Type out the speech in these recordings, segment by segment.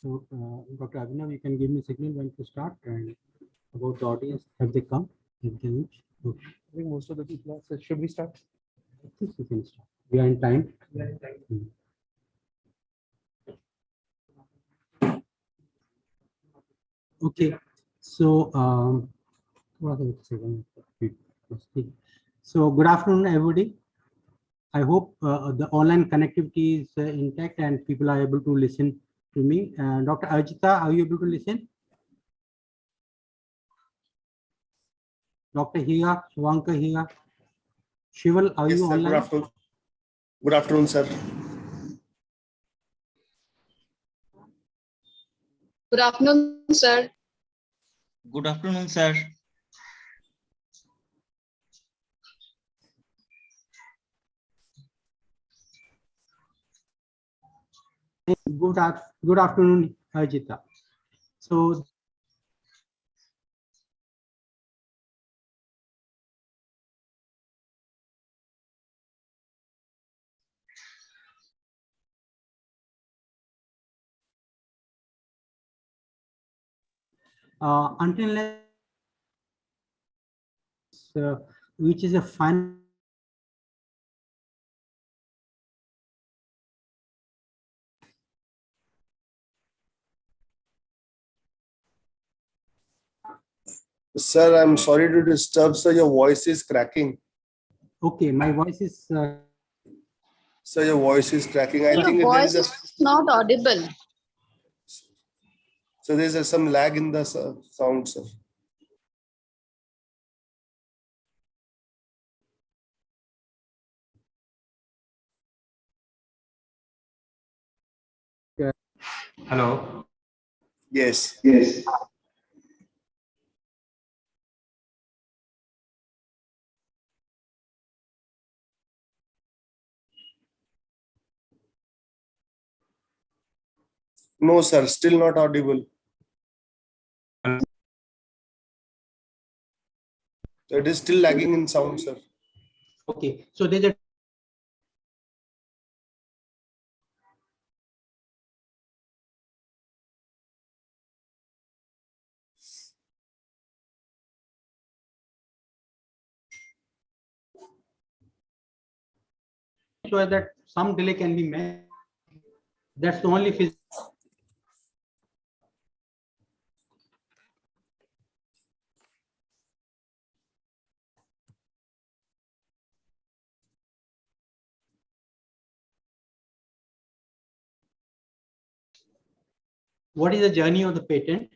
So, Dr. Abhinav, you can give me a signal when to start, and about the audience, have they come? Have they reached? Okay. I think most of the people are. So should we start? I think we can start. We are in time. We are in time. Okay. So, so good afternoon, everybody. I hope the online connectivity is intact and people are able to listen to me. Dr. Ajita, are you able to listen? Dr. Hiya, Swanka Hiya. Shival, are Yes, you sir. online? Good afternoon. Good afternoon, sir. Good afternoon, sir. Good afternoon, sir. Good afternoon, Ajita. So, until which is a final. Sir, I'm sorry to disturb, sir. Your voice is cracking. Okay, my voice is. Sir, your voice is cracking. I Your think there voice is is not audible. so there's some lag in the sound, sir. Hello. Yes. Yes. No, sir. Still not audible. So it is still lagging in sound, sir. Okay, so there's a. Sure that some delay can be met. That's the only physical. What is the journey of the patent?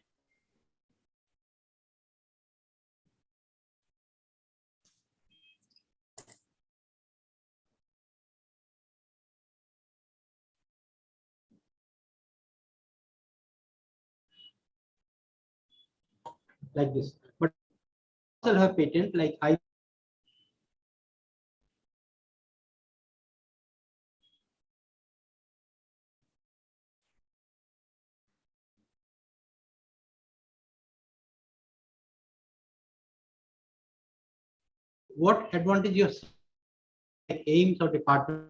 Like this, but also have patent like I. What advantages like AIIMS or department?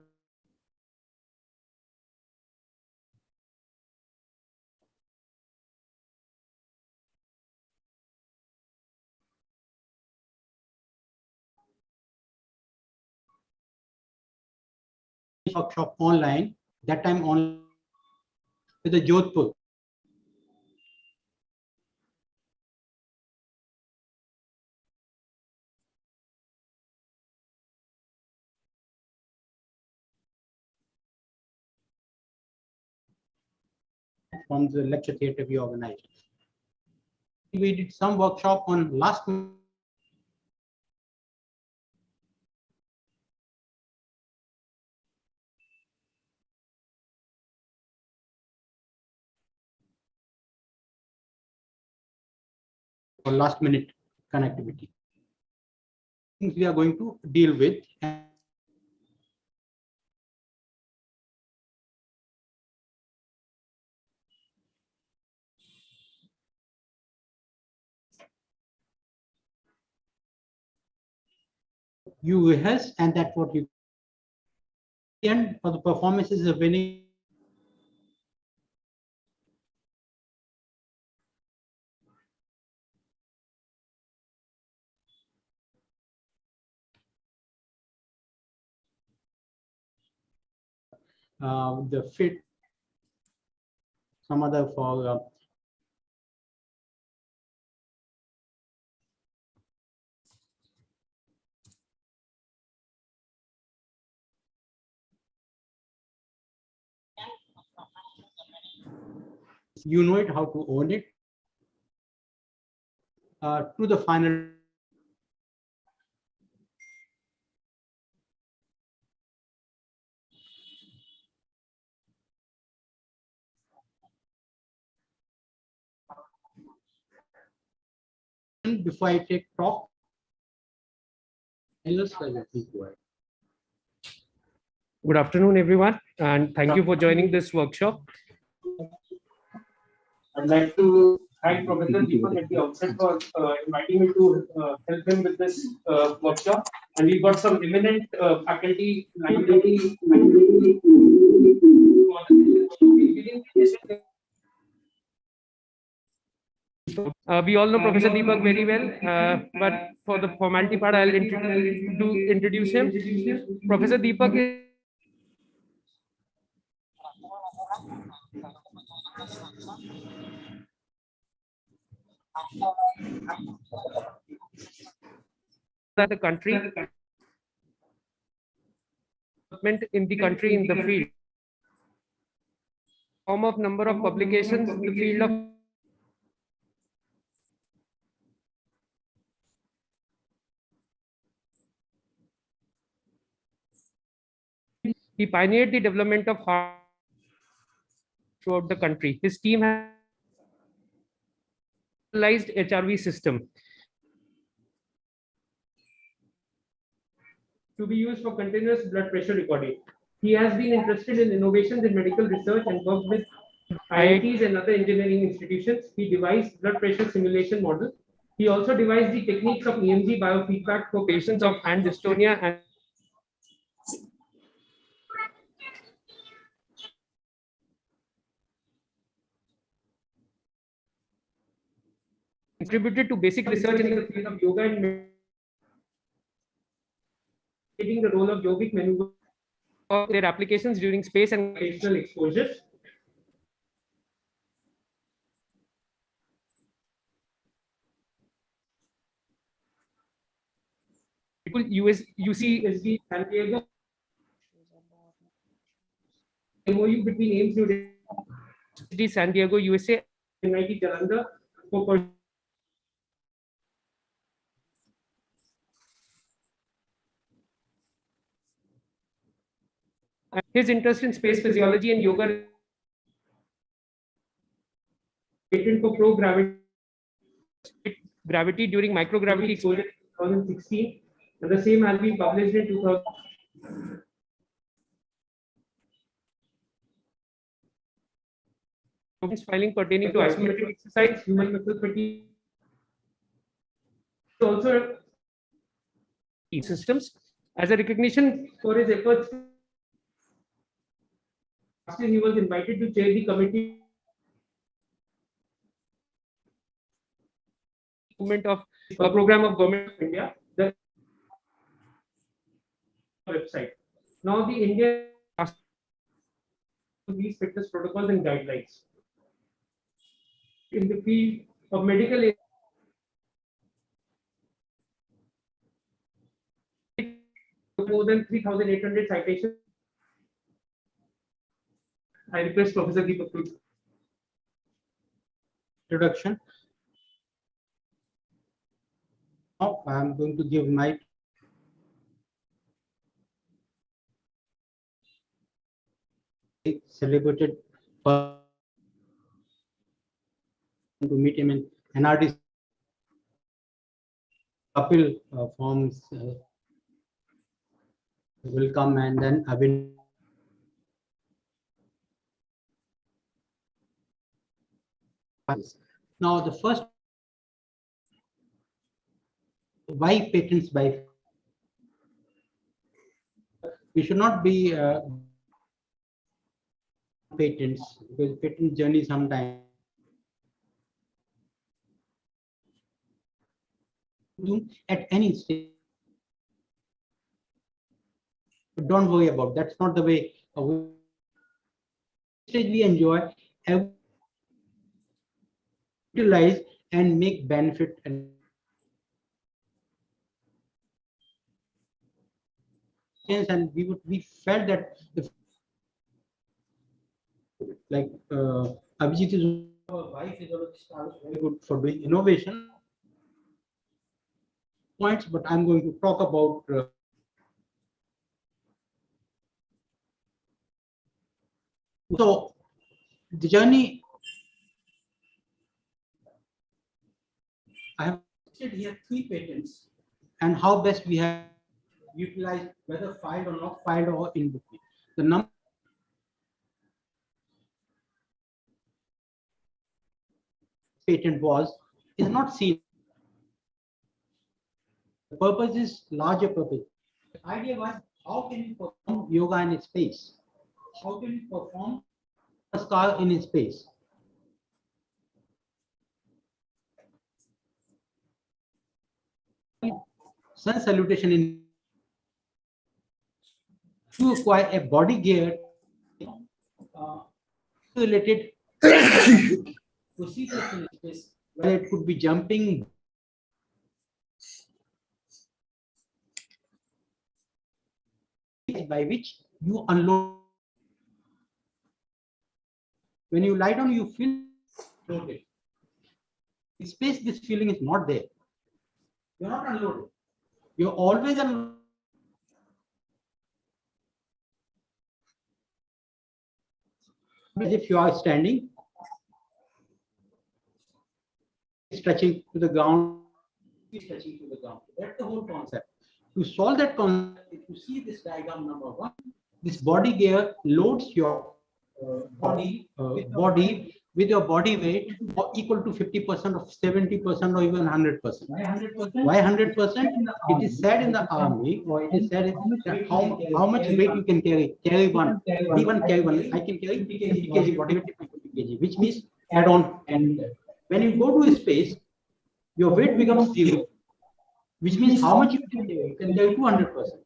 Workshop online, that time on with the Jodhpur. From the lecture theatre we organized. We did some workshop on last month. For last minute connectivity. Things we are going to deal with. US, and that's what you. And for the performances of winning the fit, some other for you know it, how to own it, to the final. Before I take talk, Good afternoon, everyone, and thank you for joining this workshop. I'd like to thank Professor Deepak at the outset for inviting me to help him with this workshop. And we've got some eminent faculty lined up for the session. We all know Professor Deepak very well, but for the formality part, I'll introduce him. Professor Deepak is the country in the country in the field. Form of number of publications in the field of he pioneered the development of heart throughout the country. His team has utilized HRV system to be used for continuous blood pressure recording. He has been interested in innovations in medical research and worked with IITs and other engineering institutions. He devised blood pressure simulation model. He also devised the techniques of EMG biofeedback for patients of hand dystonia and contributed to basic research in the field of yoga and the role of yogic maneuver for their applications during space and occasional exposures. UCSD San Diego MOU between AIIMS New Delhi, San Diego, USA, and NIT Jalandhar for his interest in space physiology and yoga patent for gravity during microgravity exposure in 2016, and the same has been published in 2000. Filing pertaining to isometric exercise, human muscle fatigue, also systems as a recognition for his efforts. He was invited to chair the committee of a program of Government of India, the website. Now the Indian these fitness protocols and guidelines in the field of medical more than 3,800 citations. I request Professor Deepak to introduction. Now I'm going to give my celebrated person to meet him in NRD. Kapil forms will come, and then Abhinav. Now the first, why patents by? We should not be patents, because patent journey sometimes at any stage. But don't worry about, that's not the way stage we enjoy, utilize and make benefit. And we felt that like Abhijit is why physiologist are very good for doing innovation points, but I'm going to talk about so the journey. I have listed here 3 patents and how best we have utilized, whether filed or not filed or in between. The number patent is not seen. The purpose is larger purpose. The idea was how can you perform yoga in space? How can you perform NISCARE in space? Sun salutation in to acquire a body gear related procedures in space, where it could be jumping, by which you unload. When you lie down, you feel loaded. In space, this feeling is not there. You're not unloaded. You're always unloaded. As if you are standing, stretching to the ground, stretching to the ground. That's the whole concept. To solve that concept, if you see this diagram number 1, this body gear loads your body with your body weight or equal to 50% of 70% or even 100%. Why 100%? It is said in the army, or it is said that how much weight you can carry. Carry one. Carry one. I can carry 50 kg body weight, 50 kg, which means add on. And when you go to space, your weight becomes 0, which means how much you can carry. You can carry 200%,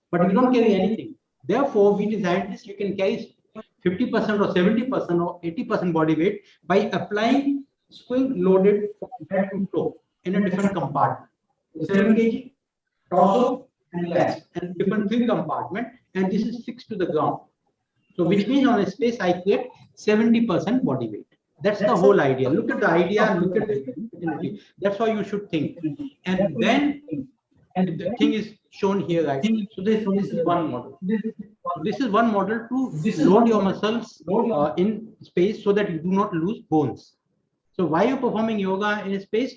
but you don't carry anything. Therefore, we designed this. You can carry 50% or 70% or 80% body weight by applying swing loaded from head to toe in a different compartment. 7 kg, torso and legs, and different 3 compartment, and this is fixed to the ground. So which means on a space I create 70% body weight. That's the whole idea. Look at the idea, look at the utility. That's how you should think. And then the thing is shown here, right? So this is one model. This is one model to load your muscles in space so that you do not lose bones. So why are you performing yoga in space?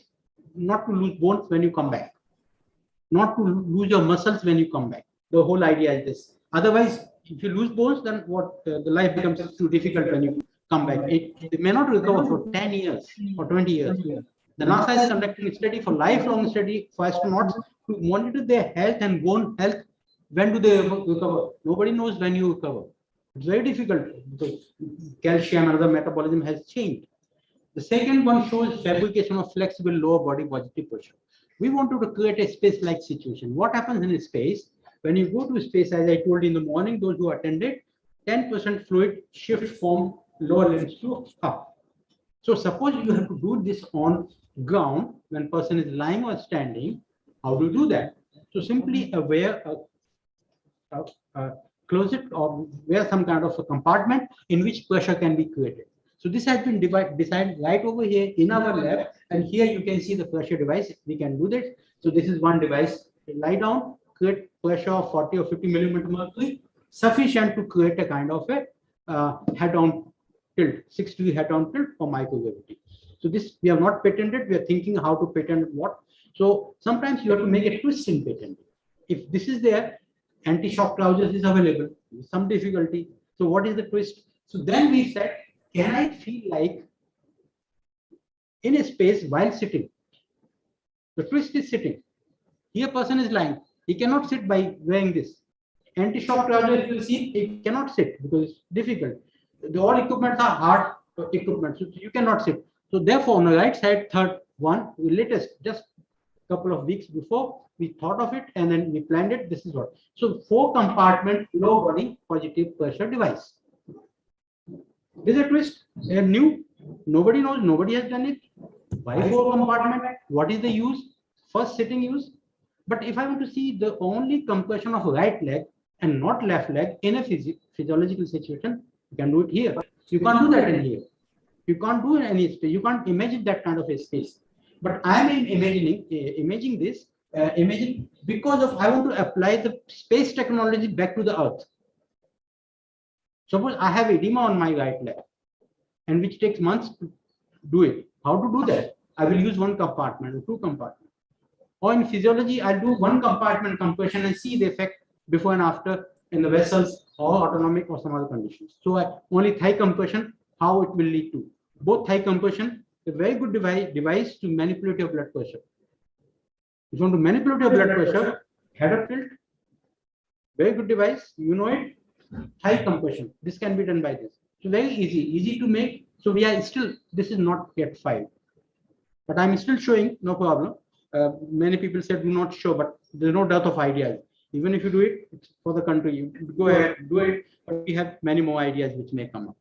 Not to lose bones when you come back. Not to lose your muscles when you come back. The whole idea is this. Otherwise, if you lose bones, then what? The life becomes too difficult when you come back. It may not recover for 10 years or 20 years. The NASA is conducting a study for lifelong study for astronauts to monitor their health and bone health. When do they recover? Nobody knows when you recover. It's very difficult because calcium and other metabolism has changed. The second one shows fabrication of flexible lower body positive pressure. We wanted to create a space-like situation. What happens in space? When you go to space, as I told you in the morning, those who attended, 10% fluid shift from lower limbs to up. So suppose you have to do this on ground when person is lying or standing. How do you do that? So simply wear a closet or wear some kind of a compartment in which pressure can be created. So this has been designed right over here in our lab, and here you can see the pressure device. We can do this. So this is one device. Lie down, create pressure of 40 or 50 millimeter mercury, sufficient to create a kind of a head-on tilt, 6-degree head-on tilt for microgravity. So this we have not patented. We are thinking how to patent what. So sometimes you have to make a twist in patent. If this is there, anti-shock trousers is available. Some difficulty. So what is the twist? So then we said, can I feel like in a space while sitting? The twist is sitting. Here person is lying. He cannot sit by wearing this. Anti-shock trousers, you see, he cannot sit because it's difficult. All equipments are hard equipment, so you cannot sit. So therefore, on the right side, third one, we latest, just a couple of weeks before, we thought of it and then we planned it. This is what. So 4 compartment low body positive pressure device. This is a twist. A new. Nobody knows. Nobody has done it. Why 4 compartment? What is the use? First sitting use. But if I want to see the only compression of right leg and not left leg in a physiological situation, you can do it here. You can't do that in here. You can't do it in any space. You can't imagine that kind of a space. But I am imagining this, because of I want to apply the space technology back to the earth. Suppose I have edema on my right leg, and which takes months to do it. How to do that? I will use 1 compartment or 2 compartments. Or in physiology, I'll do 1 compartment compression and see the effect before and after in the vessels or autonomic or some other conditions. So only thigh compression, how it will lead to. Both thigh compression, a very good device to manipulate your blood pressure. If you want to manipulate your blood pressure, head up tilt, very good device, you know it. Thigh compression, this can be done by this. So very easy to make. So we are still, this is not yet filed, but I'm still showing, no problem. Many people said do not show, but there's no dearth of ideas. Even if you do it, it's for the country, you go ahead, do it. But we have many more ideas which may come up.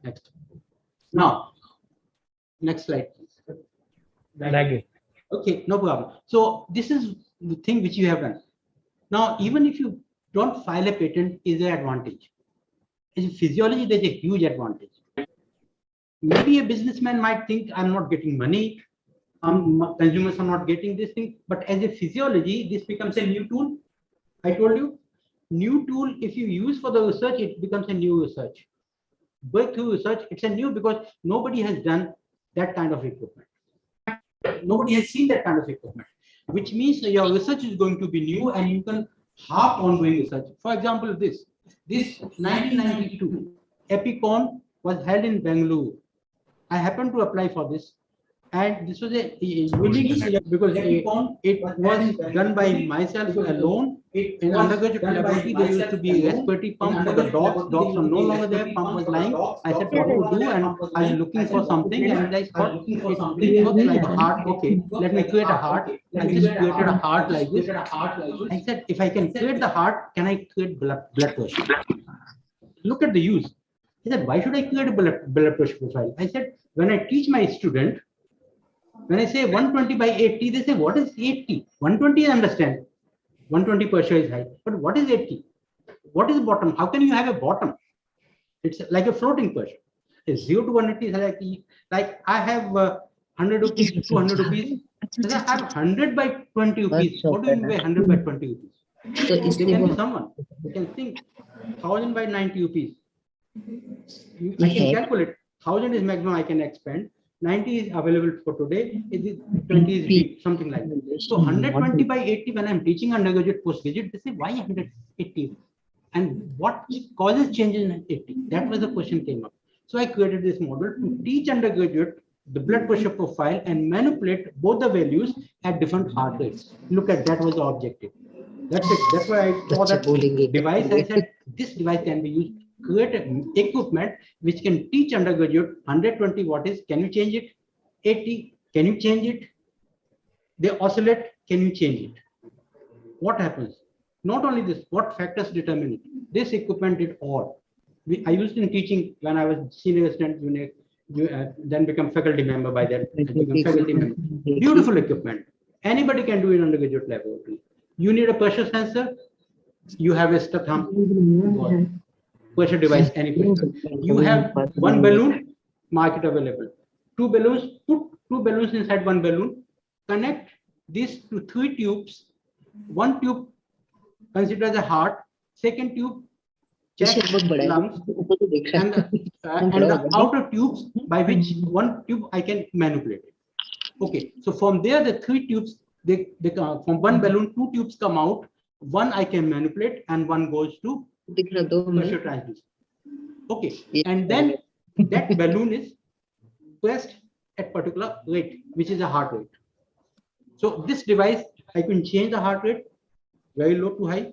Next. Now, next slide, please. Okay, no problem. So this is the thing which you have done. Now, even if you don't file a patent, is an advantage. In physiology, there's a huge advantage. Maybe a businessman might think I'm not getting money, consumers are not getting this thing, but as a physiology, this becomes a new tool. I told you, new tool, if you use for the research, it becomes a new research. Breakthrough research, it's a new because nobody has done that kind of equipment. Nobody has seen that kind of equipment, which means your research is going to be new and you can harp on doing research. For example, this 1992 Epicon was held in Bangalore. I happened to apply for this, and this was a unique because it was done by myself alone. In undergraduate laboratory, there used to be a respiratory pump for the dogs. Dogs are no longer there. Pump was lying. I said, what to do? And I was looking for something, and I thought it looks like a heart. Okay, let me create a heart. I just created a heart like this. I said, if I can create the heart, can I create blood pressure? Look at the use. He said, why should I create a blood pressure profile? I said, when I teach my student, when I say 120 by 80, they say, what is 80? 120 I understand. 120 pressure is high. But what is 80? What is bottom? How can you have a bottom? It's like a floating pressure. It's 0 to 180 is like I have 100 rupees, 200 rupees. I have 100 by 20 rupees. What do you mean by 100 by 20 rupees? They can be someone. You can think 1000 by 90 rupees. You can calculate. 1000 is maximum I can expend. 90 is available for today. 20 is deep, something like that. So 120 by 80, when I'm teaching undergraduate, postgraduate, they say, why 180? And what causes changes in 80? That was the question came up. So I created this model to teach undergraduate the blood pressure profile and manipulate both the values at different heart rates. Look at that was the objective. That's it. That's why I saw that device. I said, this device can be used. Create equipment which can teach undergraduate 120 what is, can you change it? 80, can you change it? They oscillate, can you change it? What happens? Not only this, what factors determine it? This equipment did all. I used in teaching when I was senior assistant, then become faculty member by then. Faculty member. Beautiful equipment. Anybody can do it in undergraduate laboratory. You need a pressure sensor, you have a step thumb. Pressure device, any pressure. You have one balloon, market available. 2 balloons, put 2 balloons inside one balloon, connect these to 3 tubes. One tube consider as a heart, second tube chest, lungs, and the outer tubes by which one tube I can manipulate it. Okay, so from there the 3 tubes, they from one balloon 2 tubes come out, one I can manipulate and one goes to pressure transmission. Okay, and then that balloon is pressed at particular rate, which is a heart rate. So this device, I can change the heart rate, very low to high.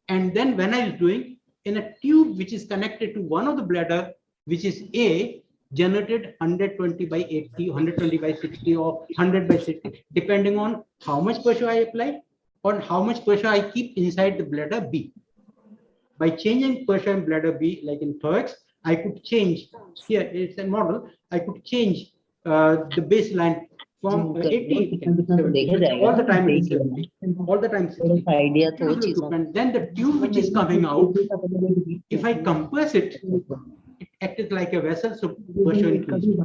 And then when I was doing in a tube which is connected to one of the bladder, which is A, generated 120 by 80, 120 by 60, or 100 by 60, depending on how much pressure I apply or how much pressure I keep inside the bladder B. By changing pressure in bladder B, like in thorax, I could change, here it's a model, I could change the baseline from 80 to 70. All the time it is 70. All the time 60. And then the tube which is coming out, if I compress it, it acted like a vessel, so pressure increases.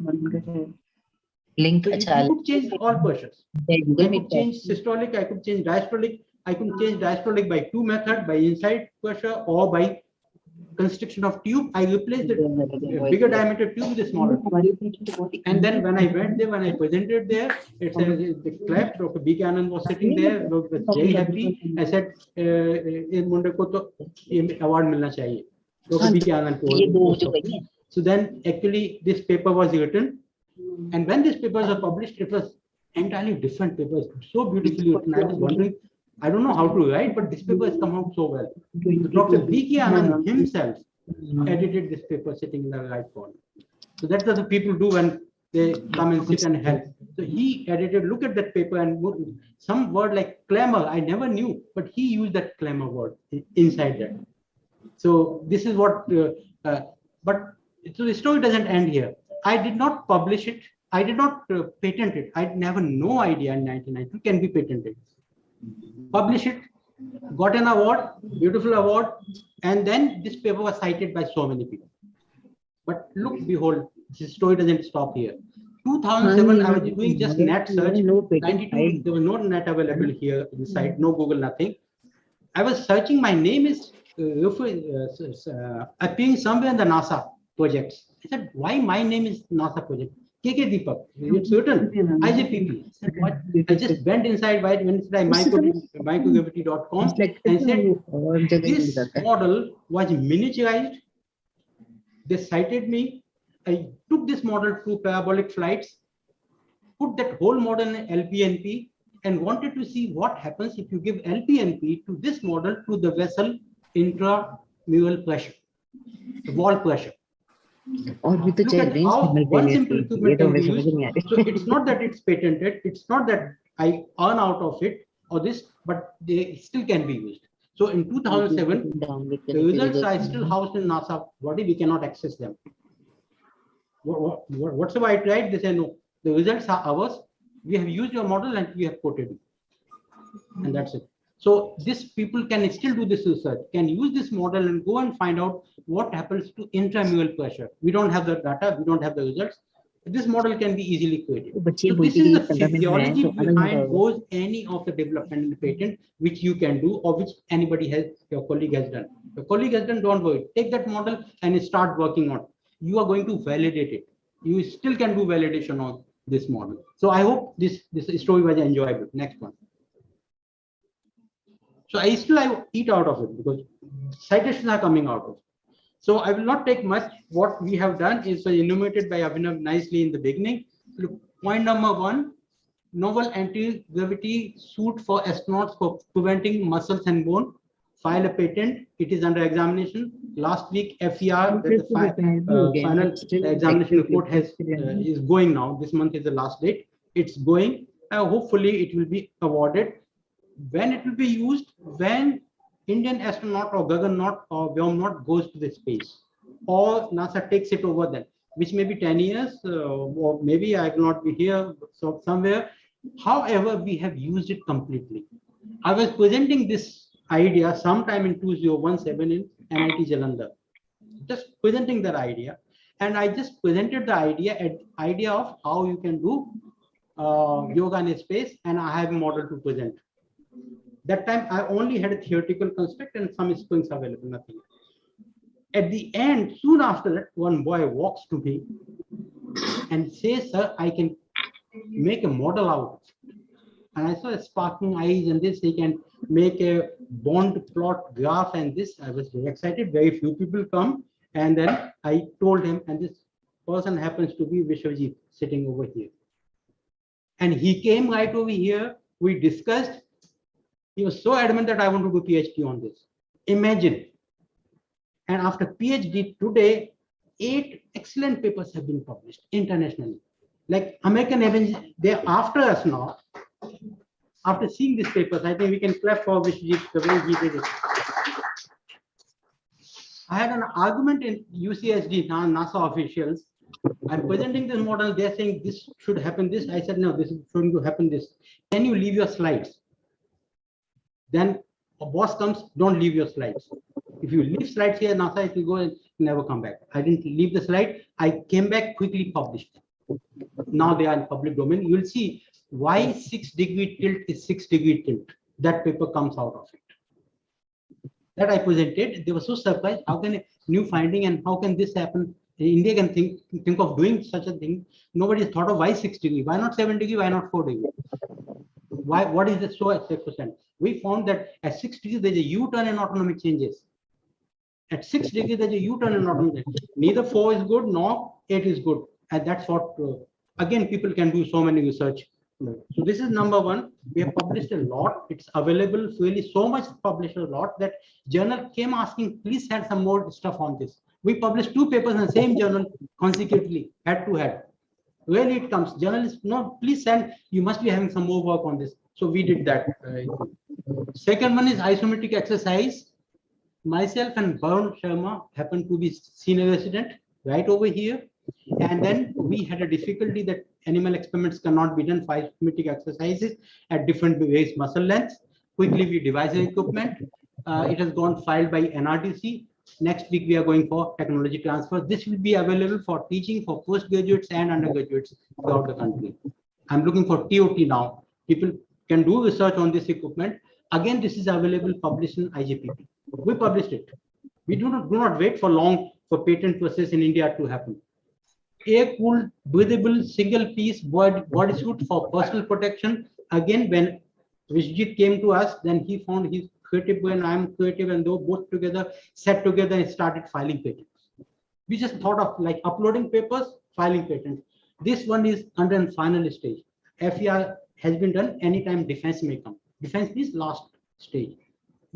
Link So you could change all pressures. I could change systolic, I could change diastolic, I could change diastolic by two methods, by inside pressure or by constriction of tube. I replaced the bigger diameter tube with a smaller tube. And then when I went there, when I presented there, it's the clap, Dr. B. Cannon was sitting there, was very happy. I said, in Munde ko to award milna chahiye. Dr. B. Cannon told me. So then actually this paper was written. And when these papers are published, it was entirely different papers, so beautifully written. I was wondering, I don't know how to write, but this paper has come out so well. Dr. B. Anand himself edited this paper sitting in the right corner. So that's what the people do when they come and sit and help. So he edited, look at that paper, and some word like clamor, I never knew, but he used that clamor word inside that. So this is what, but so the story doesn't end here. I did not publish it. I did not patent it. I never no idea in 1992 can be patented. Publish it, got an award, beautiful award, and then this paper was cited by so many people. But look, behold, this story doesn't stop here. 2007, I was doing just net search. 92, there was no net available here inside, no Google, nothing. I was searching. My name is appearing somewhere in the NASA projects. I said, why my name is NASA project? Deepak, it's written. I said, people. I just went inside microgravity.com and said, this model was miniaturized. They cited me. I took this model to parabolic flights, put that whole model in LPNP, and wanted to see what happens if you give LPNP to this model to the vessel intramural pressure, the wall pressure. Look at how one simple equipment can be used. So it's not that it's patented, it's not that I earn out of it or this, but they still can be used. So in 2007, the results are still housed in NASA body. We cannot access them. Whatsoever I tried, they say no. The results are ours. We have used your model and we have quoted it, and that's it. So these people can still do this research, can use this model and go and find out what happens to intramural pressure. We don't have the data, we don't have the results. This model can be easily created. So this is the physiology behind goes any of the development in the patent which you can do or which anybody has, your colleague has done. Your colleague has done, don't worry. Take that model and start working on it. You are going to validate it. You still can do validation on this model. So I hope this story was enjoyable. Next one. So I still eat out of it because citations are coming out of it. So I will not take much. What we have done is enumerated by Abhinav nicely in the beginning. Look, point number 1, novel anti-gravity suit for astronauts for preventing muscles and bone. File a patent. It is under examination. Last week, FER, the final examination report is going now. This month is the last date. It's going. Hopefully, it will be awarded. When it will be used, when Indian astronaut or Gaganaut or Vyomnaut goes to the space, or NASA takes it over then, which may be 10 years, or maybe I will not be here, so somewhere. However, we have used it completely. I was presenting this idea sometime in 2017 in NIT Jalandhar, just presenting that idea, and I just presented the idea of how you can do yoga in space, and I have a model to present. That time I only had a theoretical construct and some springs available, nothing. At the end, soon after that, one boy walks to me and says, sir, I can make a model out of it. And I saw sparkling eyes and this, he can make a bond plot graph and this. I was very excited. Very few people come. And then I told him, and this person happens to be Vishwajeeet sitting over here. And he came right over here. We discussed. He was so adamant that I want to do PhD on this. Imagine. And after PhD today, 8 excellent papers have been published internationally. Like American Avengers, they're after us now. After seeing these papers, I think we can clap for Vishwajeeet the way he did it. I had an argument in UCSD, NASA officials. I'm presenting this model. They're saying this should happen this. I said, no, this is going to happen this. Can you leave your slides? Then a boss comes, don't leave your slides. If you leave slides here, NASA, it will go and never come back. I didn't leave the slide. I came back, quickly published. Now they are in public domain. You will see why 6-degree tilt is 6-degree tilt. That paper comes out of it. That I presented. They were so surprised. How can a new finding and how can this happen? India can think of doing such a thing. Nobody has thought of why 6-degree. Why not 7-degree? Why not 4-degree? Why? What is it so at 6%? We found that at 6 degrees there's a U-turn in autonomic changes. At 6 degrees there's a U-turn in autonomic changes. Neither 4 is good nor 8 is good, and that's what again people can do so many research. So this is number one. We have published a lot. It's available really so much published a lot that journal came asking, please send some more stuff on this. We published 2 papers in the same journal consecutively, head to head. Really it comes. Journalists, no, please send. You must be having some more work on this. So we did that. Second one is isometric exercise. Myself and Varun Sharma happened to be senior resident right over here. And then we had a difficulty that animal experiments cannot be done for isometric exercises at different various muscle lengths. Quickly we devised the equipment. It has gone filed by NRTC. Next week we are going for technology transfer. This will be available for teaching for postgraduates and undergraduates throughout the country. I'm looking for TOT now. People can do research on this equipment. Again, this is available, published in IJPP. We published it. We do not wait for long for patent process in India to happen. Air-cooled, breathable, single-piece bodysuit for personal protection. Again, when Vishwajeeet came to us, then he found his creative brain, I'm creative, and they both together, sat together and started filing patents. We just thought of like uploading papers, filing patents. This one is under the final stage. FER has been done, anytime defense may come. Defense is last stage,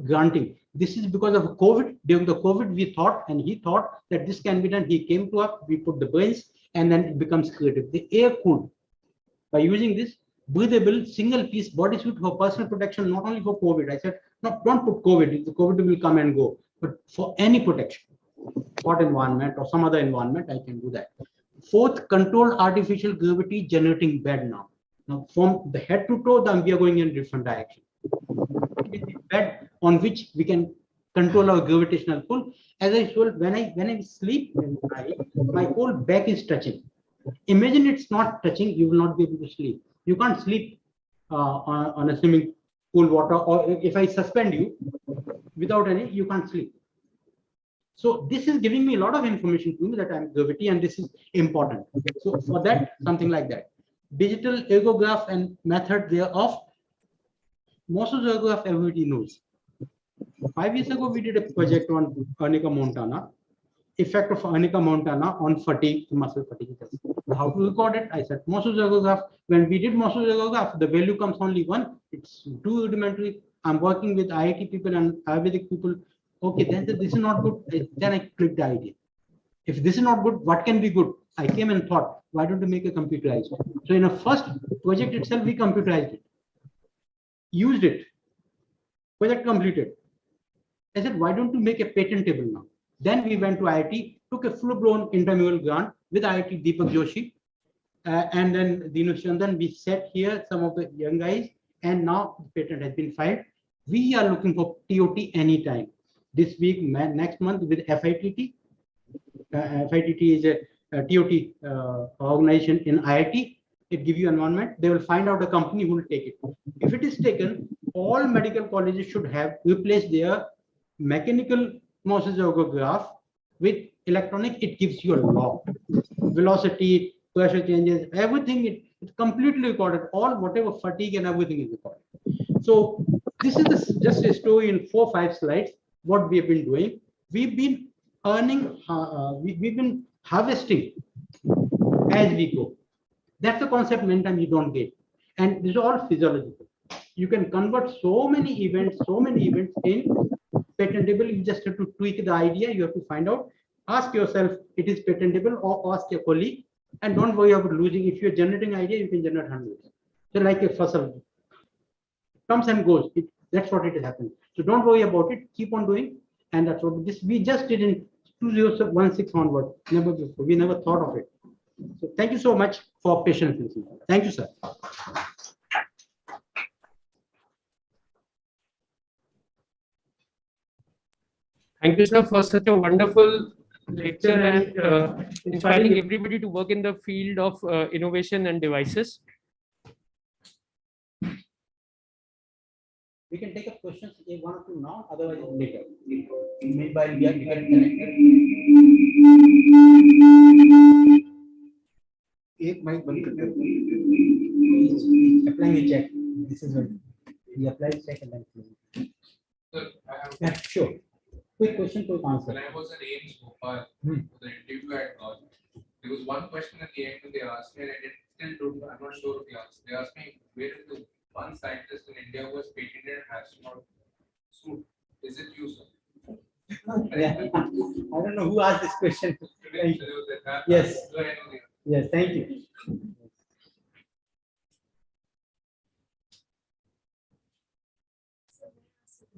granting. This is because of COVID. During the COVID, we thought, and he thought that this can be done. He came to us, we put the brains, and then it becomes creative. The air cooled. By using this breathable single piece bodysuit for personal protection, not only for COVID. I said, no, don't put COVID. The COVID will come and go, but for any protection, hot environment or some other environment, I can do that. Fourth, controlled artificial gravity generating bed now. Now, from the head to toe, then we are going in a different direction. It is the bed on which we can control our gravitational pull. As I told, when I sleep at night, my whole back is touching. Imagine it's not touching, you will not be able to sleep. You can't sleep on a swimming pool water, or if I suspend you without any, you can't sleep. So this is giving me a lot of information to me that I'm gravity, and this is important. So for that, something like that. Digital ergograph and method thereof. Most of the ergograph everybody knows. 5 years ago, we did a project on Arnica montana, effect of Arnica montana on fatigue, muscle fatigue. How to record it? I said, most of the ergograph, when we did most of the ergograph, the value comes only 1. It's too rudimentary. I'm working with IIT people and Ayurvedic people. Okay, then this is not good. Then I clicked the idea. If this is not good, what can be good? I came and thought, why don't we make a computerized? So in a first project itself, we computerized it, used it, project completed. I said, why don't we make a patentable now? Then we went to IIT, took a full-blown intramural grant with IIT Deepak Joshi, and then Dinu Chandan. We sat here, some of the young guys, and now the patent has been filed. We are looking for TOT anytime. This week, next month with FITT. FITT is a TOT organization in IIT. It gives you environment. They will find out a company who will take it. If it is taken, all medical colleges should have replaced their mechanical Moses ergograph with electronic. It gives you a lot. Velocity, pressure changes, everything. It's completely recorded. All whatever fatigue and everything is recorded. So this is just a story in 4 or 5 slides. What we have been doing. We've been earning. We've been harvesting as we go. That's the concept. Many times you don't get, and this is all physiological. You can convert so many events in patentable. You just have to tweak the idea. You have to find out. Ask yourself, it is patentable, or ask your colleague, and don't worry about losing. If you're generating idea, you can generate hundreds. So like a fossil comes and goes. That's what it is happening. So don't worry about it. Keep on doing. And that's what this we just did in 2016 onward. Never before. We never thought of it. So thank you so much for patience. Thank you, sir. Thank you, sir, for such a wonderful lecture and inspiring everybody to work in the field of innovation and devices. We can take up questions if one or two now, otherwise later. Meanwhile, we are getting connected. एक mic बंद करते हैं. Please apply a check. This is what we apply check and then close. Yeah, sure. Quick question, quick answer. When I was at AIIMS Bhopal, for the interview I had got, there was one question at the end when they asked me, and I still don't know, I'm not sure of the answer. They asked me, where is the one scientist in India who has patented an astronaut suit? Is it you, sir? Yeah. I don't know who asked this question. Thank you. Yes. Yes, thank you.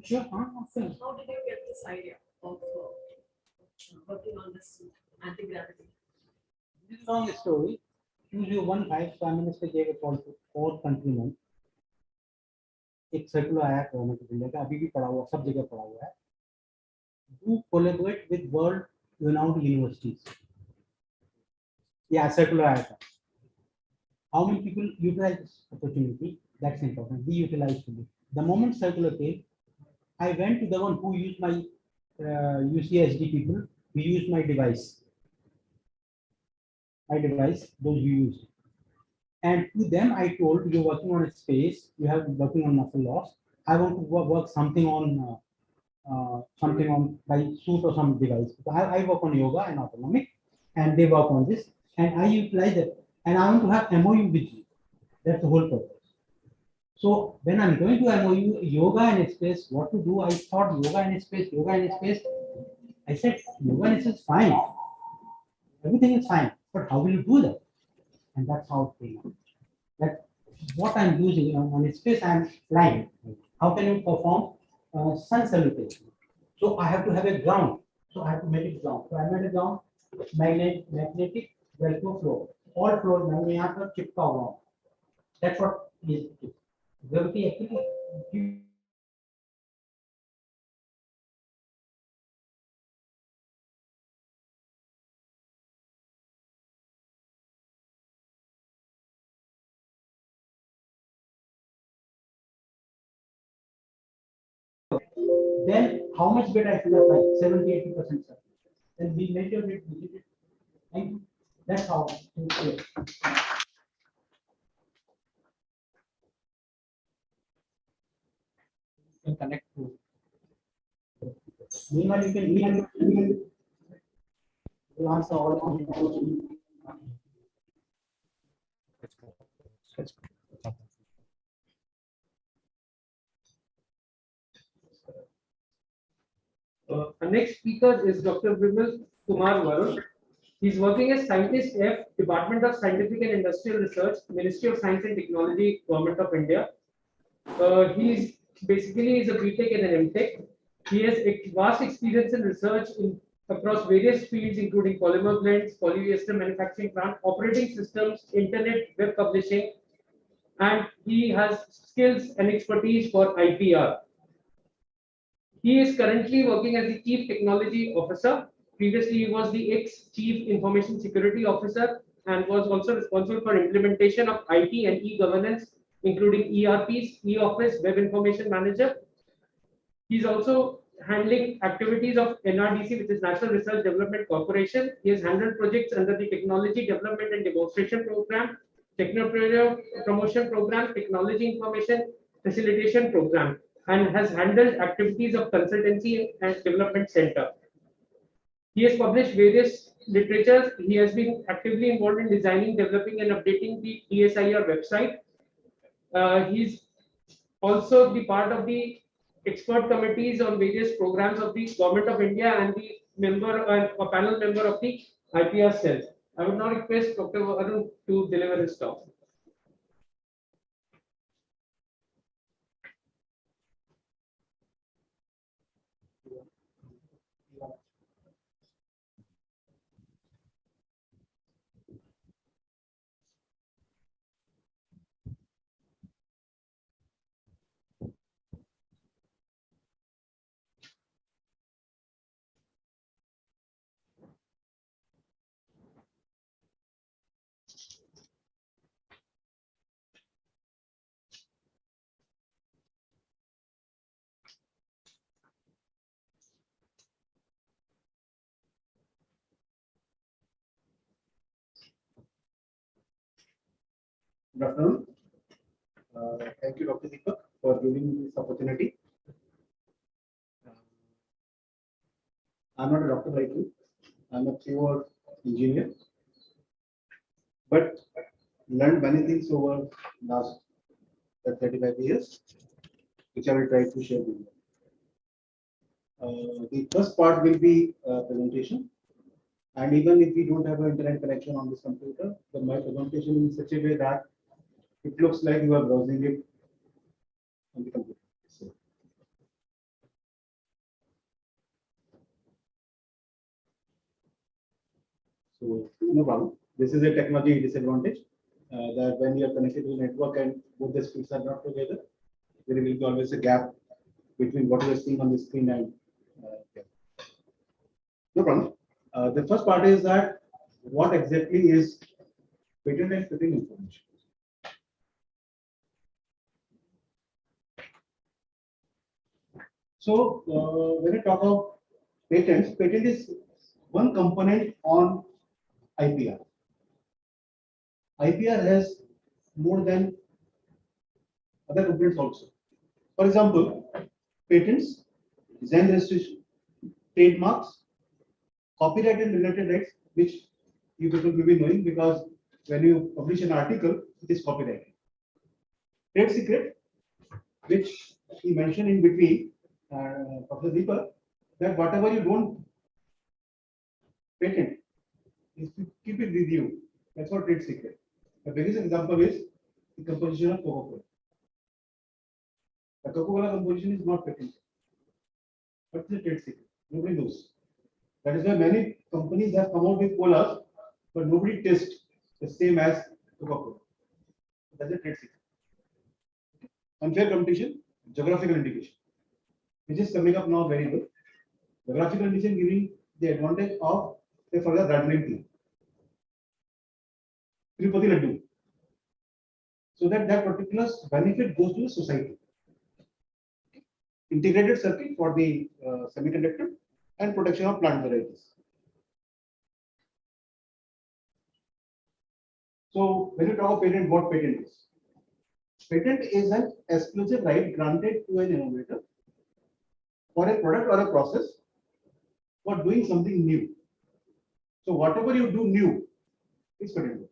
Sure. How did you get this idea of working on this anti-gravity? This is a long story. 2015 Prime Minister gave a call to all countrymen. एक circular आया government of India का, अभी भी पड़ा हुआ, सब जगह पड़ा हुआ है. Do collaborate with world renowned universities. Yeah, circular आया था. How many people utilize this opportunity? That's important. We utilize it. The moment circular came, I went to the one who used my UCSD people. We used my device. Those you used. And to them, I told, you're working on a space, you have working on muscle loss. I want to work something on by suit or some device. So I work on yoga and autonomic, and they work on this, and I utilize it. And I want to have MOU with you. That's the whole purpose. So when I'm going to MOU, yoga in space, what to do? I thought yoga in space. I said, yoga in space is fine. Everything is fine, but how will you do that? And that's how it came out. That what I'm using on space, I'm flying. How can you perform sun salutation? So I have to have a ground. So I have to make it ground. So I made a ground, magnetic Velcro floor. All floor, मैं यहाँ पर चिपका हुआ. That's what is gravity actually. Then how much bed I should apply? 70-80%. Then we measured it, we did it. Thank you. That's how. You can connect to. Meanwhile, you can answer all. Our next speaker is Dr. Vimal Varun. He's working as Scientist F, Department of Scientific and Industrial Research, Ministry of Science and Technology, Government of India. He's basically is a BTech and an MTech. He has vast experience in research across various fields, including polymer blends, polyester manufacturing plant, operating systems, internet, web publishing, and he has skills and expertise for IPR. He is currently working as the Chief Technology Officer. Previously, he was the ex-Chief Information Security Officer and was also responsible for implementation of IT and e-governance, including ERPs, e-office, web information manager. He's also handling activities of NRDC, which is National Research Development Corporation. He has handled projects under the Technology Development and Demonstration Program, Technopreneurial Promotion Program, Technology Information Facilitation Program, and has handled activities of Consultancy and Development Center. He has published various literatures. He has been actively involved in designing, developing, and updating the DSIR website. He's also the part of the expert committees on various programs of the Government of India and the member and a panel member of the IPR cells. I would now request Dr. Varun to deliver his talk. Good afternoon. Thank you, Dr. Deepak, for giving me this opportunity. I'm not a doctor like you. I'm a pure engineer, but learned many things over last 35 years, which I will try to share with you. The first part will be presentation, and even if we don't have an internet connection on this computer, my presentation in such a way that it looks like you are browsing it on the computer. So no problem. This is a technology disadvantage that when you are connected to the network and both the screens are not together, there will be always a gap between what you are seeing on the screen and yeah. No problem. The first part is that what exactly is patent and patent information. So when you talk of patents, patent is one component on IPR. IPR has more than other components also. For example, patents, design registration, trademarks, copyright and related rights, which you people may be knowing because when you publish an article, it is copyrighted. Trade secret, which he mentioned in between, Professor Deepak, that whatever you don't patent, is to keep it with you. That's what trade secret. The biggest example is the composition of Coca-Cola. The Coca-Cola composition is not patented, but it's a trade secret. Nobody knows. That is why many companies have come out with colas, but nobody tests the same as Coca-Cola. That's a trade secret. Unfair competition, geographical indication, which is coming up now very good. Geographical indication giving the advantage of, say, for the Darjeeling tea, Tirupati Laddu, so that particular benefit goes to the society. Integrated circuit for the semiconductor and protection of plant varieties. So when you talk of patent, what patent is? Patent is an exclusive right granted to an innovator for a product or a process for doing something new. So whatever you do new is patented.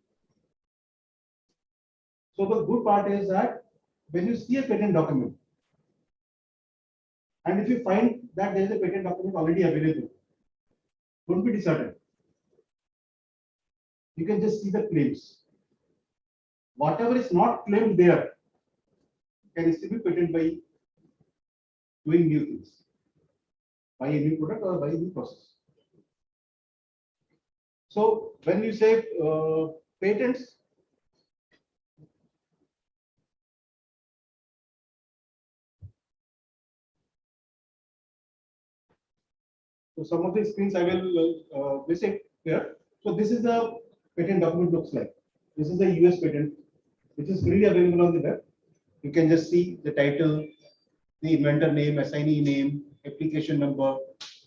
So the good part is that when you see a patent document, and if you find that there is a patent document already available, don't be disheartened. You can just see the claims. Whatever is not claimed there can still be patented by doing new things, by a new product or by a new process. So when you say patents, so some of the screens I will visit here. So this is the patent document looks like. This is the US patent, which is freely available on the web. You can just see the title, the inventor name, assignee name, application number.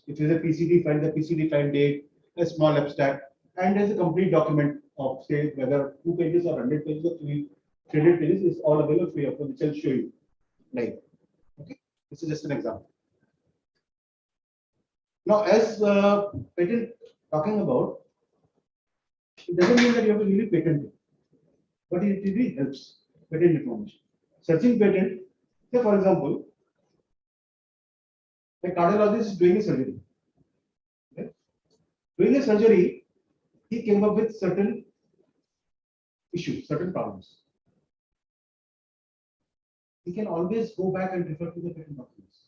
If there's a PCT file, the PCT file date, a small abstract, and there's a complete document of, say, whether 2 pages or 100 pages or 300 pages is all available for you, which I'll show you. Like, okay, this is just an example. Now, as patent talking about, it doesn't mean that you have to really patent it, but it really helps patent information. Searching patent, say for example, a cardiologist is doing a surgery. Okay? Doing a surgery, he came up with certain issues, certain problems. He can always go back and refer to the patent documents.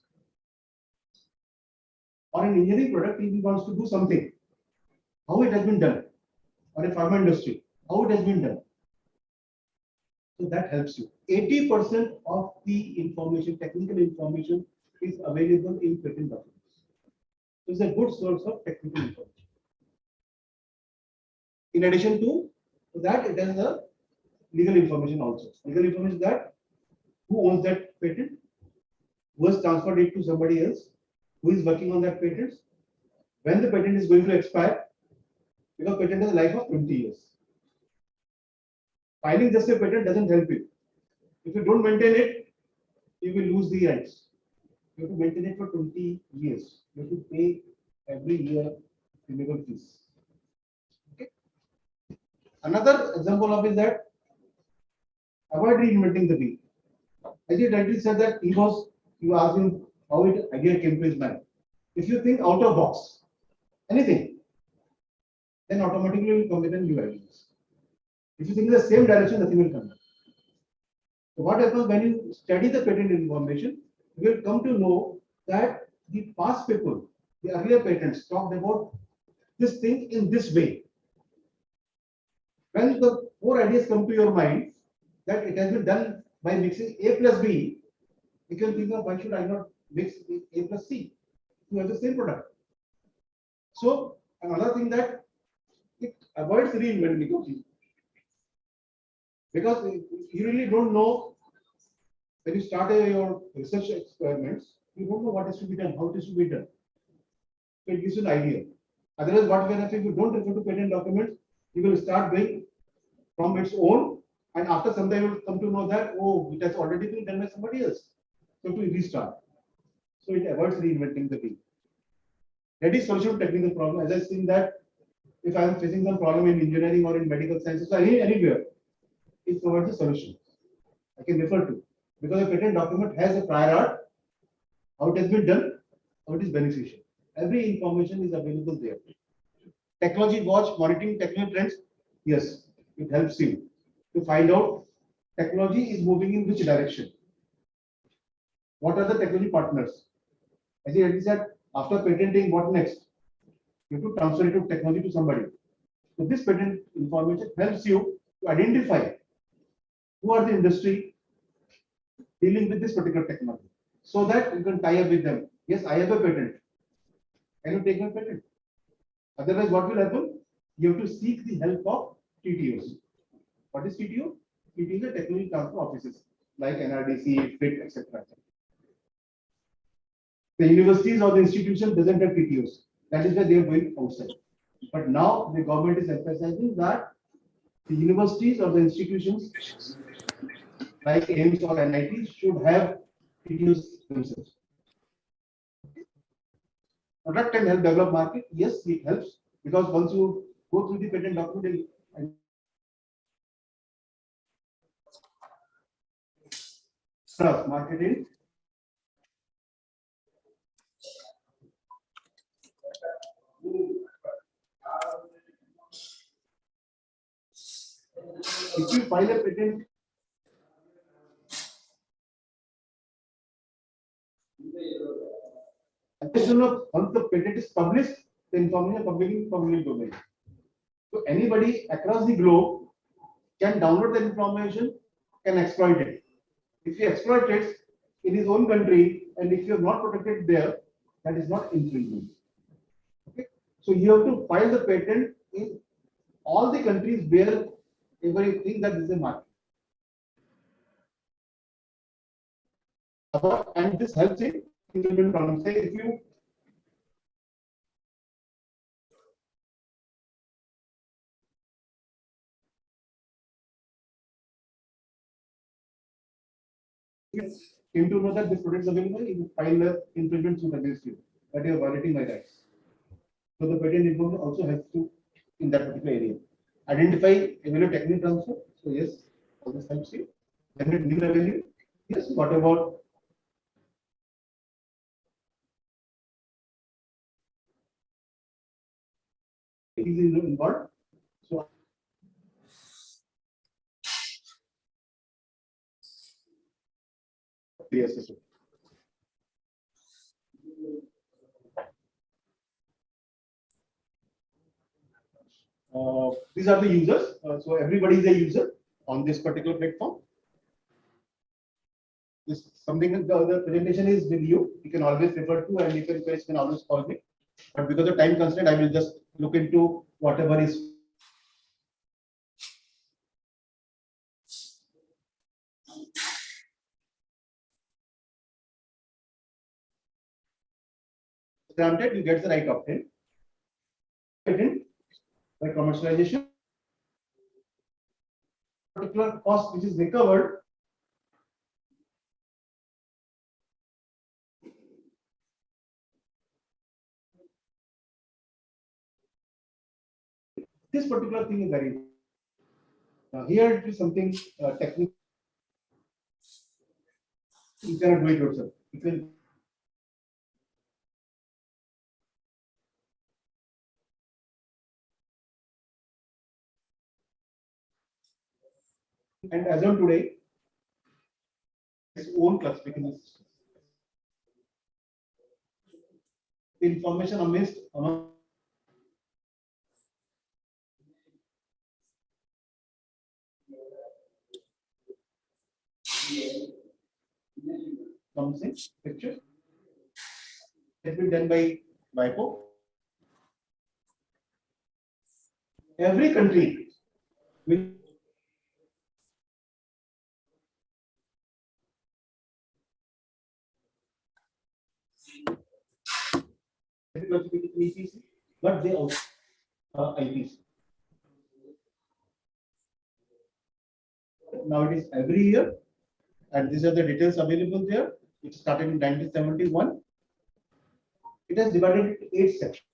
Or an engineering product, if he wants to do something, how it has been done, or a pharma industry, how it has been done. So that helps you. 80% of the information, technical information, is available in patent documents. So it's a good source of technical information. In addition to that, it has the legal information also. Legal information is that who owns that patent, who has transferred it to somebody else, who is working on that patent, when the patent is going to expire, because patent has a life of 20 years. Filing just a patent doesn't help you. If you don't maintain it, you will lose the rights. You have to maintain it for 20 years. You have to pay every year renewal fees. Okay. Another example of is that avoid reinventing the wheel. As you rightly said that you asked him how it idea came to his mind. If you think out of box, anything, then automatically you will come with a new ideas. If you think in the same direction, nothing will come up. So what happens when you study the patent information, you will come to know that the past people, the earlier patents talked about this thing in this way. When the four ideas come to your mind that it has been done by mixing A plus B, you can think of why should I not mix A plus C to have the same product. So another thing that it avoids reinventing because you really don't know when you start your research experiments, you don't know what is to be done, how it is to be done. So it gives you an idea. Otherwise, what will happen if you don't refer to patent documents, you will start doing from its own, and after some time you will come to know that, oh, it has already been done by somebody else. So to restart. So it avoids reinventing the wheel. Ready solution to technical problem. As I think that if I am facing some problem in engineering or in medical sciences or anywhere, it provides a solution I can refer to. Because a patent document has a prior art, how it has been done, how it is beneficial. Every information is available there. Technology watch, monitoring technical trends. Yes, it helps you to find out technology is moving in which direction. What are the technology partners? As you already said, after patenting, what next? You have to transfer it to technology to somebody. So this patent information helps you to identify who are the industry dealing with this particular technology, so that you can tie up with them. Yes, I have a patent. Can you take my patent? Otherwise, what will happen? You have to seek the help of TTOs. What is TTO? It is a technology transfer offices like NRDC, FIT, etc. The universities or the institution doesn't have TTOs. That is why they are going outside. But now the government is emphasizing that the universities or the institutions like AIIMS or NITs should have TTOs themselves. Product and help develop market. Yes, it helps because once you go through the patent document and marketing. If you file a patent, once the patent is published, the information is public domain. So anybody across the globe can download the information, can exploit it. If he exploits it in his own country, and if you have not protected there, that is not infringement. Okay, so you have to file the patent in all the countries where you think that this is a market. And this helps in infringement problem. Say if you came to know that this product is available, you file the infringement suit against you, that you are violating my rights. So the patent information also helps to in that particular area. Identify evaluate technical transfer. So yes, all this helps you. Generate new revenue. Yes, what about is involved? So yes, yes. These are the users. So everybody is a user on this particular platform. This something the presentation is with you. You can always refer to, and if you can always call me. But because of time constraint, I will just look into whatever is. Granted, you get the right opt-in. Patent by commercialization. particular cost which is recovered. This particular thing is very important. Here it is something technical. You cannot do it yourself. You can. And as of today, its own classification system. Information among comes in picture. It's been done by WIPO. Every country will EPC, but they also IPC. Now it is every year, and these are the details available there. It started in 1971. It has divided into 8 sections.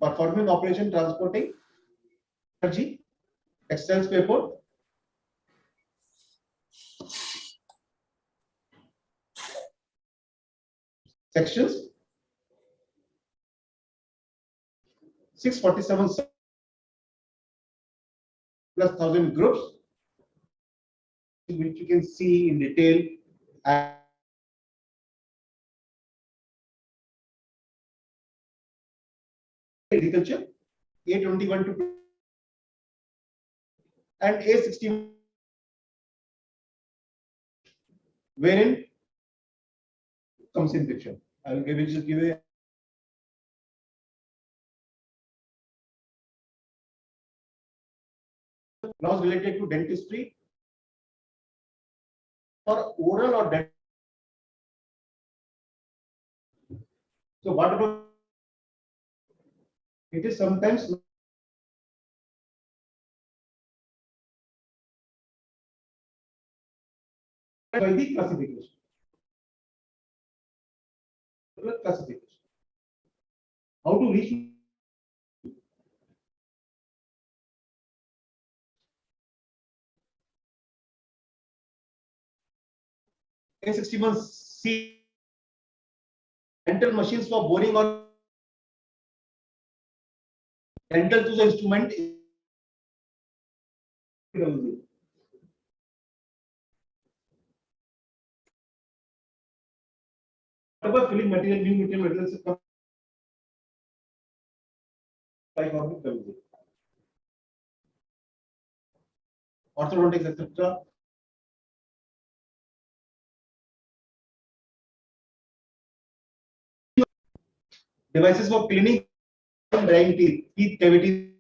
Performing operation, transporting energy, textiles, paper, sections 647 plus 1,000 groups, which you can see in detail. Agriculture, A21 to and A60, wherein comes in picture. I will give you laws related to dentistry or oral or dental. So what about it is sometimes by the classification. Classification. How to reach A61C dental machines for boring or dental tools instrument. Whatever filling material, new materials come by government services. Orthodontics, etc. Devices for cleaning and drying teeth cavities.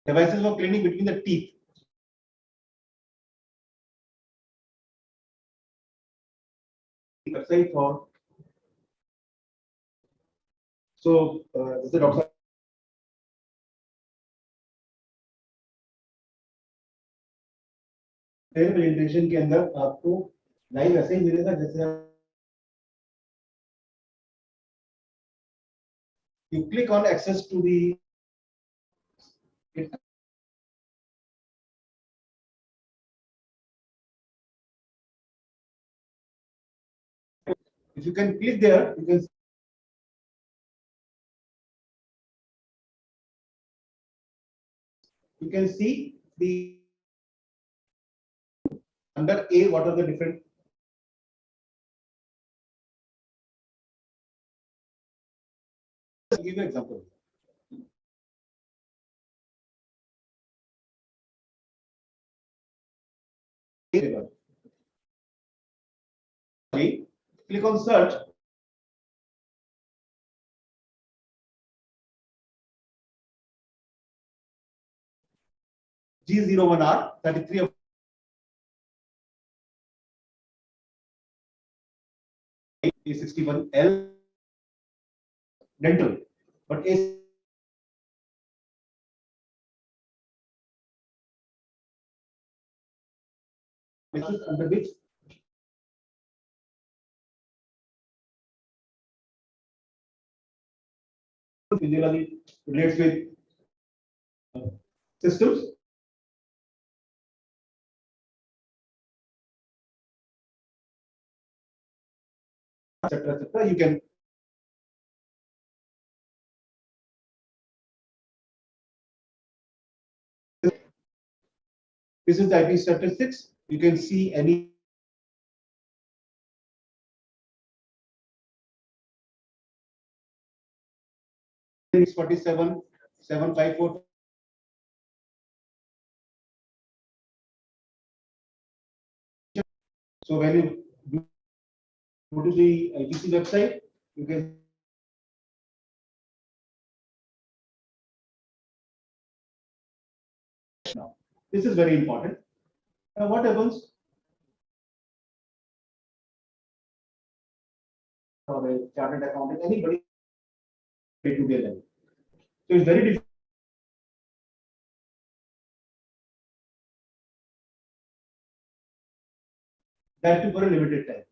Devices for cleaning between the teeth. Website for so this is the doctor. Presentation के अंदर आपको live ऐसे ही मिलेगा जैसे you click on access to the if you can click there you can see the under A what are the different give you an example. Click on search. G01R 33 A61L dental. But A under which physiology relates with systems. Etc. etc. You can this is the IP statistics. You can see any 47, 754. So when you go to the ITC website, you can now. This is very important. Now what happens? For a chartered accountant, anybody day-to-day life. So it's very difficult. That too for a limited time.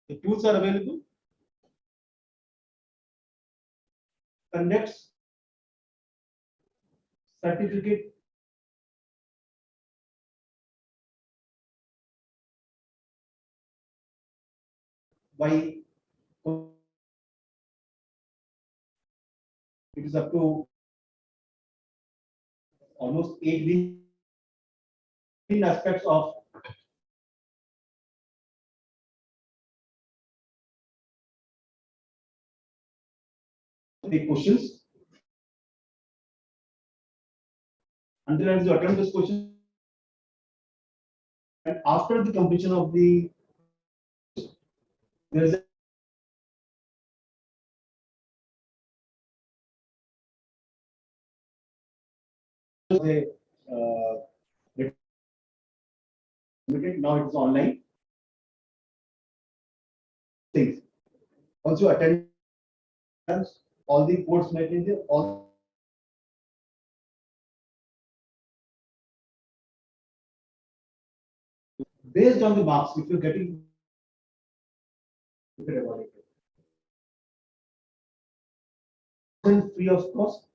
The tools are available. Conducts certificate by it is up to almost 8 weeks in aspects of the questions. Until you attempt this question, and after the completion of the there is a now it is online things. Also attend all the course material, all based on the marks. If you're getting free of cost,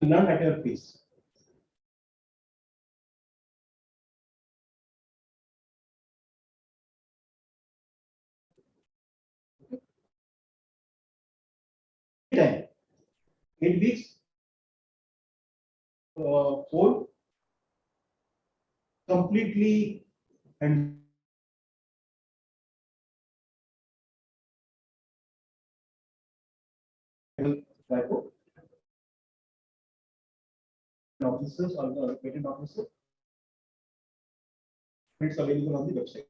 learn at your pace. Time 8 weeks whole completely and officers or the patent officer. It's available on the website.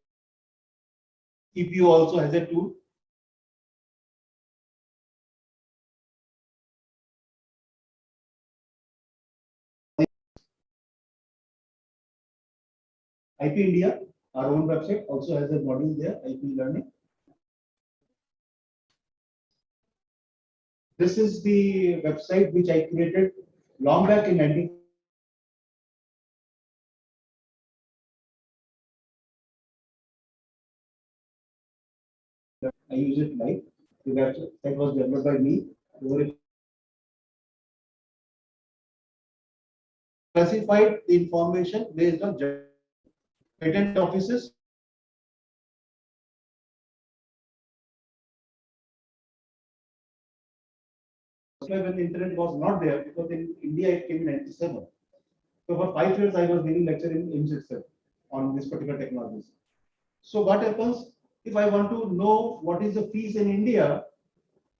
If you also has a tool, IP India, our own website also has a module there, IP learning. This is the website which I created long back in 19. I use it live. The website was developed by me. Classified the information based on patent offices. When the internet was not there, because in India it came in 97. So for 5 years I was giving lecture in AIIMS itself on this particular technologies. So what happens if I want to know what is the fees in India?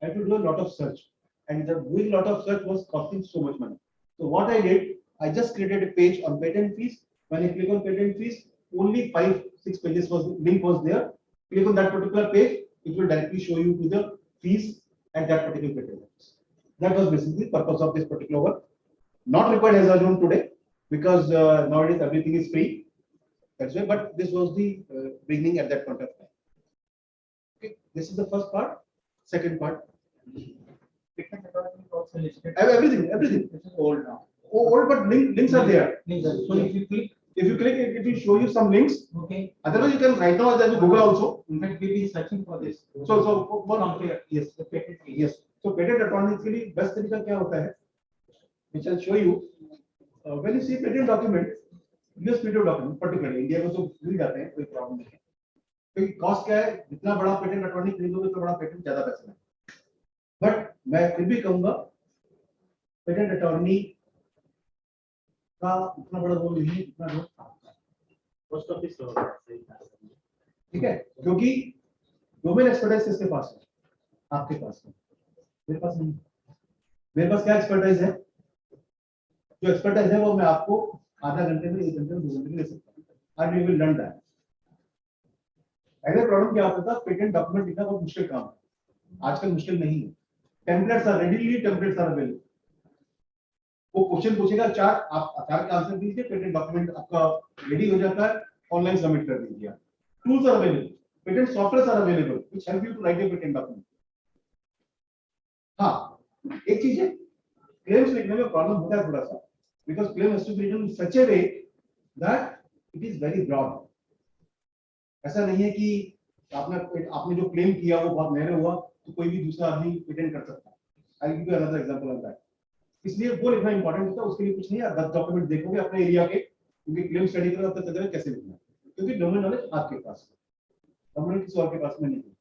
I have to do a lot of search, and the doing a lot of search was costing so much money. So what I did, I just created a page on patent fees. When I click on patent fees, only 5-6 pages was link was there. Click on that particular page, it will directly show you to the fees at that particular patent office. That was basically the purpose of this particular work. Not required as I know today, because nowadays everything is free. That's why, but this was the beginning at that point of time. Okay, this is the first part. Second part. Patent attorney is also listed. Everything. This is old now. Old, but links are there. So if you click, it will show you some links. okay. Otherwise, you can right now as Google also. In fact, we'll be searching for this. So for compare. yes, The patent. yes. So patent attorney के लिए best तरीका क्या होता है? Which I'll show you. When you see patent document, USPTO document, particularly India में तो मिल जाते हैं, कोई प्रॉब्लम नहीं है. तो कॉस्ट क्या है? जितना बड़ा पेटेंट अटॉर्नी खरीदोगे उतना बड़ा पेटेंट ज्यादा पैसा है. बट मैं फिर भी कहूंगा पेटेंट अटॉर्नी का उतना बड़ा रोल नहीं, उतना रोल पोस्ट ऑफिस का होगा. ठीक है, क्योंकि डोमेन एक्सपर्टाइज किसके पास है? आपके पास है, मेरे पास नहीं. मेरे पास क्या एक्सपर्टाइज है? जो एक्सपर्टाइज है वो मैं आपको आधा घंटे में, 1 घंटे में, 2 घंटे में दे सकता हूँ. And we will learn that. अगर प्रॉब्लम क्या होता था, पेटेंट डॉक्यूमेंट लिखना बहुत मुश्किल काम है. आजकल मुश्किल नहीं है. Templates are readily, templates are available. वो क्वेश्चन पूछेगा 4, आप 4 का आंसर दीजिए, पेटेंट डॉक्यूमेंट आपका रेडी हो जाता है, ऑनलाइन सबमिट कर दीजिए. Tools are available, patent software are available which help you to write a patent document. हाँ, एक चीज है, क्लेम्स लिखने में प्रॉब्लम होता है थोड़ा सा, because claim has to be written in such a way that it is very broad. ऐसा नहीं है कि आपने जो क्लेम किया वो बहुत नहरे हुआ तो कोई भी दूसरा आदमी पेटेंट कर सकता है. I will give you another example of that. इसलिए वो लिखना इंपॉर्टेंट होता है. उसके लिए कुछ नहीं है, 10 डॉक्यूमेंट देखोगे अपने एरिया के, क्योंकि क्लेम स्टडी करो तब तक चलेगा कैसे लिखना है, क्योंकि डोमेन नॉलेज आपके पास है, डोमेन किसी और के पास में नहीं है.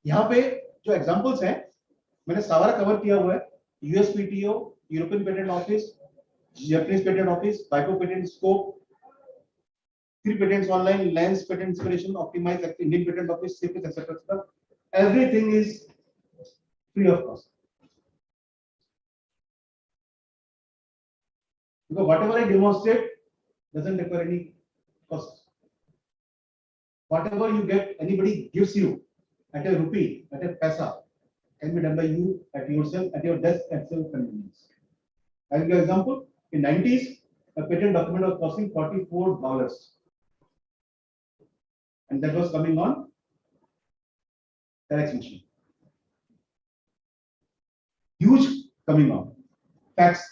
यहाँ पे जो एग्जांपल्स हैं मैंने सारा कवर किया हुआ है. USPTO, European patent office, Japanese patent office, बाइको patent scope, 3 patents online, lens patent inspiration, optimize Indian patent office, CPS, etc. Everything is free of cost. Because whatever I demonstrate doesn't require any cost. Whatever you get, anybody gives you at a rupee, at a paisa, can be done by you at yourself, at your desk, at self-convenience. I'll give you an example. In 90s, a patent document was costing $44. And that was coming on telex machine. Huge coming on. Fax.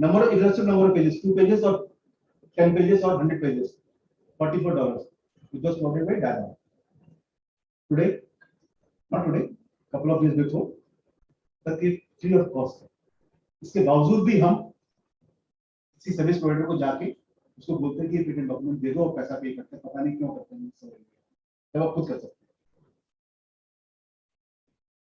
Illustrative number of pages, 2 pages or 10 pages or 100 pages. $44. It was provided by Dada. Today, not today, couple of years before, तक ये free of cost है. इसके बावजूद भी हम किसी service provider को जाके उसको बोलते हैं कि ये पेटेंट डॉक्यूमेंट दे दो और पैसा पे करते हैं. पता नहीं क्यों करते हैं, जब आप खुद कर सकते हैं.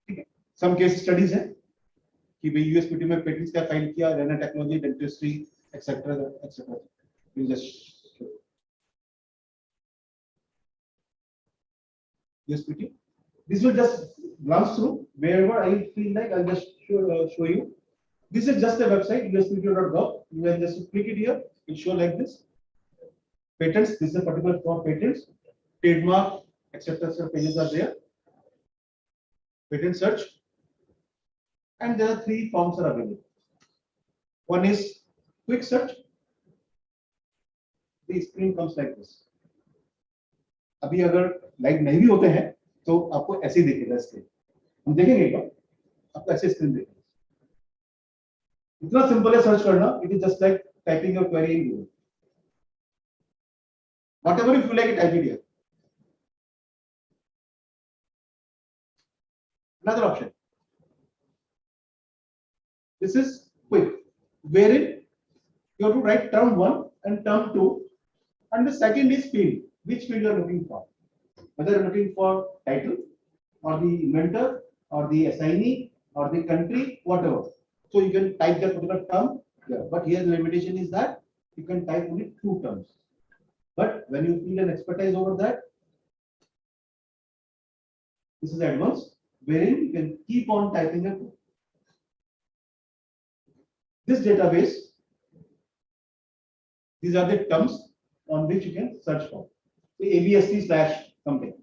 ठीक है. सम केस स्टडीज हैं कि भाई यूएसपीटी में पेटेंट्स क्या फाइल किया, रेना technology, dentistry, etcetera etcetera. Will just USPT. This will just glance through wherever I feel like. I'll just show you. This is just a website, uspto.gov. You can just click it here. It show like this. Patents. This is a particular for patents. Trademark, etc. pages are there. Patent search. And there are 3 forms are available. One is quick search. The screen comes like this. अभी अगर light नहीं भी होते हैं तो आपको ऐसे ही दिखेगा स्क्रीन. हम देखेंगे एक बार, आपको ऐसे स्क्रीन दिखेगा. इतना सिंपल है सर्च करना. It is just like typing your query in Google. Whatever you feel like, type it here. Another option. This is quick, wherein you have to write term 1 and term 2, and the second is field. Which field you are looking for? Whether you are looking for title, or the inventor, or the assignee, or the country, whatever. So you can type that particular term here. But here the limitation is that you can type only 2 terms. But when you feel an expertise over that, this is advanced, wherein you can keep on typing it. This database, these are the terms on which you can search for. So ABSC slash something,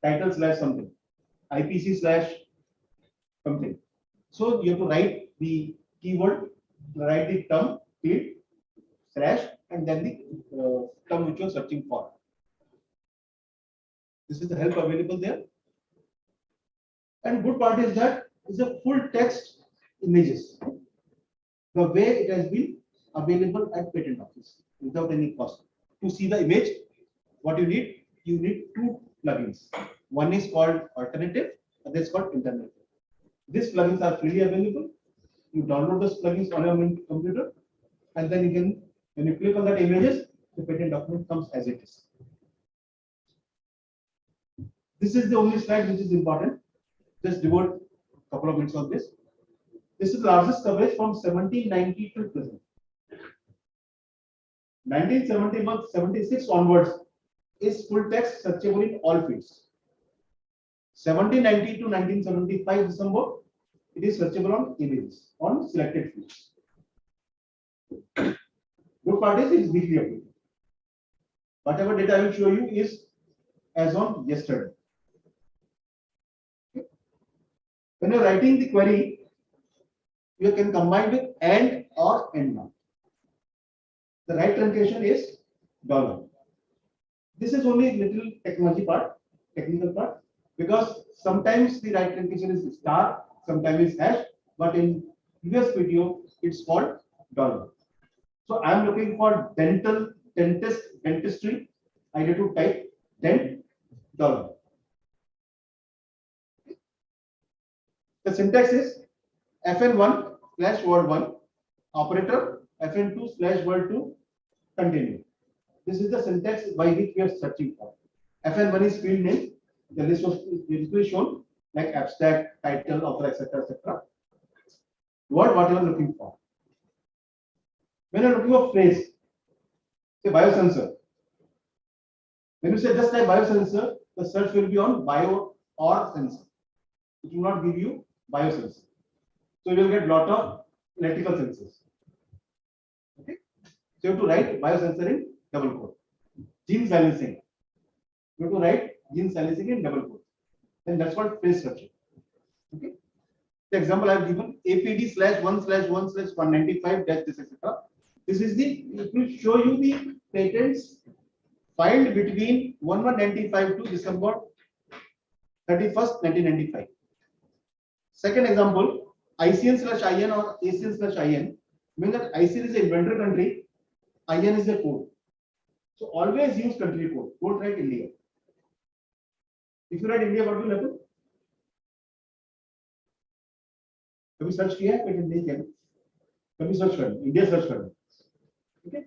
title slash something, IPC slash something. So you have to write the keyword, write the term, field, slash, and then the term which you are searching for. This is the help available there. And good part is that it's a full text images. The way it has been available at patent office without any cost. To see the image, what you need two plugins. One is called alternative, other is called alternative. These plugins are freely available. You download those plugins on your computer, and then you can, when you click on that images, the patent document comes as it is. This is the only slide which is important. Just devote a couple of minutes on this. This is the largest coverage from 1790 to present. 1976 onwards is full text searchable in all fields. 1790 to 1975 December, it is searchable on images on selected fields. Good part is it is weekly updated. Whatever data I will show you is as on yesterday. Okay. When you are writing the query, you can combine with and or and not. The right truncation is $. This is only a little technical part, because sometimes the right truncation is star, sometimes is hash, but in previous video it's called $. So I am looking for dentistry. I need to type $. The syntax is FN1/word1 operator FN2/word2 continue. This is the syntax by which we are searching for. FN1 is field name. The list was usually shown like abstract, title, author, etc., etc. Word what you are looking for. When you are looking for phrase, say biosensor. When you say just type biosensor, the search will be on bio or sensor. It will not give you biosensor. So you will get lot of electrical sensors. Okay. So you have to write biosensor in double quote. Gene silencing. You have to write gene silencing in double quote. Then that's called phrase structure. Okay. The example I have given APD/1/1/195 etc. This is the, it will show you the patents filed between 1195 to December 31st, 1995. Second example, ICN/IN or ACN/IN means that ICN is the inventor country, IN is the code. So always use country code. Don't write India. If you write India, what will happen? कभी search किया है patent नहीं किया, कभी search कर India search कर, ठीक है,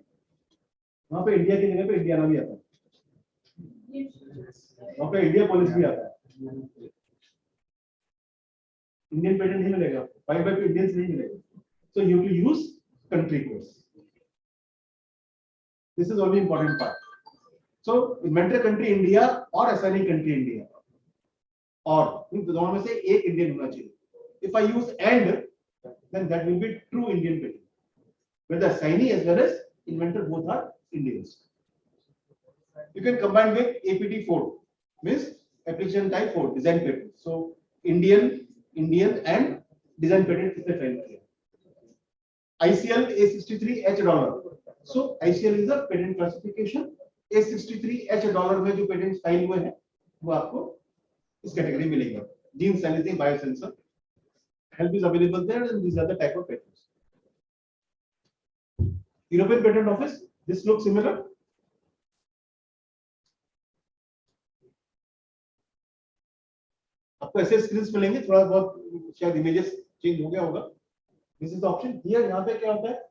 वहां पे इंडिया की जगह पे इंडियाना भी आता है, वहां पे इंडिया पॉलिस भी आता है, इंडियन पेटेंट नहीं मिलेगा, 5 by इंडियंस नहीं मिलेगा. So you have to use country codes. This is only important part. So inventor country India or assignee country India, और दोनों में से एक इंडियन होना चाहिए. If I use and, then that will be true Indian patent. Where the assignee as well as inventor both are Indians. You can combine with APT4, means application type 4, design patent. So Indian and design patent is the time here. ICL A63H$. So ICL is a patent classification. A63H$ में जो patents file हुए हैं वो आपको इस category में मिलेगा. Gene silencing, biosensor. Help is available there, and these are the type of patents. European Patent Office, this looks similar. आपको ऐसे स्क्रीन्स मिलेंगे, थोड़ा बहुत शायद इमेजेस चेंज हो गया होगा. This is the option here. यहाँ पे क्या होता है,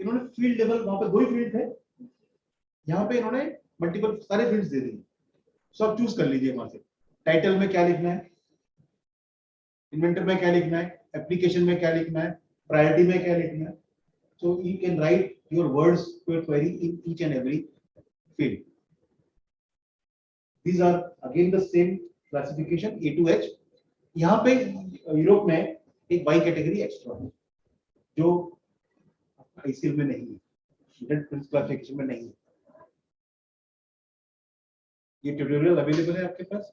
इन्होंने फील्ड लेवल, वहां पे 2 ही फील्ड थे, यहाँ पे इन्होंने मल्टीपल सारे फील्ड्स दे दिए. सो आप चूज कर लीजिए वहां से टाइटल में क्या लिखना है, इन्वेंटर में क्या लिखना है, एप्लीकेशन में क्या लिखना है, प्रायोरिटी में क्या लिखना है. So you can write your words to your query in each and every field. These are again the same classification A to H. यहाँ पे यूरोप में एक बाई कैटेगरी एक्स्ट्रा है जो ICL में नहीं है, क्लासिफिकेशन में नहीं है. ये ट्यूटोरियल अवेलेबल है आपके पास.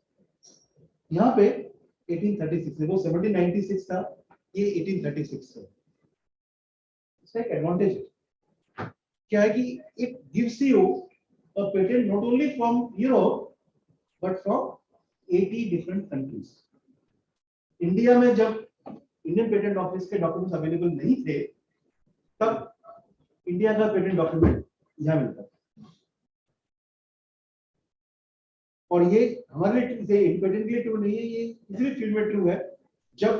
यहाँ पे 1836 है, वो 1796 था, ये 1836 है. इसका एक एडवांटेज क्या है कि it gives you a patent not only from Europe but from 80 different countries. India में जब इंडियन पेटेंट ऑफिस के डॉक्यूमेंट्स अवेलेबल नहीं थे, तब इंडिया का पेटेंट डॉक्यूमेंट यहाँ मिलता था। और ये हमारे लिए पेटेंट के लिए ट्रू नहीं है, ये किसी भी फील्ड में ट्रू है। जब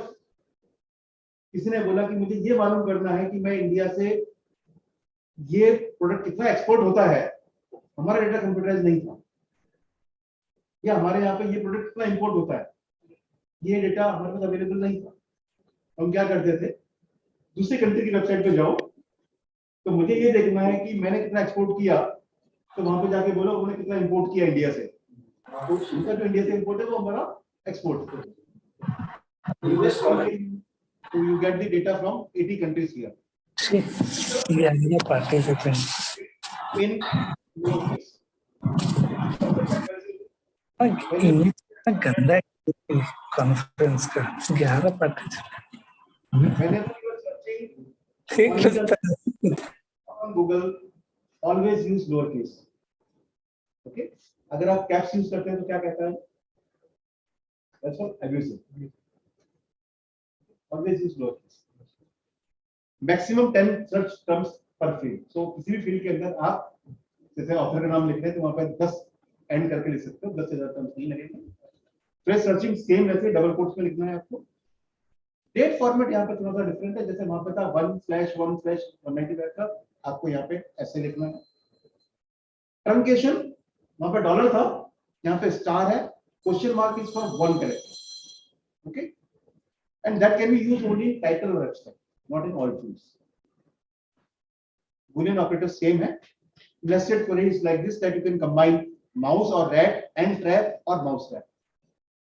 किसी ने बोला कि मुझे ये मालूम करना है कि मैं इंडिया से ये प्रोडक्ट कितना एक्सपोर्ट होता है, हमारा डेटा कंप्यूटराइज नहीं था, या हमारे यहाँ पे ये प्रोडक्ट कितना इंपोर्ट होता है, ये डेटा हमारे पास अवेलेबल नहीं था। हम क्या करते थे, दूसरी कंट्री की वेबसाइट पे जाओ, तो मुझे ये देखना है कि मैंने कितना एक्सपोर्ट किया, तो वहां पे जाके बोलो उन्होंने कितना इंपोर्ट किया इंडिया से, तो उनका जो इंडिया से इंपोर्ट है वो हमारा एक्सपोर्ट है। So you get the data from 80 countries here. Yeah, participant. In your case. गंदा conference का 11 participant. Whenever you are searching on Google, always use lowercase. Okay? अगर आप caps use करते हैं तो क्या कहता है? That's what abusive. Always use lowercase. Maximum 10 search terms per field. So किसी भी field के अंदर आप जैसे ऑथर का नाम लिख रहे हैं तो वहां पर 10 एंड करके लिख सकते हो, 10,000 टर्म्स नहीं लगेंगे। फ्रेश सर्चिंग सेम वैसे डबल कोट्स में लिखना है आपको। डेट फॉर्मेट यहाँ पे थोड़ा सा डिफरेंट है, जैसे वहां पे था 1/1/195 का, आपको यहाँ पे ऐसे लिखना है। ट्रंकेशन वहां पे डॉलर था, यहाँ पे स्टार है, question mark is for one character. Okay, and that can be used only in title और abstract, not in all fields. Boolean operator same है। Nested query is like this, that you can combine mouse or rat and trap or mouse trap.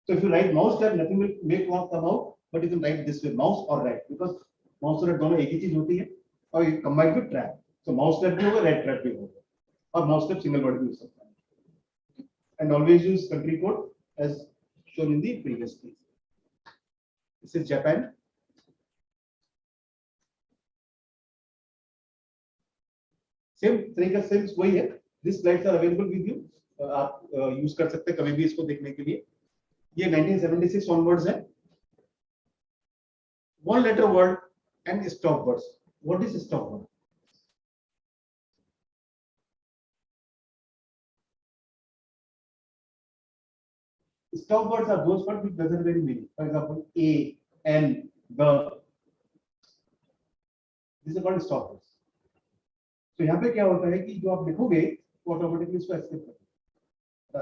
So if you write mouse trap, nothing will make one come out, but you can write this way, mouse or rat, because mouse और rat दोनों एक ही चीज होती है, और ये combined with trap. So mouse trap भी होगा, rat trap भी होगा, और mouse trap single word भी हो सकता है। And always use country code as shown in the previous page. This is Japan. Same तरीका से वही है। This slides are available with you, आप यूज कर सकते हैं कभी भी इसको देखने के लिए। ये 1976 ऑनवर्ड्स है। One letter word and stop words. What is stop word? Stop words are those words which doesn't vary meaning. For example a, an, the, this is called stop words. तो यहाँ पे क्या होता है कि जो आप लिखोगे वो ऑटोमेटिकली इसको एक्सेप्ट करता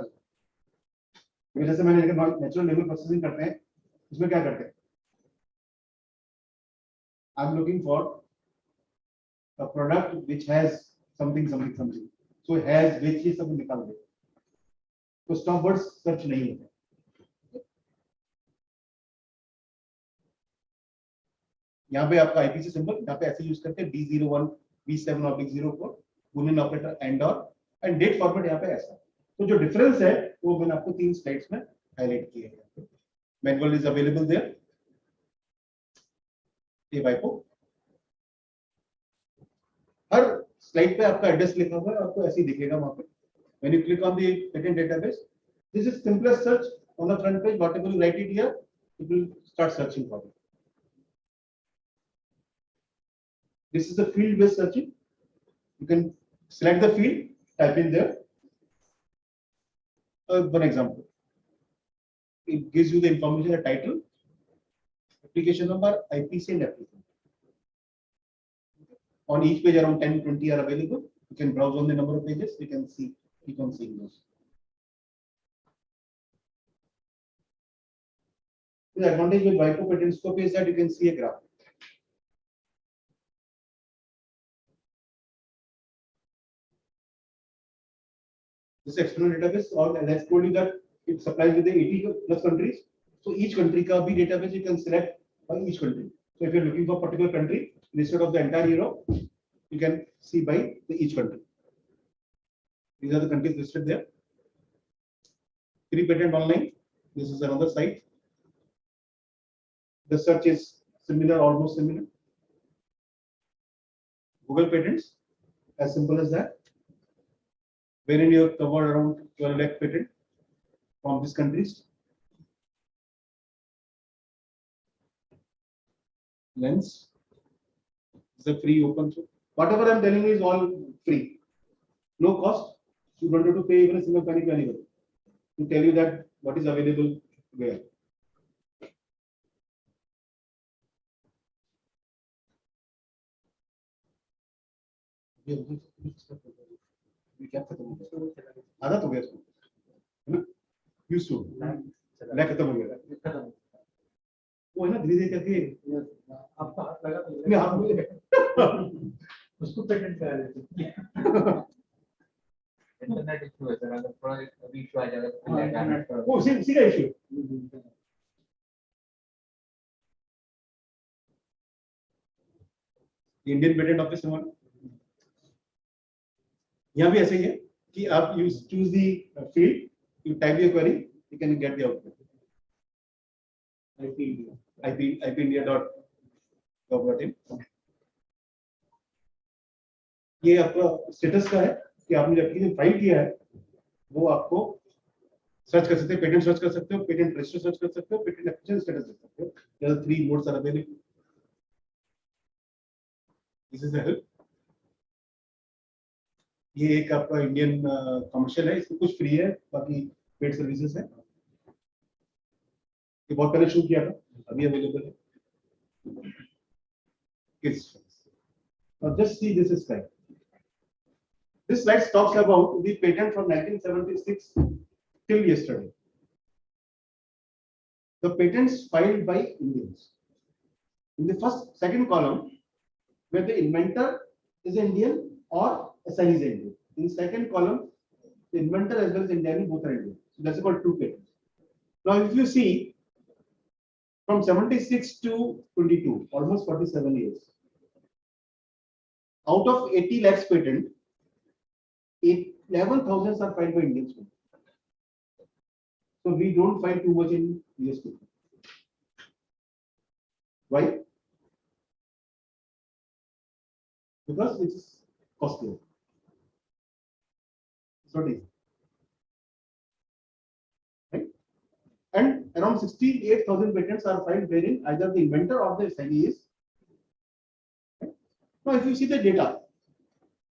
है। जैसे मैंने नेचुरल लैंग्वेज प्रोसेसिंग करते हैं, उसमें क्या करते हैं, I am looking for a product which has something something something, so has which ये सब निकाल दे, तो स्टॉप वर्ड्स सर्च नहीं होता। यहाँ पे आपका आईपीसी सिंबल यहाँ पे ऐसे यूज करते हैं, D01 B7/04 Boolean operator and और एंड डेट फॉर्मेट यहाँ पे ऐसा। तो जो डिफरेंस है वो मैंने आपको 3 स्लाइड्स में हाईलाइट किया है। मैनुअल इज अवेलेबल देयर, ये वाइपो हर स्लाइड पे आपका एड्रेस लिखा हुआ है, आपको ऐसे ही दिखेगा वहां पे। When you click on the patent database, this is simplest search on the front page, whatever you right it here, it will start searching for you. This is the field based searching. You can select the field, type in there. One example. It gives you the information, the title, application number, IPC and applicant. On each page around 10-20 are available. You can browse on the number of pages. You can see, keep on seeing those. The advantage with Vico patent scope is that you can see a graph. This external database, or let's told you that it supplies with the 80 plus countries. So each country का भी database you can select by each country. So if you're looking for a particular country, instead of the entire Europe, you can see by each country. These are the countries listed there. Free patent online. This is another site. The search is similar, almost similar. Google patents, as simple as that. Wherein you have covered around 12 lakh patent, from these countries. Lens is a free open source. Whatever I'm telling you is all free, no cost. You don't have to pay even a single penny to anybody to tell you that what is available where. आदत हो गया इसको, है ना? Used to, lack खत्म हो गया। वो है ना धीरे-धीरे करके आपका हाथ लगा तो नहीं हाथ मुझे उसको पेटेंट करा देते। इंटरनेट इशू है सर, अगर थोड़ा अभी इशू आ जाएगा तो वो उसी का इशू। इंडियन पेटेंट ऑफिस हमारा यहाँ भी ऐसे ही है कि आप you choose the field, you type your query, you can get the output. ipindia.gov.in ये आपका स्टेटस का है कि आपने जब एप्लीकेशन फाइल किया है वो आपको सर्च कर सकते हैं, पेटेंट सर्च कर सकते हो, पेटेंट रजिस्टर सर्च कर सकते हो, पेटेंट एप्लीकेशन स्टेटस देख सकते हो। There are 3 modes are available. This is the help. ये एक आपका इंडियन कमर्शियल है, इसमें कुछ फ्री है, बाकी पेड सर्विसेज है। ये बहुत पहले शुरू किया था, अभी अवेलेबल है। Now just see this slide. This slide talks about the patent from 1976 till yesterday. The patents filed by Indians. In the second column, where the inventor is Indian or SI is Indian. In second column, the inventor as well as Indian both are Indian. So that's called 2 patents. Now, if you see from 76 to 22, almost 47 years, out of 80 lakhs patent, 11,000 are filed by Indians. So we don't file too much in US patent. Why? Because it's costly. It's not easy. Right? And around 68,000 patents are filed wherein either the inventor or the assignee is. Right? Now, if you see the data,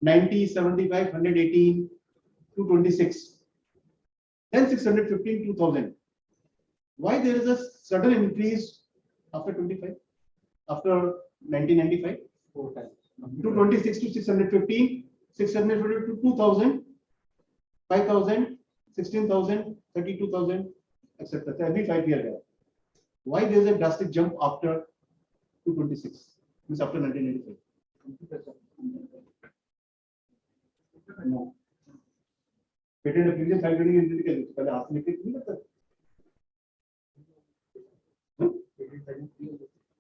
90, 75, 118, 226, then 615, 2000. Why there is a sudden increase after 25? After 1995? 4 times. 226 to 615, 615 to 2000, 5000, 16,000, 32,000, etc. Every 5 years. Why there is a drastic jump after 226? Means after 1995. No. Patent application file करने के लिए पहले हाथ में click नहीं करता।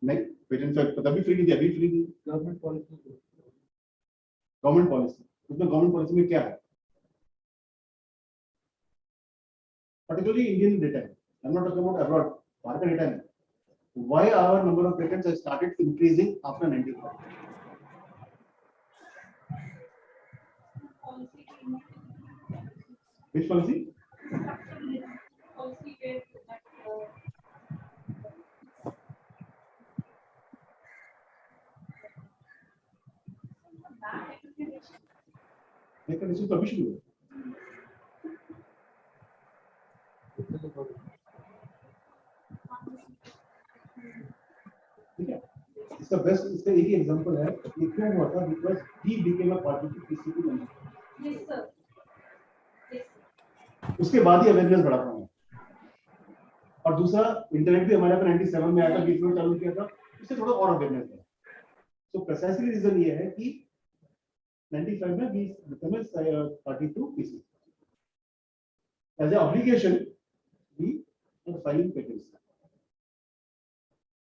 नहीं, patent file पता भी फ्री नहीं दिया, अभी फ्री नहीं। गवर्नमेंट पॉलिसी उसमें गवर्नमेंट पॉलिसी में क्या है? Particularly Indian data. I'm not talking about abroad. बाहर का data है। Why our number of patents has started increasing after 95? Which policy? Mechanism to अभी शुरू है। ठीक है, इसका बेस्ट इसका एक ही एग्जांपल है। ये क्यों हुआ था? Because he became a party to PCP money. Yes, sir. उसके बाद ही अवेयरनेस बढ़ा था। और दूसरा इंटरनेट भी हमारे यहाँ 97 में आया था, बीच में चालू किया था, उससे थोड़ा और अवेयरनेस बढ़ा। सो प्रिसाइसली रीजन ये है कि 95 में we became a party to PCP. As an obligation, we are filing patents.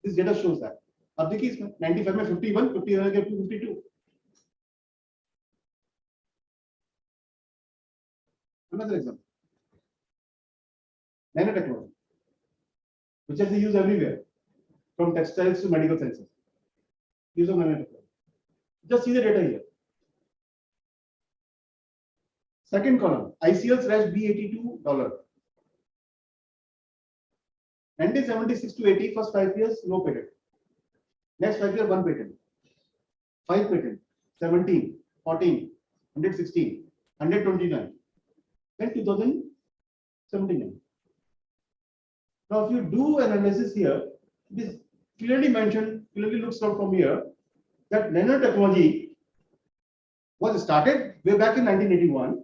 This data shows that. अब देखिए इसमें 95 में 51, 51 के 52. Another example. Nanotechnology, which has used everywhere, from textiles to medical sciences. Use of nanotechnology. Just see the data here. Second column, ICL/B82 $. 1976 to 80, first 5 years, no patent. Next 5 years, 1 patent. 5 patent. 17, 14, 116, 129. Then 2079. Now, if you do analysis here, it is clearly mentioned, clearly looks out from here, that nanotechnology was started way back in 1981,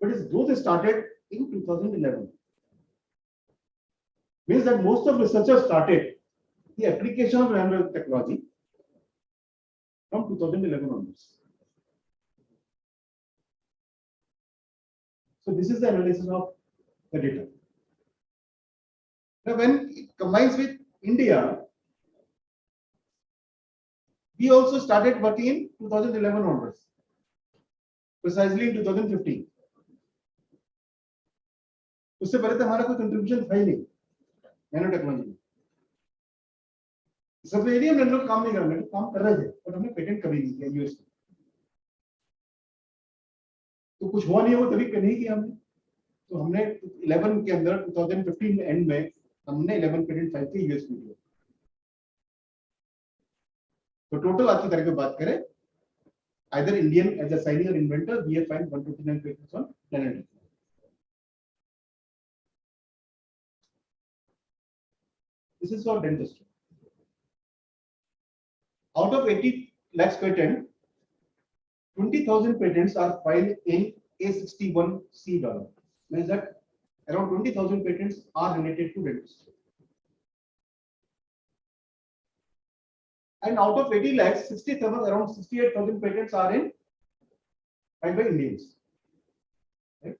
but its growth started in 2011. Means that most of researchers started the application of nanotechnology from 2011 onwards. So this is the analysis of the data. Now, when it combines with India, we also started working in 2011 onwards, precisely in 2015. उससे पहले तो हमारा कोई contribution था ही नहीं nano technology में। सब area में हम लोग काम नहीं कर रहे थे, काम कर रहे थे, पर हमने पेटेंट कभी नहीं किया यूएस में। तो कुछ हुआ नहीं हो तभी नहीं किया हमने। तो हमने 11 के अंदर 2015 एंड में हमने 11 पेटेंट फाइल किए यूएस में। तो टोटल आज की तारीख में बात करें, either Indian as a signer or inventor, we have filed 129 patents on nanotechnology. This is for dentistry. Out of 80 lakhs patent, 20,000 patents are filed in A61C dollar. Means that around 20,000 patents are related to dentistry. And out of 80 lakhs, 67, around 68,000 patents are filed by Indians. Right?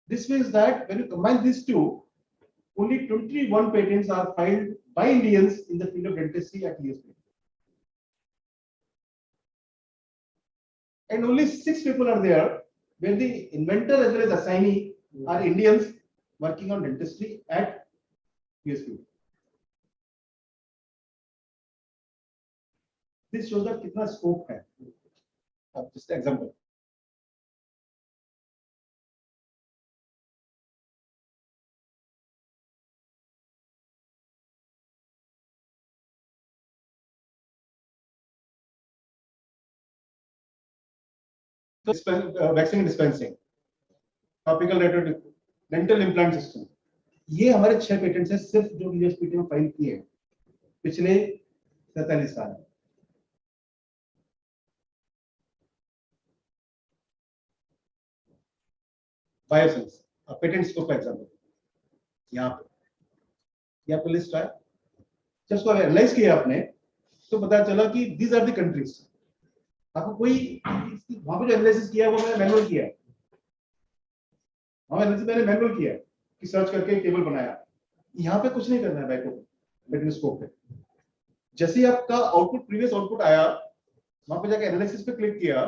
This means that when you combine these two, only 21 patents are filed by Indians in the field of dentistry at ESP. And only 6 people are there where the inventor as well as assignee are Indians working on dentistry at ESP. This shows that कितना scope है. Just an example. Vaccine dispensing, topical dental implant system. ये हमारे 6 patents हैं सिर्फ जो यूएसपीटी में file किए हैं पिछले 47 साल। बायोसेंस पेटेंट स्कोप का एग्जांपल यहाँ पे आपको लिस्ट है। जब उसको एनालाइज किया आपने तो पता चला कि दीज आर द कंट्रीज। आपको कोई वहां पे जो एनालिसिस किया वो मैंने मैनुअल किया है, मैंने मैनुअल किया कि सर्च करके टेबल बनाया। यहाँ पे कुछ नहीं करना है बैको पेटेंट स्कोप पे। जैसे ही आपका आउटपुट प्रीवियस आउटपुट आया वहां पे जाके एनालिसिस पे क्लिक किया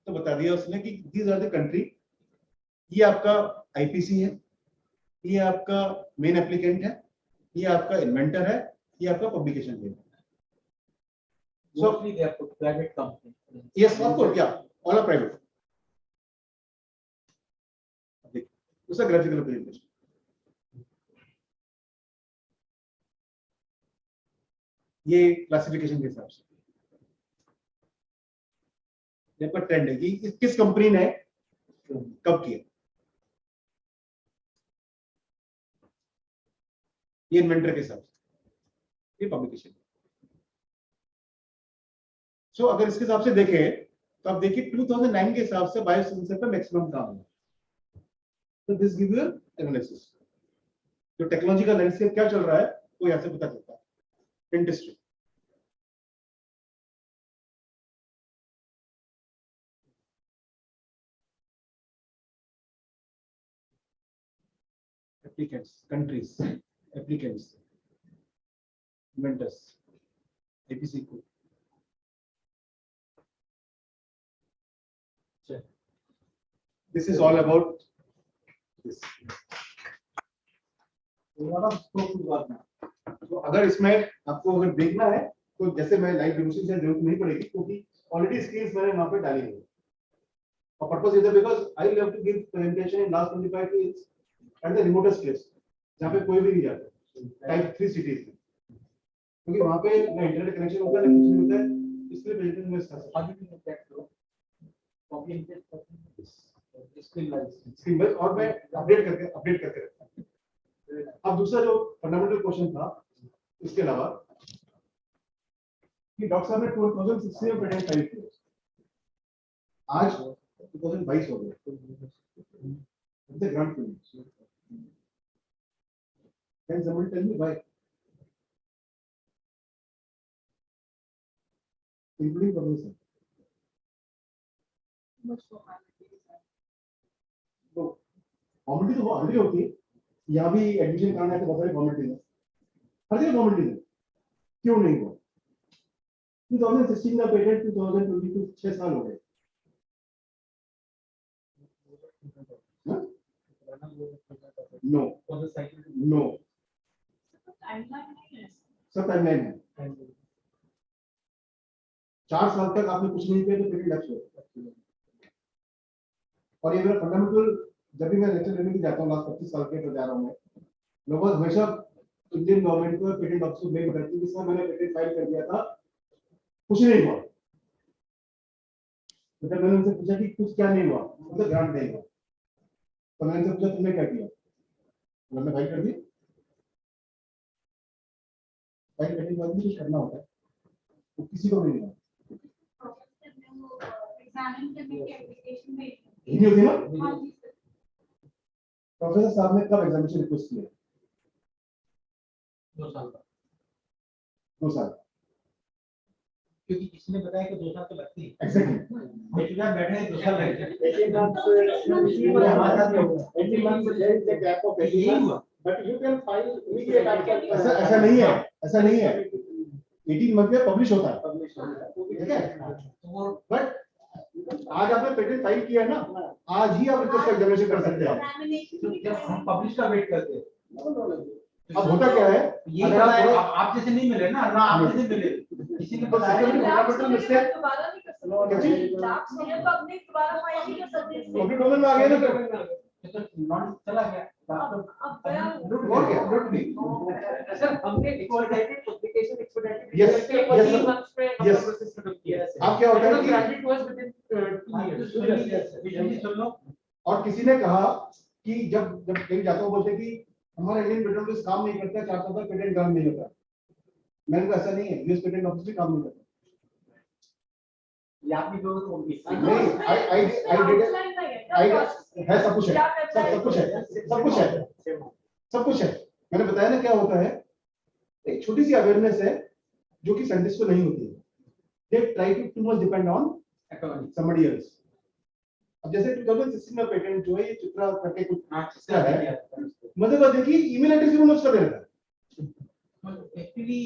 तो बता दिया उसने कि दीज आर द कंट्री। ये आपका आईपीसी है, ये आपका मेन एप्लीकेंट है, ये आपका इन्वेंटर है, ये आपका पब्लिकेशन है। So they are private company. Yes, of course, yeah, all are private. उसका ग्राफिकल रिप्रेजेंटेशन। ये क्लासिफिकेशन के हिसाब से ये पर ट्रेंड है कि किस कंपनी ने कब किया। ये इन्वेंटर के हिसाब से, ये पब्लिकेशन। सो अगर इसके हिसाब से देखें तो आप देखिए 2009 के हिसाब से बायोसेंसर पे मैक्सिमम काम है। तो दिस गिव यू एनालिसिस जो टेक्नोलॉजी का लैंडस्केप क्या चल रहा है वो यहां से पता चलता है। Dentistry applicants, countries, applicants, inventors, APC code. This is all about this. तो अगर इसमें आपको अगर देखना है तो जैसे मैं लाइव डेमोन्स्ट्रेशन से जरूरत नहीं पड़ेगी क्योंकि ऑलरेडी स्क्रीन्स मैंने वहां पे डाली है। और purpose is because I will have to give presentation in last 25 minutes at the remotest place जहां पे कोई भी नहीं जाता। टाइप 3 सिटीज में, क्योंकि वहां पे ना इंटरनेट कनेक्शन होता है ना कुछ नहीं होता है, इसलिए प्रेजेंटेशन में इसका स्क्रीन वाइज और मैं अपडेट करके रखता हूं। अब दूसरा जो फंडामेंटल क्वेश्चन था इसके अलावा कि डॉक्टर साहब ने 2016 में पेटेंट फाइल किया, आज 2022 हो गया, ग्रांट क्यों नहीं? Can somebody tell me why? Including permission. तो फॉर्मेलिटी तो हर जगह होती है, यहाँ भी एडमिशन कराना है तो बहुत सारी फॉर्मेलिटी है, हर जगह फॉर्मेलिटी है, क्यों नहीं हुआ? 2016 का पेटेंट 2022 6 साल हो गए। नो नो सब टाइमलाइन है, 4 साल तक आपने कुछ नहीं किया तो पेटेंट लैप्स हो। और ये मेरा फंडामेंटल, जब भी मैं लेक्चर लेने के जाता हूँ, लास्ट 25 साल के तो जा रहा हूँ मैं, लोग हमेशा इंडियन गवर्नमेंट को पेटेंट ऑफिस को ब्लेम करते हैं कि सर मैंने पेटेंट फाइल कर दिया था, कुछ नहीं हुआ। तो जब मैंने उनसे पूछा कि कुछ क्या नहीं हुआ, मुझे ग्रांट नहीं हुआ, तो मैंने उनसे पूछा तुमने क्या किया, मैंने फाइल कर दी। फाइल करने के बाद भी कुछ करना होता है, तो किसी को भी नहीं हुआ। नहीं होती ना? प्रोफेसर साहब ने कब एग्जामिनेशन रिक्वेस्ट किया? 2 साल का। 2 साल, क्योंकि किसी ने बताया कि 2 साल तो लगती है। एग्जैक्टली बेटा बैठे 2 साल लगे। 18 months हमारे साथ में 18 months there is a gap of 18 यही months, हुआ। but you can file immediate after। ऐसा नहीं है, ऐसा नहीं है, 18 मंथ में पब्लिश होता है, ठीक है? बट आज आपने पेटेंट फाइल किया है ना, आज ही आप रिक्वेस्ट एग्जामिनेशन कर सकते हैं। जब हम पब्लिश का वेट करते हैं, अब होता क्या है, ये आप जैसे नहीं मिले ना, ना आप जैसे मिले, किसी ने बताया डोमेन में आ गया ना, तो नॉलेज चला गया। सर हमने एक्सपेडिटेड पब्लिकेशन Yes, एक्सपेडिटेड yes, 3 months में yes. प्रोसेस खत्म किया है। अब क्या होता है कि graduate was with in 2 years. और किसी ने कहा कि जब कहीं जाता हूँ बोलते कि हमारा इंडियन पेटेंट ऑफिस काम नहीं करता, 4 साल तक पेटेंट काम नहीं होता। मैंने कहा ऐसा नहीं है, यूएस पेटेंट ऑफिस भी काम नहीं करता। ये आपने जो तो नहीं, आई है, सब कुछ है, सब कुछ है, सब कुछ है। मैंने बताया ना क्या होता है, एक छोटी सी अवेयरनेस है जो कि साइंटिस्ट को नहीं होती है। They try too much depend on somebody else. अब जैसे 2016 में पेटेंट जो है ये चित्रा करके कुछ है, मतलब देखिए ईमेल एड्रेस भी उसका दे रहा है। एक्चुअली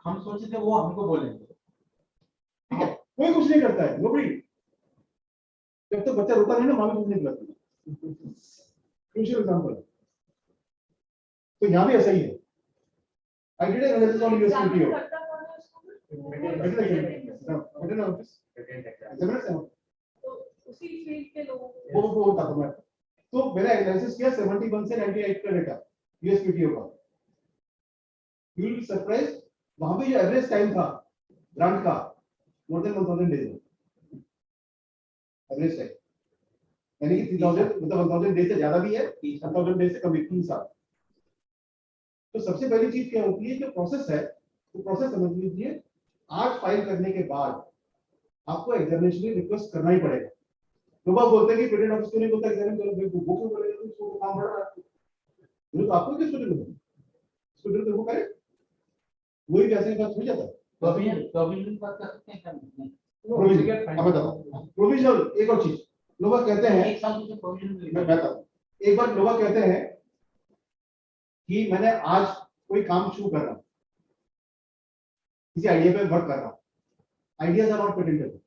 हम सोचे थे वो हमको बोलेंगे, ठीक है, कोई कुछ नहीं करता है, नोबडी। जब तक बच्चा रोता नहीं ना, माँ भी कुछ नहीं करती। Crucial example. तो यहाँ भी ऐसा ही है। I did analysis on US PTO. उसी फील्ड के लोगों वो होता था मैं। तो मैंने एनालिसिस किया 71 से 98 का डेटा यूएस पीटीओ का। यू विल बी सरप्राइज्ड, वहां पे जो एवरेज टाइम था ग्रांट का more than 1000 days average time, यानी कि 3000 मतलब 1000 डेज से ज्यादा भी है, 1000 डेज से कम 3 साल। तो सबसे पहली चीज क्या होती है, जो प्रोसेस है वो प्रोसेस समझ लीजिए। आज फाइल करने के बाद आपको एग्जामिनेशन रिक्वेस्ट करना ही पड़ेगा। लोग बोलते हैं कि पेटेंट ऑफिस क्यों नहीं बोलता एग्जामिन करो, वो क्यों बोलेगा, तो काम बढ़ रहा है। तो आपको किस वजह से स्टूडेंट को करे, वही वैसे बात हो जाता है। प्रोविजन बात कर सकते हैं क्या? प्रोविजनल एक और चीज लोग कहते हैं, एक साल से प्रोविजन मैं कहता हूं, एक बार लोग कहते हैं कि मैंने आज कोई काम शुरू कर रहा हूं, किसी आइडिया पे वर्क कर रहा हूं। Ideas are not patentable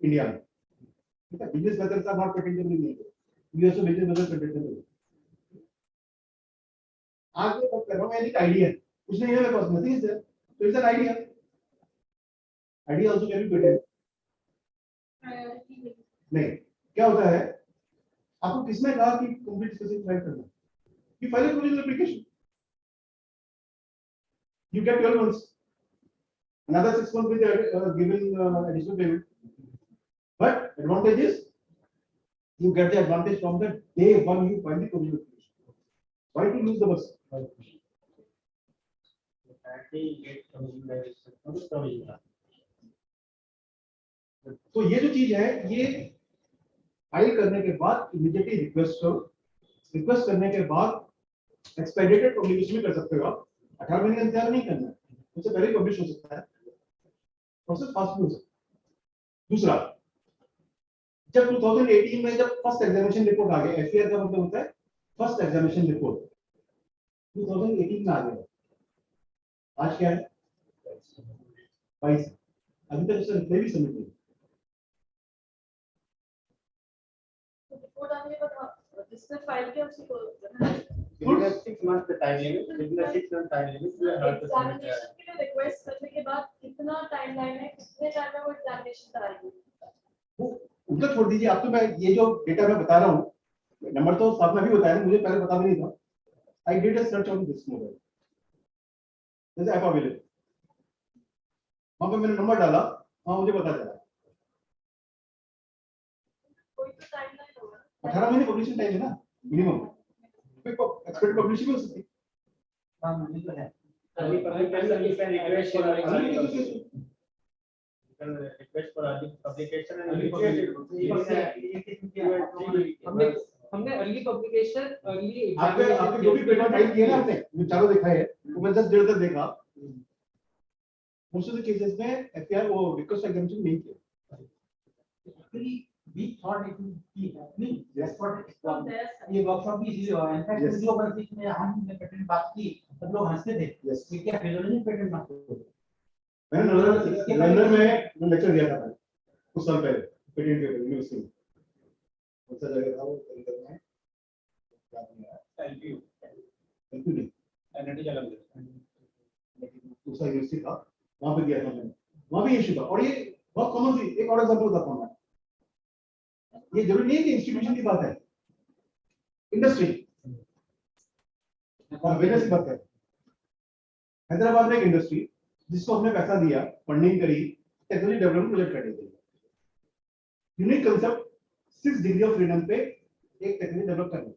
India में, ठीक है? Business methods are not patentable in India. US में बिजनेस मेथड पेटेंटेबल। आज मैं वर्क कर रहा हूं, यानी आइडिया कुछ नहीं है मेरे पास, नथिंग इज देयर, तो it's an idea. Idea also can be patent. नहीं, क्या होता है, आपको किसने कहा कि कंप्लीट स्पेसिफिक फाइल करना? कि file provisional application. you get 12 months. Another 6 months with given additional payment. But advantage is you get the advantage from the day one you find the provisional application. Why to lose the bus? तो ये जो चीज है ये file करने के बाद immediately request करो। रिक्वेस्ट करने के बाद एक्सपेडिटेड पब्लिकेशन कर सकते हो आप। 18 महीने का इंतजार नहीं करना है, उससे पहले पब्लिश हो सकता है, प्रोसेस फास्ट हो सकता है। दूसरा, जब 2018 में जब फर्स्ट एग्जामिनेशन रिपोर्ट आ गया, एफआईआर का मतलब होता है फर्स्ट एग्जामिनेशन रिपोर्ट, 2018 में आ गया। आज क्या है 22, अभी तक उसका रिप्लाई भी सबमिट नहीं। रिपोर्ट आने के बाद जिसने फाइल किया उसी को Within 6 months the time limit, within the 6 month time limit, you have to submit. Examination के लिए रिक्वेस्ट करने के बाद कितना टाइमलाइन है, कितने टाइम में वो एग्जामिनेशन कराएंगे? वो उनका छोड़ दीजिए। आप तो मैं ये जो डेटा मैं बता रहा हूँ, नंबर तो साथ में भी बताया, मुझे पहले पता भी नहीं था। I did a search on this mobile, this app available, वहां पे मैंने नंबर डाला, वहां मुझे पता चला। कोई तो टाइमलाइन होगा। 18 महीने पब्लिशिंग टाइम है ना मिनिमम, एक्सपेक्टेड पब्लिशिंग हो सकती है। हाँ, मुझे तो है। Early publication is an request for Request for early publication and early हमने अर्ली पब्लिकेशन, अर्ली आपके जो भी पेपर फाइल किए ना आपने, जो चारों देखा है, वो मैं 10 डेढ़ तक देखा। मोस्ट ऑफ द केसेस में एफआईआर वो रिक्वेस्ट एग्जामिनेशन नहीं किया। Actually, we thought it would be happening. That's what From their side. ये वर्कशॉप भी इसीलिए हुआ। In fact Yes. वीडियो पर में हमने पेटेंट बात की, सब लोग हंसते थे। Yes. ये क्या फिजियोलॉजी पेटेंट बात करो। मैंने लंदन में लेक्चर दिया था कुछ साल पहले पेटेंट के यूनिवर्सिटी में। कौन सा जगह था वो लंदन में? एलपीयू नहीं, एनआईटी जालंधर, दूसरा यूनिवर्सिटी था, वहां पे दिया था मैंने। वहां भी इशू था और ये बहुत कॉमन थी। एक और एग्जांपल बताता हूं मैं, ये जरूरी नहीं है कि इंस्टीट्यूशन की बात है, इंडस्ट्री और बिजनेस की बात है। हैदराबाद में एक इंडस्ट्री जिसको हमने पैसा दिया, फंडिंग करी, टेक्नोलॉजी डेवलपमेंट प्रोजेक्ट करने के लिए। Unique concept 6 degree of freedom पे एक टेक्नोलॉजी डेवलप करना।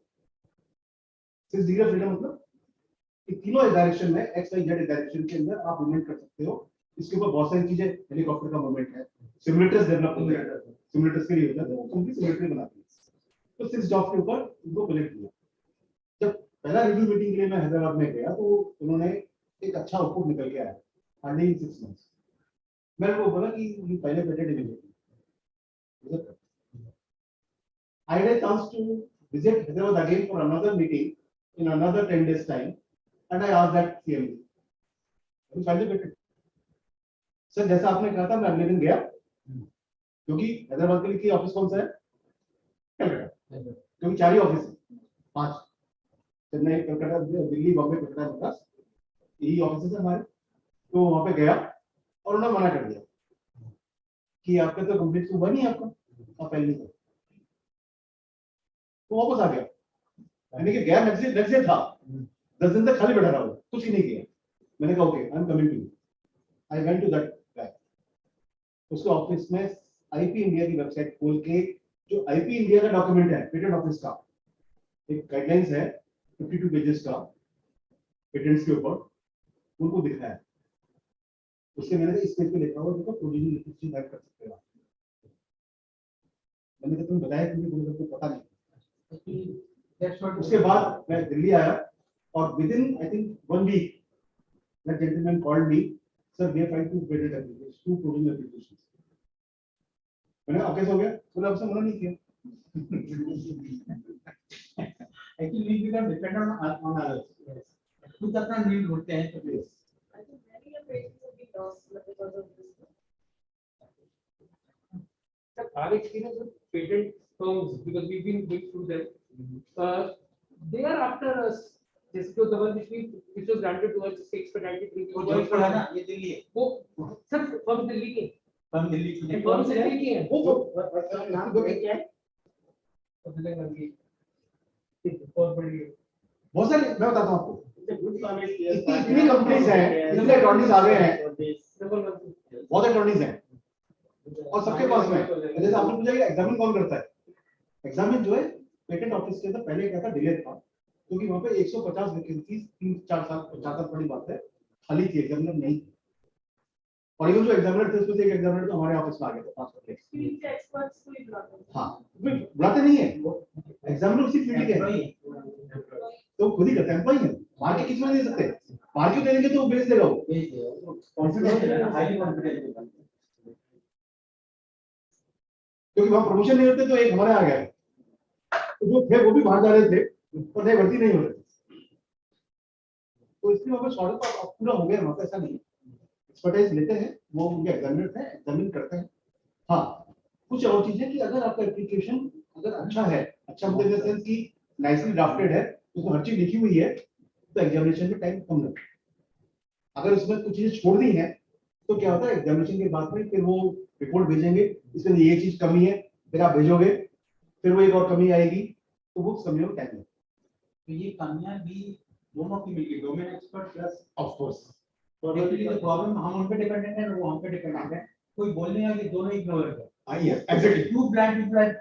6 डिग्री ऑफ फ्रीडम मतलब कि तीनों डायरेक्शन में एक्स वाई जेड डायरेक्शन के अंदर आप मूवमेंट कर सकते हो। इसके ऊपर बहुत सारी चीजें, हेलीकॉप्टर का मूवमेंट है, सिमुलेटर्स डेवलप होते हैं, सिमुलेटर्स के लिए होता है, तो कंपनी सिमुलेटर बनाती है। तो 6 जॉब के ऊपर उनको कलेक्ट किया। जब पहला रिव्यू मीटिंग के लिए मैं हैदराबाद में गया तो उन्होंने एक अच्छा आउटपुट निकल के आया, हार्डली 6 मंथ्स। मैंने वो बोला कि ये पहले patent immediately. I had a chance to visit Hyderabad again for another meeting in another 10 days time, and I asked that CMD, "Have you filed the patent?" Sir जैसा आपने कहा था मैं अगले दिन गया, क्योंकि हैदराबाद के लिए ऑफिस कौन सा है? कलकत्ता, क्योंकि 4 ही ऑफिस है, 5 चेन्नई, कलकत्ता, दिल्ली, बॉम्बे, कलकत्ता, मद्रास, यही ऑफिस है हमारे। तो वहां पे गया और उन्होंने मना कर दिया कि आपका तो कंप्लीट हुआ नहीं, आपका आप फाइल नहीं करो। तो वापस आ गया, यानी कि गया नेक्स्ट डे था, 10 दिन तक खाली बैठा रहा, कुछ ही नहीं किया। मैंने कहा okay, I am coming to you. I went to that guy, उसके ऑफिस में आईपी इंडिया की वेबसाइट खोल के, जो आईपी इंडिया का डॉक्यूमेंट है पेटेंट ऑफिस का, एक गाइडलाइंस है 52 पेजेस का पेटेंट्स के ऊपर, उनको दिखाया। उसके मैंने कहा इस पेज पे लिखा हुआ देखो, प्रोविजनल लिखित ऐड कर सकते हो। मैंने कहा तुम्हें बताया, तुम्हें पता नहीं। उसके बाद मैं दिल्ली आया और within I think 1 week that gentleman called me, sir we have filed 2 patent applications, 2 provisional applications. मैंने अब कैसे हो गया? बोला आपसे मना नहीं किया। Actually we become dependent on others. Yes. खुद अपना नीड ढूंढते हैं तो yes. I think many of patients have been lost because of this. Sir, our experience with patent firms, because we've been going through them, they are after us. This was the one which was granted to us, expedited review. वो जोधपुर है ना, ये दिल्ली है। वो sir firm Delhi के, firm Delhi की है। Firm Delhi की है। वो नाम दो क्या है? बहुत बड़ी है। बहुत सारे मैं बताता हूँ आपको, इतनी कंपनीज हैं, इतने अटॉर्नीज आ गए हैं, बहुत अटॉर्नीज हैं और सबके पास में जैसे आपने पूछा कि एग्जामिन कौन करता है। एग्जामिन जो है पेटेंट ऑफिस के अंदर पहले क्या था, डिलेट था, क्योंकि वहां पे 150 वैकेंसी 3-4 साल 4 साल बड़ी बात है खाली थी, एग्जामिनर नहीं थी। और इवन जो एग्जामिनर थे उसमें से एक एग्जामिनर तो हमारे ऑफिस में आ गए थे 5 वैकेंसी। हाँ बुलाते नहीं है एग्जामिनर, उसी फील्ड के हैं तो खुद ही करते हैं, एम्प्लॉई है, मार के किसी में नहीं दे सकते, मार क्यों देंगे तो वो बेच देगा, वो कॉन्फिडेंस हाईली कॉन्फिडेंस, क्योंकि वहां प्रमोशन नहीं होते तो एक हमारे आ गया, तो जो थे वो भी बाहर जा रहे थे और नए भर्ती नहीं हो रहे, तो इसलिए वहां पे शॉर्ट पूरा हो गया, वहां पे ऐसा नहीं, एक्सपर्टाइज लेते हैं वो, उनके एग्जामिनर हैं, एग्जामिन करते हैं। हाँ कुछ और चीजें कि अगर आपका एप्लीकेशन अगर अच्छा है, अच्छा मतलब इन द सेंस कि नाइसली ड्राफ्टेड है, उसमें हर चीज लिखी हुई है, तो एग्जामिनेशन में टाइम कम लगता है। अगर उसमें कुछ चीजें छोड़ दी हैं तो क्या होता है, एग्जामिनेशन के बाद में फिर वो रिपोर्ट भेजेंगे, इसमें ये चीज कमी है, फिर आप भेजोगे, फिर वो एक और कमी आएगी, तो वो समय में टाइम लगता है। तो ये कमियां भी दोनों की मिलकर domain expert plus of course problem हम उन पे डिपेंडेंट है, वो हम पे डिपेंडेंट है, कोई बोलने का कि दोनों इग्नोर कर, आई है एग्जैक्टली टू ब्लाइंड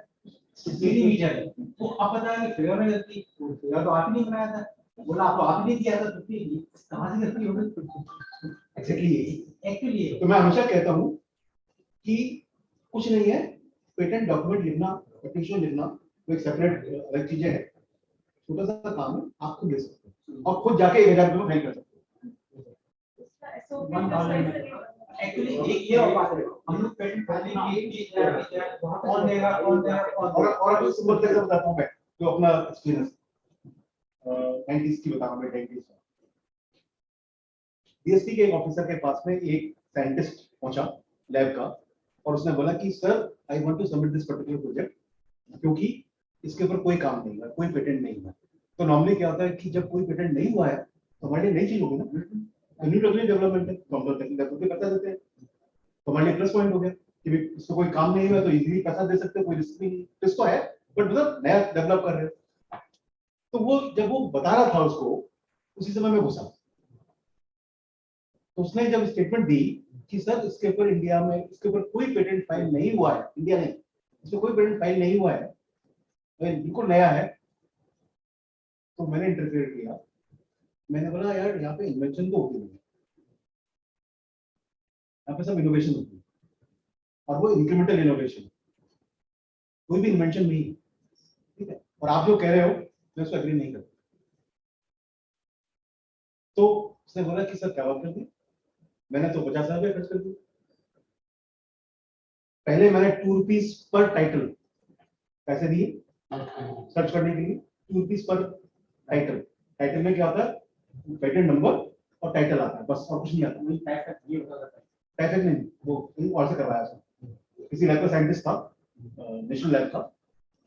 सीधी मीटर है, वो अब पता है कि फिगर में गलती, फिगर तो आप ही नहीं बनाया था, बोला आप तो आप ही नहीं किया था, तो फिर कहां से गलती हो गई, एक्चुअली तो मैं हमेशा कहता हूँ कि कुछ नहीं है, पेटेंट डॉक्यूमेंट लिखना, एप्लीकेशन लिखना वो एक सेपरेट अलग चीजें है, छोटा सा काम है, आप खुद ले सकते हो और खुद जाके 1000 रुपये में फाइल कर सकते हो। एक्चुअली एक ये और बात है, हम लोग पेटेंट फाइलिंग की कौन देगा और अभी सिंपल से बताता हूँ मैं जो अपना एक्सपीरियंस 90s की बता रहा हूँ मैं, 90s में डीएसपी के एक ऑफिसर के पास में एक साइंटिस्ट पहुंचा लैब का, और उसने बोला कि sir I want to submit this particular project, क्योंकि इसके ऊपर कोई काम नहीं हुआ, कोई पेटेंट नहीं हुआ। तो नॉर्मली क्या होता है कि जब कोई पेटेंट नहीं हुआ है तो हमारे लिए नई चीज होगी ना, तो न्यू टेक्नोलॉजी डेवलपमेंट है, तो हम लोग टेक्निकल बता देते हैं, तो हमारे लिए प्लस पॉइंट हो गया कि इसको कोई काम नहीं हुआ तो इजीली पैसा दे सकते हो, कोई रिस्क नहीं, रिस्क तो है बट मतलब नया डेवलप कर रहे हो। तो वो जब वो बता रहा था उसको, उसी समय में घुसा, तो उसने जब स्टेटमेंट दी कि सर इसके ऊपर इंडिया में इसके ऊपर कोई पेटेंट फाइल नहीं हुआ है, इंडिया नहीं, इसमें कोई पेटेंट फाइल नहीं हुआ है, बिल्कुल नया है, तो मैंने इंटरफेयर किया, मैंने बोला यार यहाँ पे इन्वेंशन तो होती नहीं, यहाँ पे सब इनोवेशन होती है और वो इंक्रीमेंटल इनोवेशन, कोई भी इन्वेंशन नहीं, ठीक है, और आप जो कह रहे हो मैं उसको एग्री नहीं करता। तो उसने बोला कि सर क्या बात कर दी, मैंने तो 50,000 रुपये खर्च कर दिए, पहले मैंने 2 रुपीज पर टाइटल पैसे दिए सर्च करने के लिए, 2 रुपीज पर टाइटल, टाइटल में क्या होता है, पेटेंट नंबर और टाइटल आता है, बस और कुछ नहीं आता, टाइटल नहीं, वो और से करवाया उसने, किसी लैब का साइंटिस्ट था, नेशनल लैब का,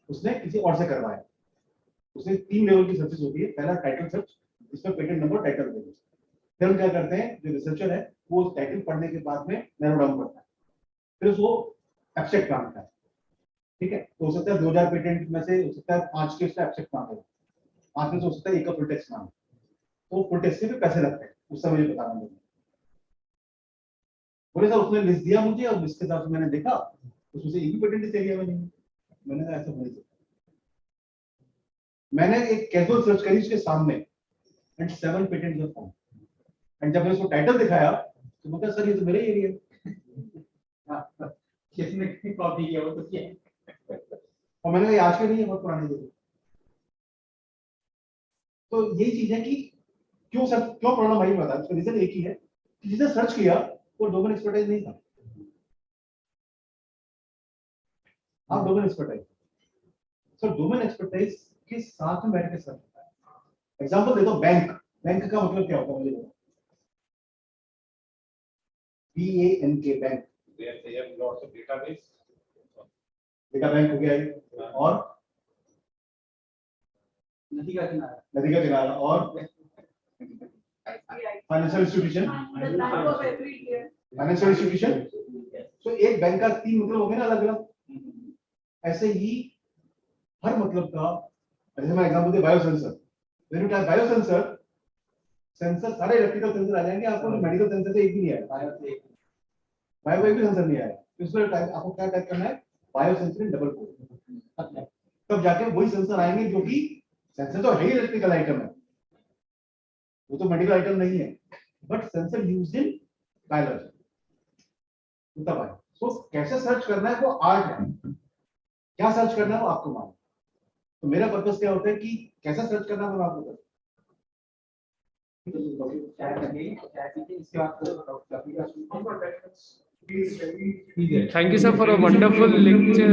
उसने किसी और से करवाया, उसने 3 लेवल की सर्चेस होती है, पहला टाइटल सर्च, इसमें पेटेंट नंबर टाइटल देते हैं, फिर हम क्या करते हैं, जो रिसर्चर है वो टाइटल पढ़ने के बाद में नैरो डाउन करता है, फिर उसको एब्स्ट्रैक्ट मांगता है, ठीक है, तो हो सकता है 2000 पेटेंट में से हो सकता है 5 के उसका एब्स्ट्रैक्ट मांगेगा, 5 में से हो सकता है 1 का फुल टेक्स्ट मांगे, तो फुल टेक्स्ट के भी पैसे लगते हैं, उस समय मुझे पता नहीं, बोले सर उसने लिस्ट दिया मुझे और लिस्ट के साथ मैंने देखा उसमें से एक भी पेटेंट इस एरिया में नहीं, मैंने कहा ऐसा नहीं सकता, मैंने एक कैजुअल सर्च करी उसके सामने and 7 patents were found, and जब मैंने उसको टाइटल दिखाया तो बोलता सर ये तो मेरे एरिया है, किसने कितनी कॉपी किया वो तो क्या है, और मैंने कहा आज के नहीं है, बहुत पुराने दिन, तो यही चीज है कि क्यों सर क्यों पुराना भाई बता, उसका रीजन एक ही है कि जिसने सर्च किया वो डोमेन एक्सपर्टाइज नहीं था, आप domain expertise, sir domain expertise के साथ में बैठ के सर्च होता है। एग्जांपल दे दो, बैंक, बैंक का मतलब क्या होता है मुझे बताओ, BANK bank, they have lots of database, data bank हो गया ये, और नदी का किनारा, नदी का किनारा, और फाइनेंशियल इंस्टीट्यूशन, फाइनेंशियल इंस्टीट्यूशन, तो एक बैंक का 3 मतलब हो गए ना अलग अलग, ऐसे ही हर मतलब का, जैसे मैं example they biosensor, when you type biosensor sensor सारे इलेक्ट्रिकल सेंसर आ जाएंगे, आपको मेडिकल सेंसर से एक भी नहीं आएगा, बायो एक भी सेंसर नहीं आएगा। तो इसमें आपको क्या टाइप करना है, bio sensor in double quote, तब जाके वही सेंसर आएंगे जो कि सेंसर तो है ही इलेक्ट्रिकल आइटम है, वो तो मेडिकल आइटम नहीं है, but sensor used in biology तब आए। सो कैसे सर्च करना है वो आर्ट है, क्या सर्च करना है वो आपको मालूम। तो मेरा पर्पस क्या होता है कि कैसा सर्च करना है वो आपको पता। Thank you, sir, for a wonderful lecture.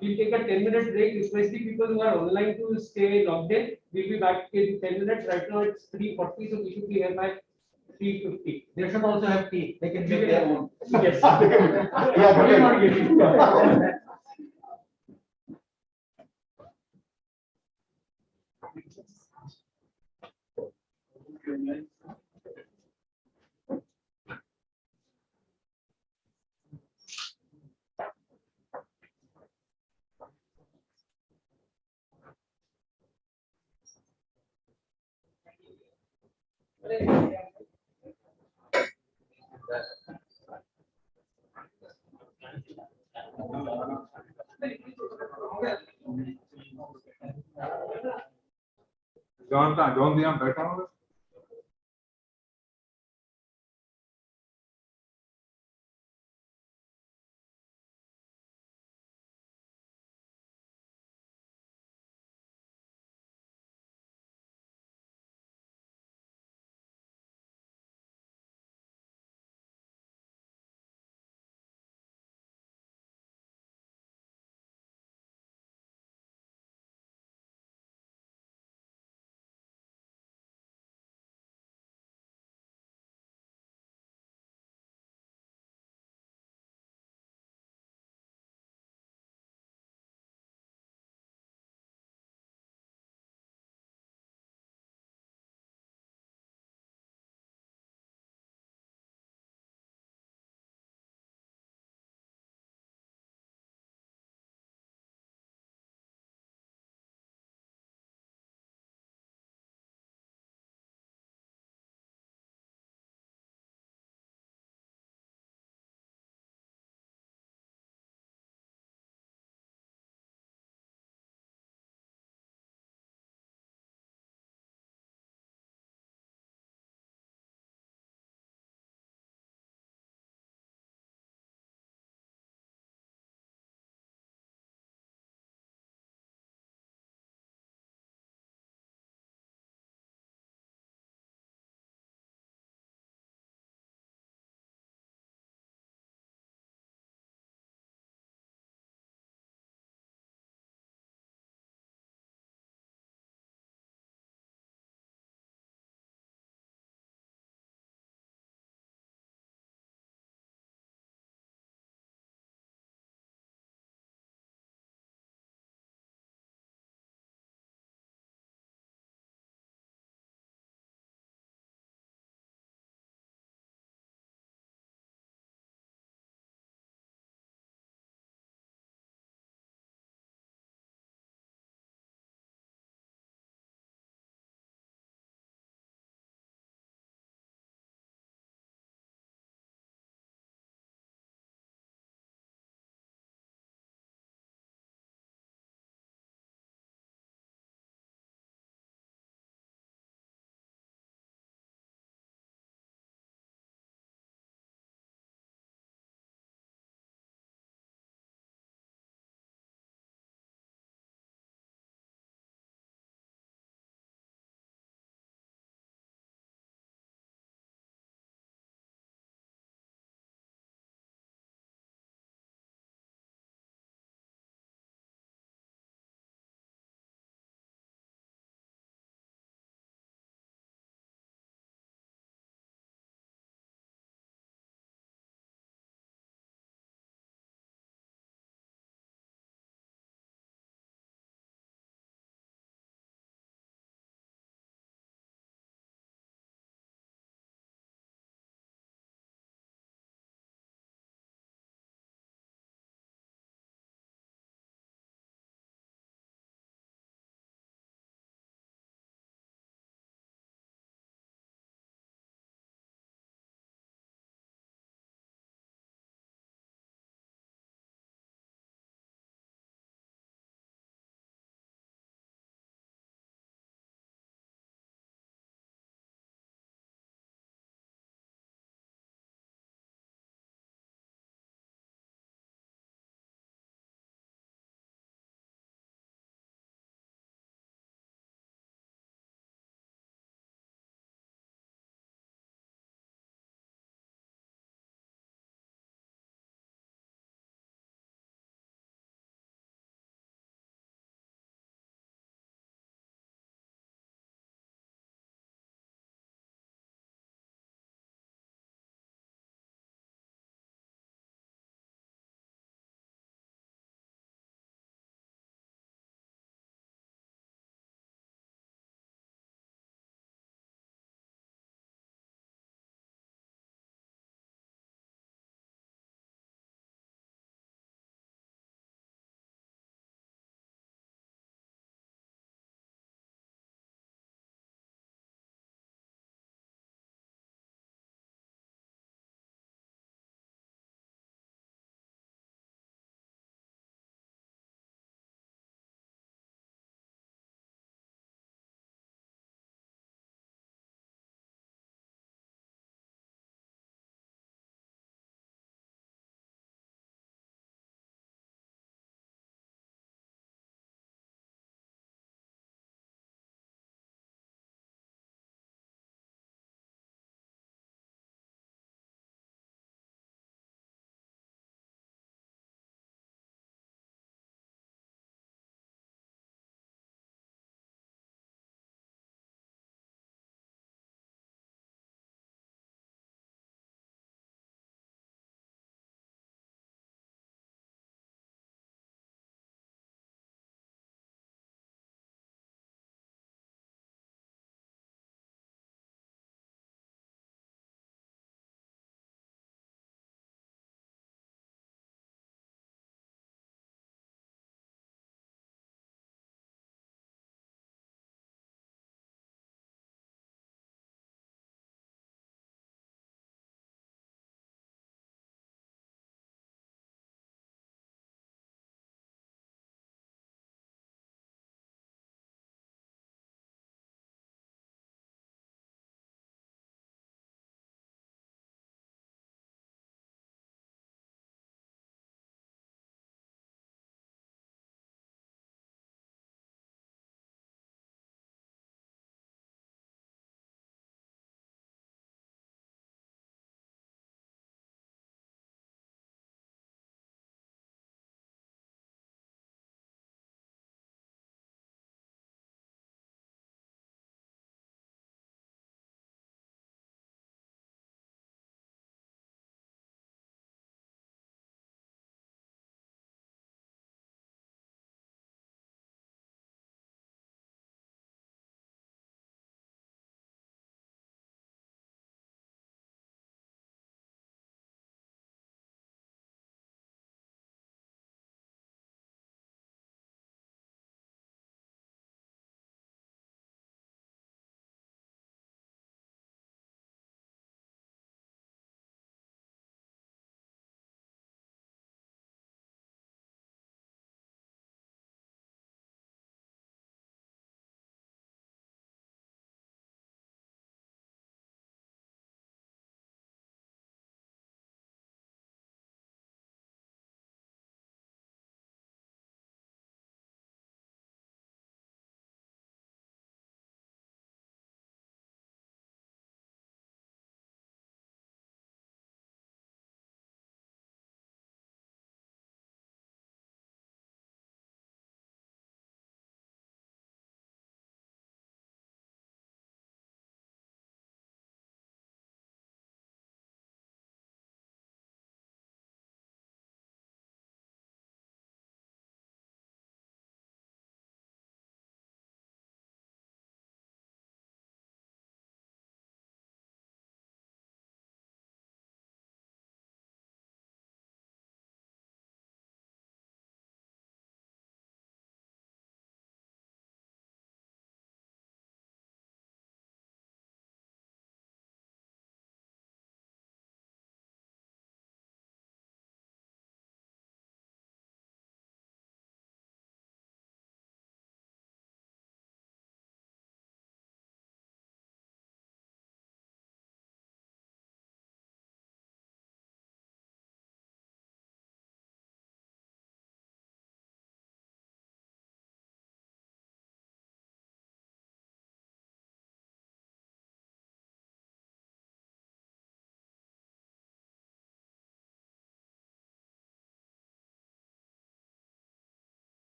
We'll take a 10-minute break, especially people who are online to stay logged in. We'll be back in 10 minutes. Right now it's 3:40, so we should be here by 3:50. They should also have tea. They can make their own. Yes. John का John दिया बैठा होगा।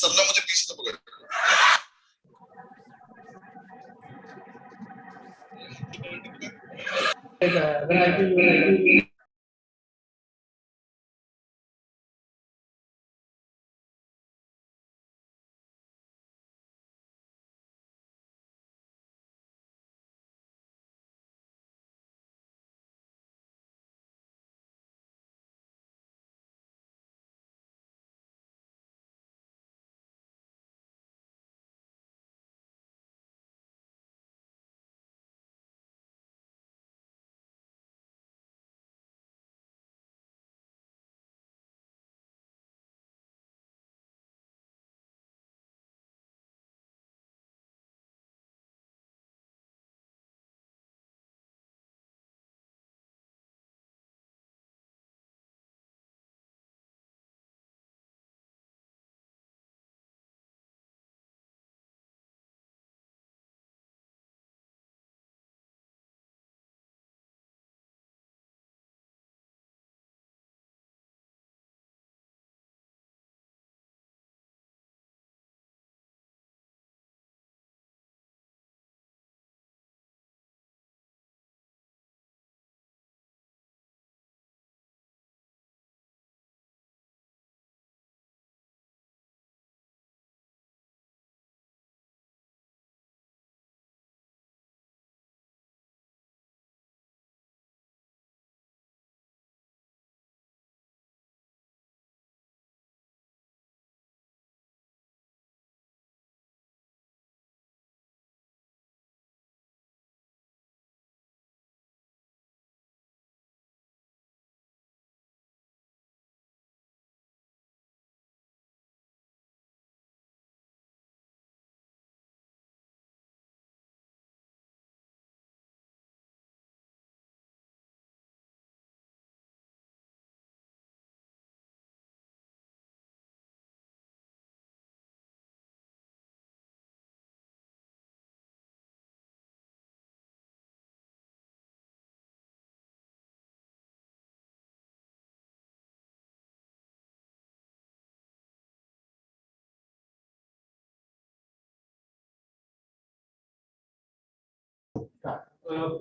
सबने मुझे पीछे से पकड़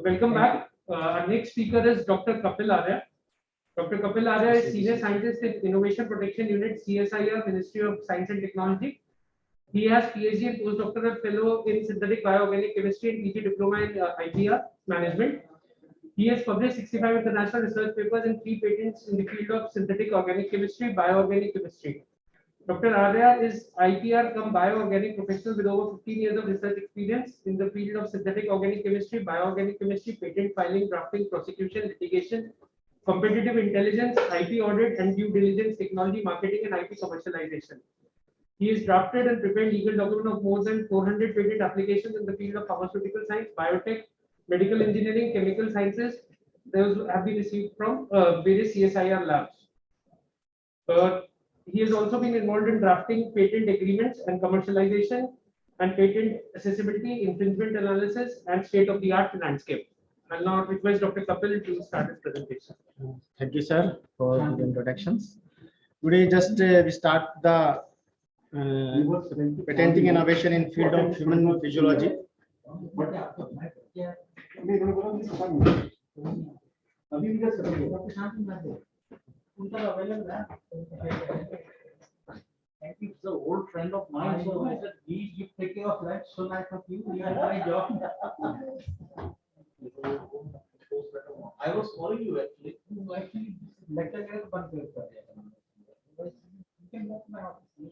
Welcome back. Our next speaker is Dr. Kapil Arya. Dr. Kapil Arya is Senior Scientist in Innovation Protection Unit, CSIR, Ministry of Science and Technology. He has PhD and postdoctoral fellow in synthetic bioorganic chemistry and PG diploma in IPR management. He has published 65 international research papers and 3 patents in the field of synthetic organic chemistry, bioorganic chemistry. Dr. Arya is IPR cum bioorganic professional with over 15 years of research experience in the field of synthetic organic chemistry, bioorganic chemistry, patent filing, drafting, prosecution, litigation, competitive intelligence, IP audit and due diligence, technology, marketing and IP commercialization. He has drafted and prepared legal document of more than 400 patent applications in the field of pharmaceutical science, biotech, medical engineering, chemical sciences. Those have been received from various CSIR labs. He has also been involved in drafting patent agreements and commercialization and patent accessibility, infringement analysis, and state-of-the-art landscape. I'll now request Dr. Kapil to start his presentation. Thank you, sir, for the introductions. Today, just we start the patenting innovation in field of human physiology. He's an old friend of mine, so I said, please you take care of that. So nice of you. You had my job. I was calling you actually. Actually, lecture है तो बंद कर दिया. You can walk my office.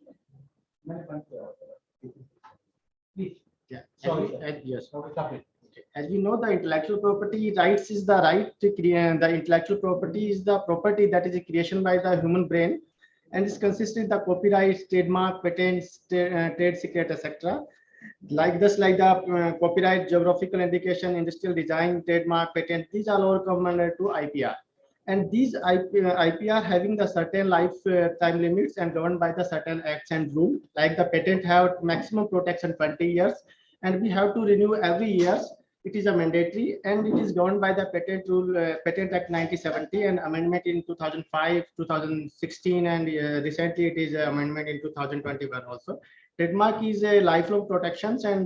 मैंने बंद किया. Please. Yeah. Sorry. Yes. Okay. As we know, the intellectual property rights is the right to create. The intellectual property is the property that is a creation by the human brain, and is consisting of the copyrights, trademark, patents, trade secret, etc. Like this, like the copyright, geographical indication, industrial design, trademark, patent, these are all come under to IPR. And these IPR having the certain life time limits and governed by the certain acts and rules. Like the patent have maximum protection 20 years, and we have to renew every year. it is a mandatory and it is governed by the Patent Rule, Patent Act 1970 and amendment in 2005, 2016, and recently it is amendment in 2021 also. Trademark is a lifelong protections and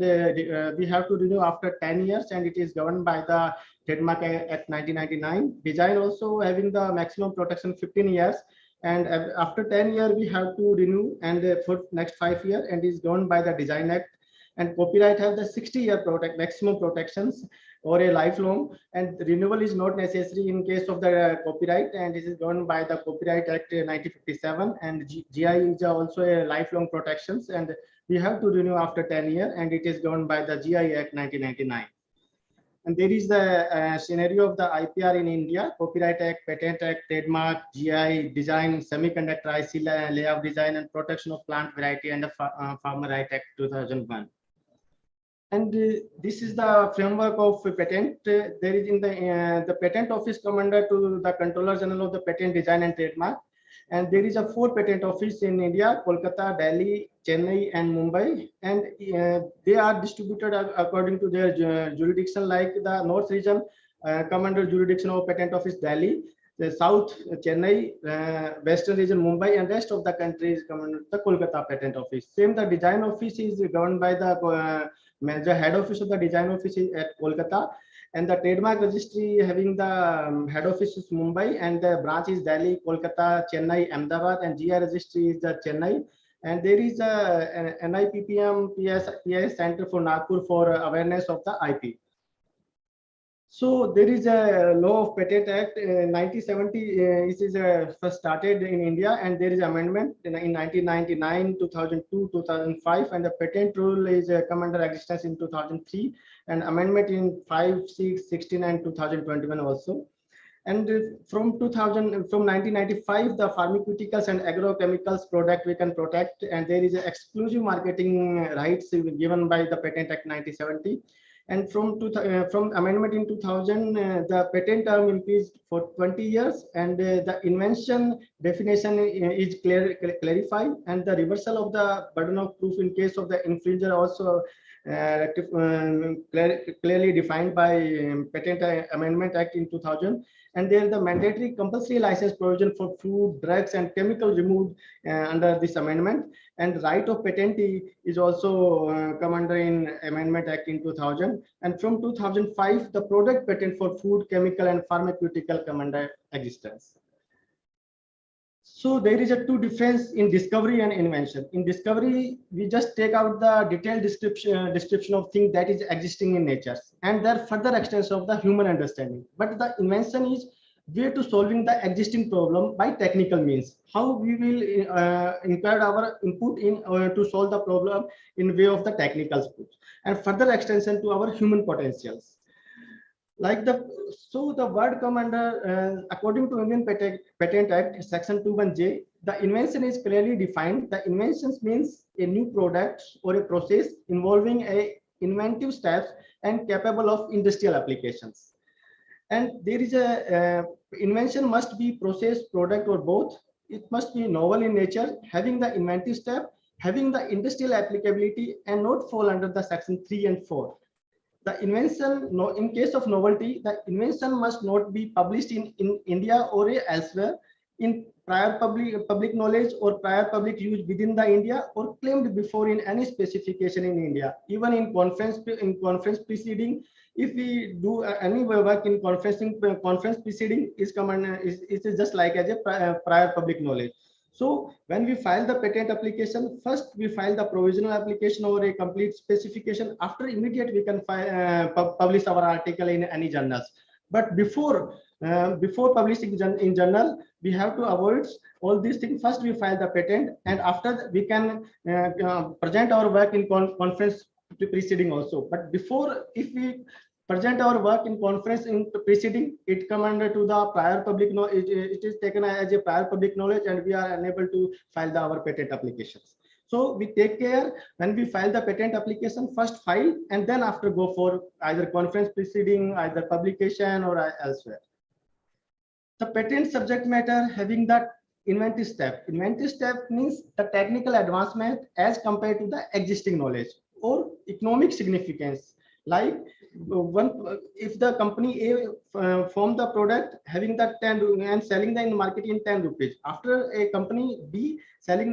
we have to renew after 10 years and it is governed by the Trademark Act 1999. Design also having the maximum protection 15 years and after 10 years we have to renew and for next 5 years and is governed by the Design Act. And copyright has the 60-year maximum protections or a lifelong, and renewal is not necessary in case of the copyright, and this is governed by the Copyright Act 1957. And GI is also a lifelong protections and we have to renew after 10 years and it is governed by the GI Act 1999. And there is the scenario of the IPR in India: Copyright Act, Patent Act, Trademark, GI, Design, Semiconductor IC Layout Design, and Protection of Plant Variety, and the Farmer Right Act 2001. And this is the framework of patent. There is in the Patent Office come under to the Controller General of the Patent, Design and Trademark. And there is a 4 patent office in India: Kolkata, Delhi, Chennai, and Mumbai. And they are distributed according to their jurisdiction. Like the North region come under jurisdiction of Patent Office Delhi, the South Chennai, Western region Mumbai, and rest of the country is come under the Kolkata Patent Office. Same, the Design Office is governed by the major head office of the Design Office is at Kolkata, and the Trademark Registry having the head office is Mumbai, and the branch is Delhi, Kolkata, Chennai, Ahmedabad, and GI Registry is the Chennai. And there is a NIPPM PIS Center for Nagpur for awareness of the IP. So there is a law of Patent Act 1970. It is first started in India, and there is amendment in 1999, 2002, 2005, and the patent rule is come under existence in 2003, and amendment in 5, 6, 16, and 2021 also. And from 1995, the pharmaceuticals and agrochemicals product we can protect, and there is exclusive marketing rights given by the Patent Act 1970. And from amendment in 2000, the patent term increased for 20 years, and the invention definition is clarified, and the reversal of the burden of proof in case of the infringer also clearly defined by Patent Amendment Act in 2000. And there is the mandatory compulsory license provision for food, drugs, and chemicals removed under this amendment. And right of patentee is also come under in Amendment Act in 2000. And from 2005, the product patent for food, chemical, and pharmaceutical come under existence. So there is a 2 difference in discovery and invention. In discovery, we just take out the detailed description of things that is existing in nature, and their further extension of the human understanding. But the invention is way to solving the existing problem by technical means. How we will include our input in to solve the problem in way of the technical steps, and further extension to our human potentials. Like the word come under according to Indian Patent Act Section 21J, the invention is clearly defined. The inventions means a new product or a process involving a inventive steps and capable of industrial applications. And there is a invention must be process, product, or both. It must be novel in nature, having the inventive step, having the industrial applicability, and not fall under the Section 3 and 4. The invention, in case of novelty, the invention must not be published in India or elsewhere, in prior public knowledge or prior public use within the India, or claimed before in any specification in India. Even in conference proceeding, if we do any work in conference proceeding, is just like as a prior public knowledge. So when we file the patent application, first we file the provisional application or a complete specification. After immediate, we can publish our article in any journals. But before publishing in journal, we have to avoid all these things. First, we file the patent, and after that, we can present our work in conference proceeding also. But before, if we present our work in conference in proceeding, it come under to the prior public knowledge. It is taken as a prior public knowledge, and we are unable to file our patent applications. So we take care when we file the patent application, first file, and then after go for either conference proceeding, either publication, or elsewhere. The patent subject matter having that inventive step. Inventive step means the technical advancement as compared to the existing knowledge, or economic significance. Like if the company A form the product having that 10 and selling that in the market in 10 rupees, after a company B selling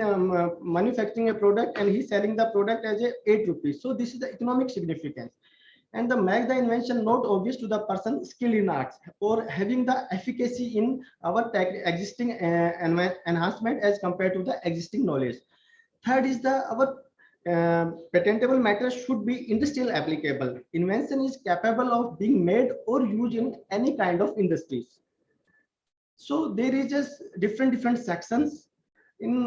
manufacturing a product and he's selling the product as a 8 rupees. So this is the economic significance. And the make the invention not obvious to the person skilled in arts or having the efficacy in our existing enhancement as compared to the existing knowledge. Third is the our patentable matter should be industrial applicable. Invention is capable of being made or used in any kind of industries. So there is just different sections in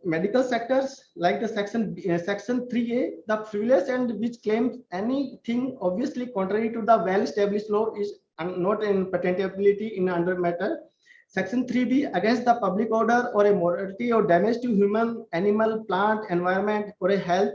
medical sectors, like the section 3A, the frivolous and which claims anything obviously contrary to the well-established law is not in patentability in under matter. Section 3B, against the public order or a morality or damage to human, animal, plant, environment, or a health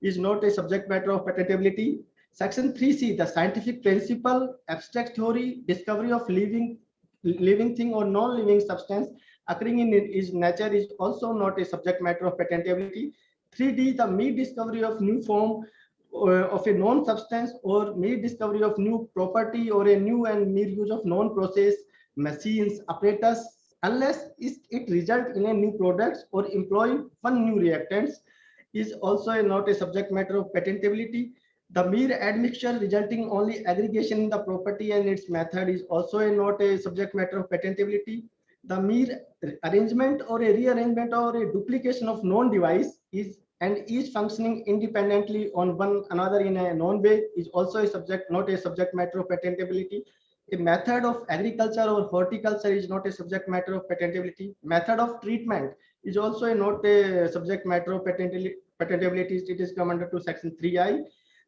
is not a subject matter of patentability. Section 3C, the scientific principle, abstract theory, discovery of living thing or non-living substance occurring in its nature is also not a subject matter of patentability. 3D, the mere discovery of new form of a known substance or mere discovery of new property or a new and mere use of known process, machines, apparatus, unless it results in a new product or employ one new reactants, is also not a subject matter of patentability. The mere admixture resulting only aggregation in the property and its method is also not a subject matter of patentability. The mere arrangement or a rearrangement or a duplication of known device is and each functioning independently on one another in a known way is also a subject, not a subject matter of patentability. A method of agriculture or horticulture is not a subject matter of patentability. Method of treatment is also not a subject matter of patentability. It is come under to section 3I.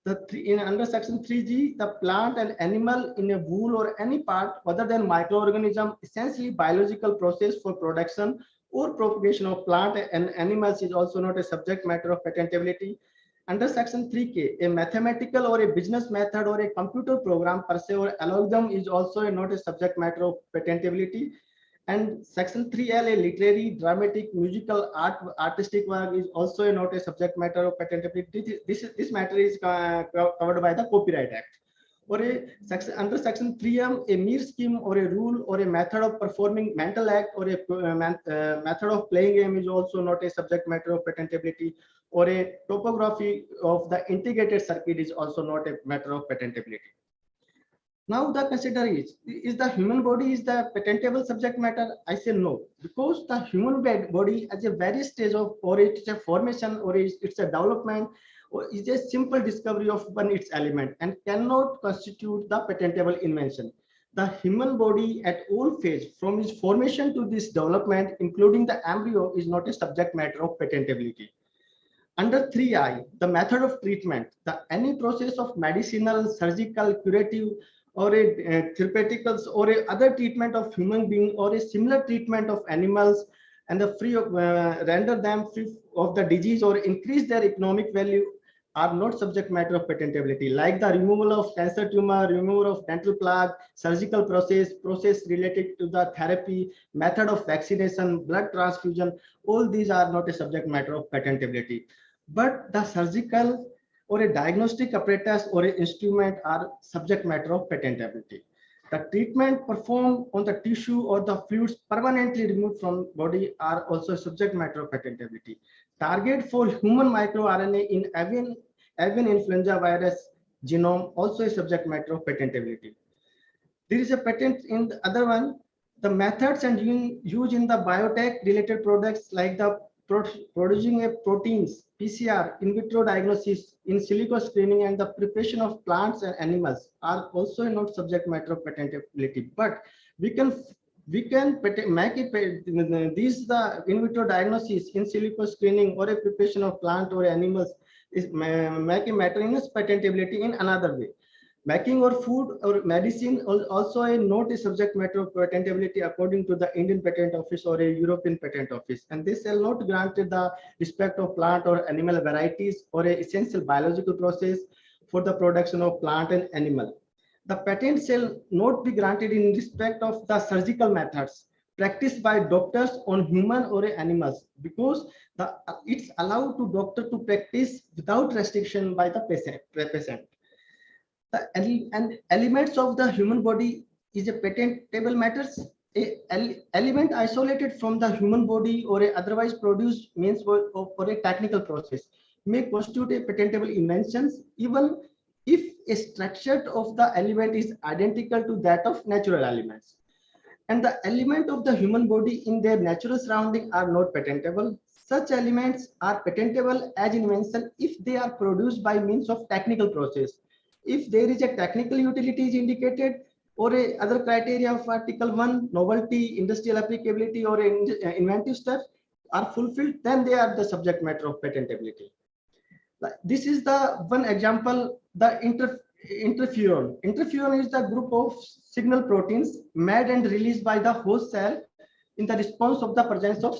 Under section 3G, the plant and animal in a wool or any part other than microorganism, essentially biological process for production or propagation of plant and animals is also not a subject matter of patentability. Under section 3K, a mathematical or a business method or a computer program per se or algorithm is also not a subject matter of patentability. And section 3L, a literary, dramatic, musical, artistic work is also not a subject matter of patentability. This matter is covered by the Copyright Act. Or under section 3M, a mere scheme or a rule or a method of performing mental act or a method of playing game is also not a subject matter of patentability. Or a topography of the integrated circuit is also not a matter of patentability. Now the consider is the human body is the patentable subject matter? I say no, because the human body at a various stage of or it's a formation or it's a development or is a simple discovery of one its element and cannot constitute the patentable invention. The human body at all phase from its formation to this development, including the embryo, is not a subject matter of patentability. Under 3I, the method of treatment, any process of medicinal, surgical, curative, or a therapeutics or a other treatment of human being or a similar treatment of animals and the free of render them free of the disease or increase their economic value are not subject matter of patentability, like the removal of cancer tumor, removal of dental plaque, surgical process related to the therapy, method of vaccination, blood transfusion, all these are not a subject matter of patentability. But the surgical or a diagnostic apparatus or an instrument are subject matter of patentability. The treatment performed on the tissue or the fluids permanently removed from body are also subject matter of patentability. Target for human microRNA in avian influenza virus genome also a subject matter of patentability. There is a patent in the other one. The methods and used in the biotech related products like the producing a proteins, PCR, in vitro diagnosis, in silico screening, and the preparation of plants and animals are also not subject matter of patentability. But we can make it these the in vitro diagnosis, in silico screening, or a preparation of plant or animals is make a matter in its patentability in another way. Making or food or medicine also a not a subject matter of patentability according to the Indian Patent Office or a European Patent Office, and this shall not grant the respect of plant or animal varieties or a essential biological process for the production of plant and animal. The patent shall not be granted in respect of the surgical methods practiced by doctors on human or animals, because it's allowed to doctor to practice without restriction by the patient. And elements of the human body is a patentable matters. Element isolated from the human body or a otherwise produced means for a technical process may constitute a patentable inventions even if a structure of the element is identical to that of natural elements. And the element of the human body in their natural surrounding are not patentable. Such elements are patentable as invention if they are produced by means of technical process. If there is a technical utility is indicated or a other criteria of Article 1, novelty, industrial applicability or inventive steps are fulfilled, then they are the subject matter of patentability. This is the one example, the interferon. Interferon is the group of signal proteins made and released by the host cell in the response of the presence of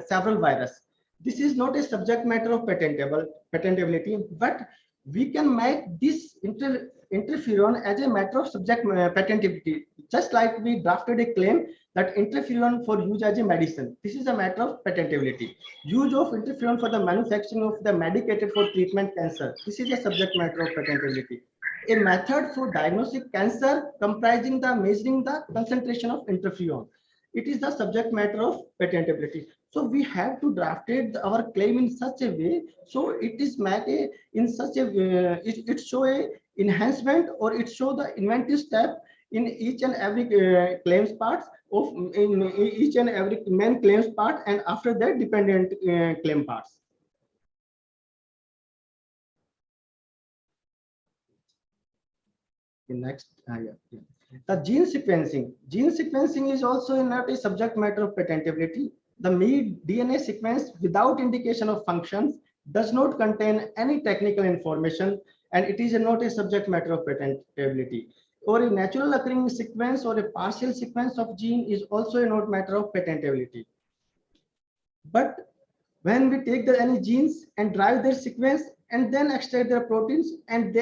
several viruses. This is not a subject matter of patentability, but we can make this interferon as a matter of subject patentability, just like we drafted a claim that interferon for use as a medicine. This is a matter of patentability. Use of interferon for the manufacturing of the medicated for treatment cancer. This is a subject matter of patentability. A method for diagnosing cancer comprising the measuring the concentration of interferon. It is the subject matter of patentability. So we have to draft our claim in such a way so it is made in such a it show a enhancement or it show the inventive step in each and every claims parts of in each and every main claims part, and after that dependent claim parts. Next, the gene sequencing. Gene sequencing is also not a subject matter of patentability. The DNA sequence without indication of functions does not contain any technical information, and it is not a subject matter of patentability. Or a natural occurring sequence or a partial sequence of gene is also a not matter of patentability. But when we take any genes and drive their sequence and then extract their proteins, and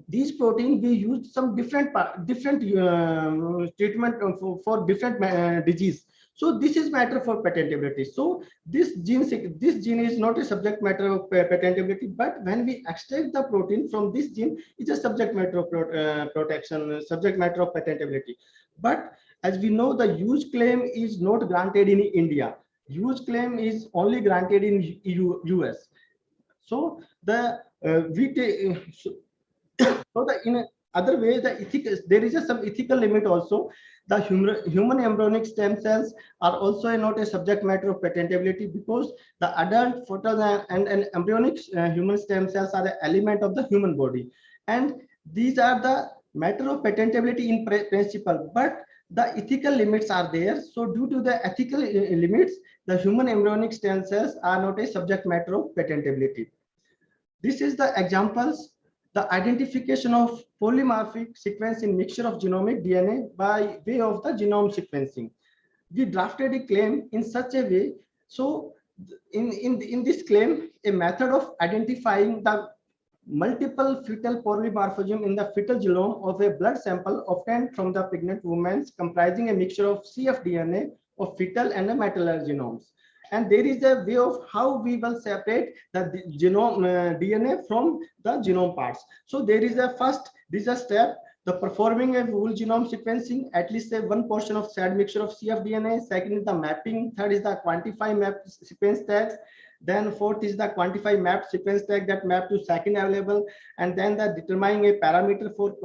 these proteins we use some different treatment for different disease. So this is matter for patentability. So this gene is not a subject matter of patentability, but when we extract the protein from this gene, it's a subject matter of subject matter of patentability. But as we know, the use claim is not granted in India. Use claim is only granted in US. So the in other way, the ethical, there is some ethical limit also. The human embryonic stem cells are also not a subject matter of patentability because the adult fetal and embryonic human stem cells are an element of the human body, and these are the matter of patentability in principle, but the ethical limits are there. So due to the ethical limits, the human embryonic stem cells are not a subject matter of patentability. This is the examples. The identification of polymorphic sequence in mixture of genomic DNA by way of the genome sequencing. We drafted a claim in such a way. So in this claim, a method of identifying the multiple fetal polymorphism in the fetal genome of a blood sample obtained from the pregnant women comprising a mixture of cfDNA of fetal and the maternal genomes. And there is a way of how we will separate the genome DNA from the genome parts. So there is a first, this is a step, the performing a whole genome sequencing, at least a one portion of said mixture of cfDNA. Second is the mapping. Third is the quantify map sequence tags. Then fourth is the quantify map sequence tag that map to second available, and then the determining a parameter for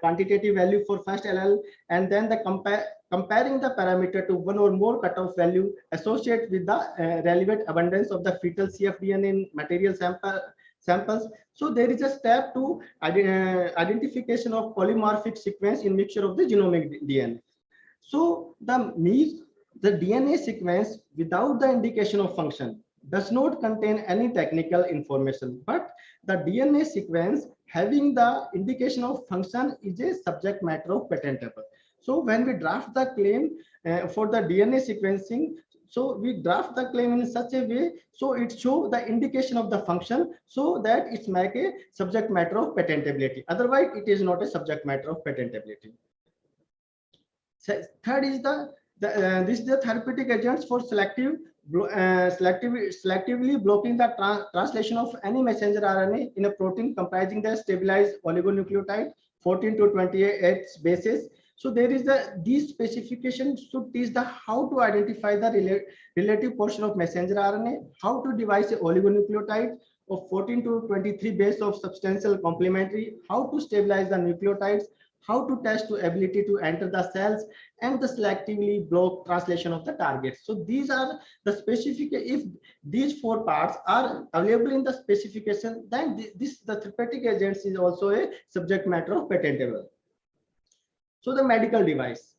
quantitative value for first allele, and then the comparing the parameter to one or more cutoff value associated with the relevant abundance of the fetal cfDNA in material samples. So there is a step to identification of polymorphic sequence in mixture of the genomic DNA. So the DNA sequence without the indication of function does not contain any technical information, but the DNA sequence having the indication of function is a subject matter of patentable. So when we draft the claim for the DNA sequencing, so we draft the claim in such a way so it shows the indication of the function so that it's make a subject matter of patentability. Otherwise, it is not a subject matter of patentability. So third is the This is the therapeutic agents for selectively blocking the translation of any messenger RNA in a protein comprising the stabilized oligonucleotide 14 to 28 bases. So there is these specifications should teach the how to identify the relative portion of messenger RNA, how to devise a oligonucleotide of 14 to 23 base of substantial complementary, how to stabilize the nucleotides, how to test to ability to enter the cells, and the selectively block translation of the targets. So these are the specific. If these 4 parts are available in the specification, then the therapeutic agents is also a subject matter of patentable. So the medical device,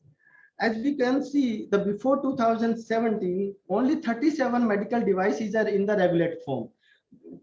as we can see, the before 2017, only 37 medical devices are in the regulated form,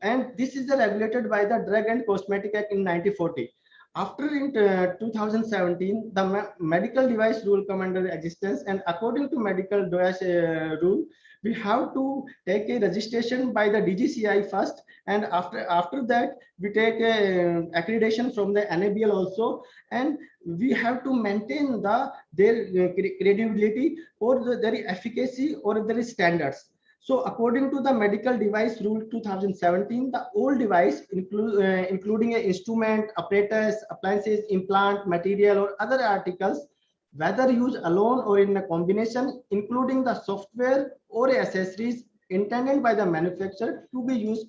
and this is regulated by the Drug and Cosmetic Act in 1940. After in 2017, the medical device rule come under existence, and according to medical device rule, we have to take a registration by the DGCI first, and after that we take a accreditation from the NABL also, and we have to maintain their credibility or their efficacy or their standards. So according to the medical device rule 2017, the old device including an instrument, apparatus, appliances, implant, material or other articles, whether used alone or in a combination, including the software or accessories intended by the manufacturer to be used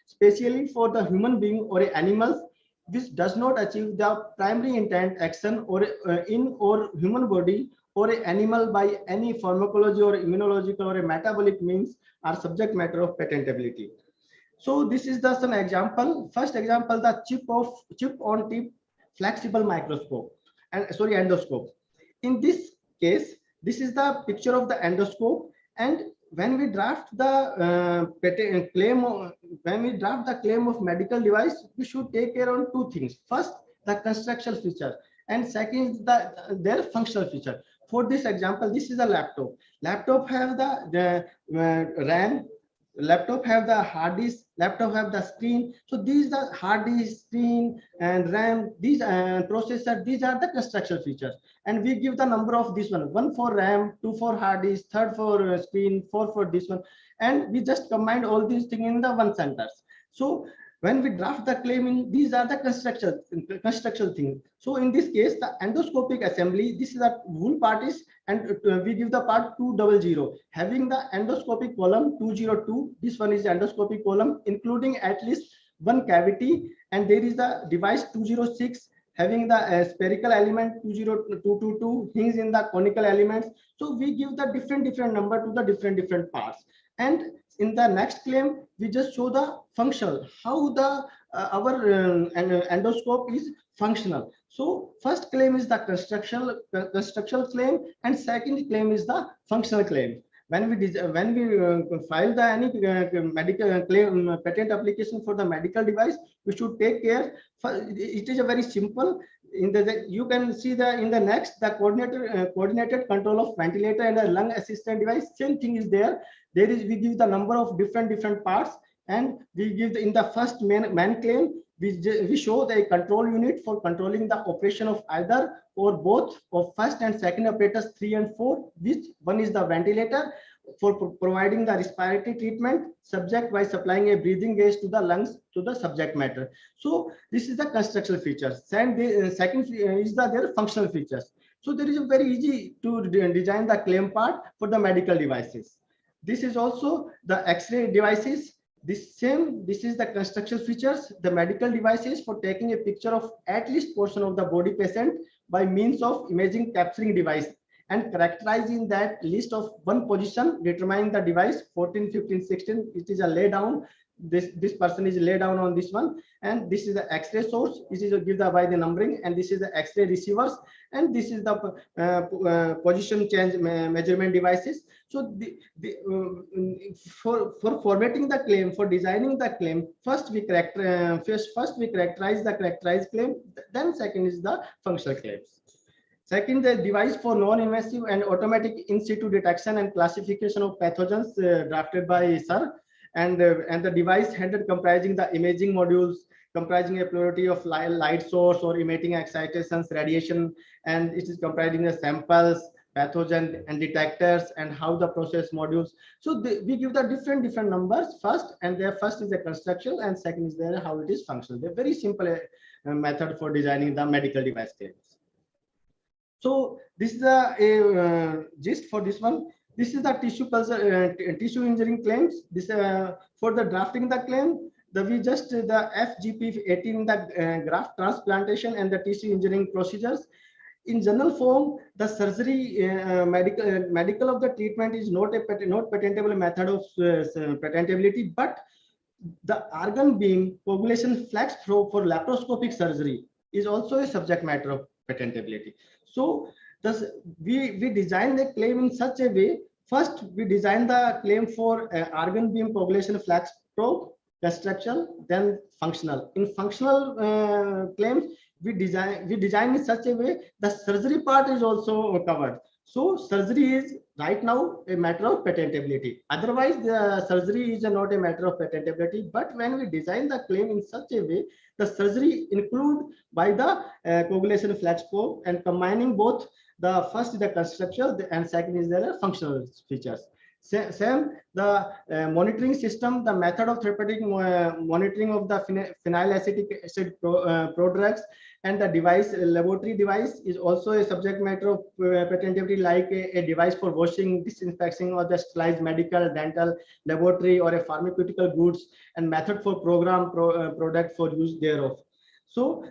specially for the human being or animals, which does not achieve the primary intent action or in or human body or an animal by any pharmacology or immunological or a metabolic means are subject matter of patentability. So this is some example. First example, the chip on tip flexible microscope and endoscope. In this case, this is the picture of the endoscope, and when we draft the claim of medical device, we should take care of 2 things. First, the constructional feature, and second, their functional feature. For this example, this is a laptop. Laptop have the RAM. Laptop have the hard disk. Laptop have the screen. So these are hard disk, screen, and RAM. These processor. These are the construction features, and we give the number of this one for RAM, 2 for hard disk, 3 for screen, 4 for this one, and we just combined all these things in the one sentence. So when we draft the claim in, these are the construction thing. So in this case, the endoscopic assembly, this is a wool part is, and we give the part 200, having the endoscopic column 202. This one is endoscopic column, including at least 1 cavity, and there is the device 206 having the spherical element 20222 hinge in the conical elements. So we give the different number to the different parts, and in the next claim we just show the functional, how the our endoscope is functional. So first claim is the constructional claim, and second claim is the functional claim. When we file the any medical claim patent application for the medical device, we should take care. It is a very simple. In the you can see in the next the coordinated control of ventilator and a lung assistant device. Same thing is there. We give the number of different parts, and we give in the first main claim we show the control unit for controlling the operation of either or both of first and second apparatus 3 and 4, which one is the ventilator for providing the respiratory treatment subject by supplying a breathing gas to the lungs to the subject matter. So this is the constructional features, and the second is their functional features. So there is a very easy to design the claim part for the medical devices. This is also the X-ray devices. This is the construction features, the medical devices for taking a picture of at least portion of the body patient by means of imaging capturing device and characterizing that list of one position, determining the device 14, 15, 16. It is a lay down. This person is lay down on this one, and this is the X-ray source. This is give the by the numbering, and this is the X-ray receivers, and this is the position change measurement devices. So for formatting the claim, for designing the claim, first we characterize the characterized claim, then second is the functional claims. Second, the device for non-invasive and automatic in situ detection and classification of pathogens drafted by SIR, and the device handed comprising the imaging modules, comprising a plurality of light source or emitting excitations, radiation, and it is comprising the samples, pathogen and detectors and how the process modules. So we give the different numbers first, and their first is the construction and second is there how it is functional. They're very simple method for designing the medical device claims. So this is the gist for this one. This is the tissue injuring claims. This for the drafting the claim, we just the FGP 18, the graft transplantation and the tissue injuring procedures. In general form, the surgery medical of the treatment is not patentable method of patentability, but the organ beam coagulation flex flow for laparoscopic surgery is also a subject matter of patentability. So thus we design the claim in such a way. First, we design the claim for organ beam coagulation flex probe, construction, then functional. In functional claims, we design in such a way the surgery part is also covered. So surgery is right now a matter of patentability. Otherwise, the surgery is not a matter of patentability. But when we design the claim in such a way, the surgery include by the coagulation flex probe, and combining both the first is the construction and second is the functional features. Same, the monitoring system, the method of therapeutic monitoring of the phenylacetic acid prodrugs and the device, laboratory device is also a subject matter of patentability, like a device for washing, disinfecting, or the sterilized medical, dental, laboratory, or a pharmaceutical goods, and method for program product for use thereof. So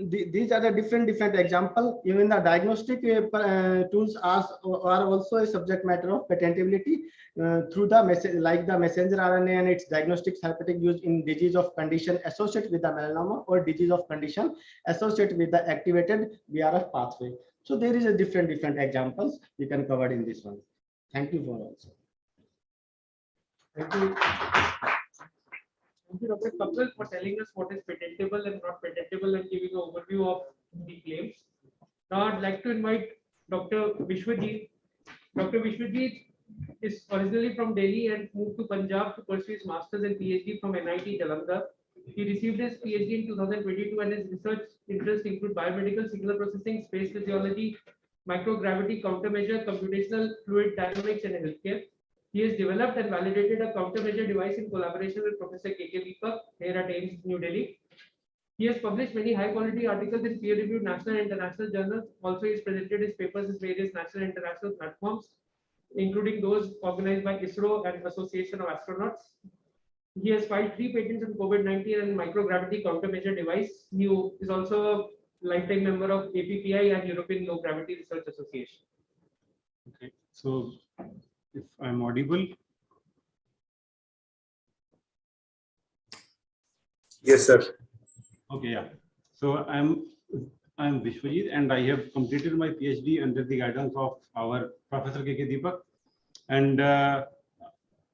these are the different example. Even the diagnostic tools are also a subject matter of patentability through the message, like the messenger RNA and its diagnostic therapeutic use in disease of condition associated with the melanoma or disease of condition associated with the activated VRF pathway. So there is a different examples we can cover in this one. Thank you for also. Thank you. Thank you, Dr. Kapil, for telling us what is patentable and not patentable and giving an overview of the claims. Now, I'd like to invite Dr. Vishwajeeet. Dr. Vishwajeet is originally from Delhi and moved to Punjab to pursue his master's and PhD from NIT Jalandhar. He received his PhD in 2022 and his research interests include biomedical signal processing, space physiology, microgravity countermeasure, computational fluid dynamics, and healthcare. He has developed and validated a countermeasure device in collaboration with Professor Deepak here at AIIMS, New Delhi. He has published many high-quality articles in peer-reviewed national and international journals. Also, he has presented his papers in various national and international platforms, including those organized by ISRO and Association of Astronauts. He has filed 3 patents on COVID-19 and microgravity countermeasure device. He is also a lifetime member of APPI and European Low Gravity Research Association. Okay, so if I'm audible. Yes, sir. Okay, yeah. So I'm Vishwajeeet and I have completed my PhD under the guidance of our Professor Deepak. And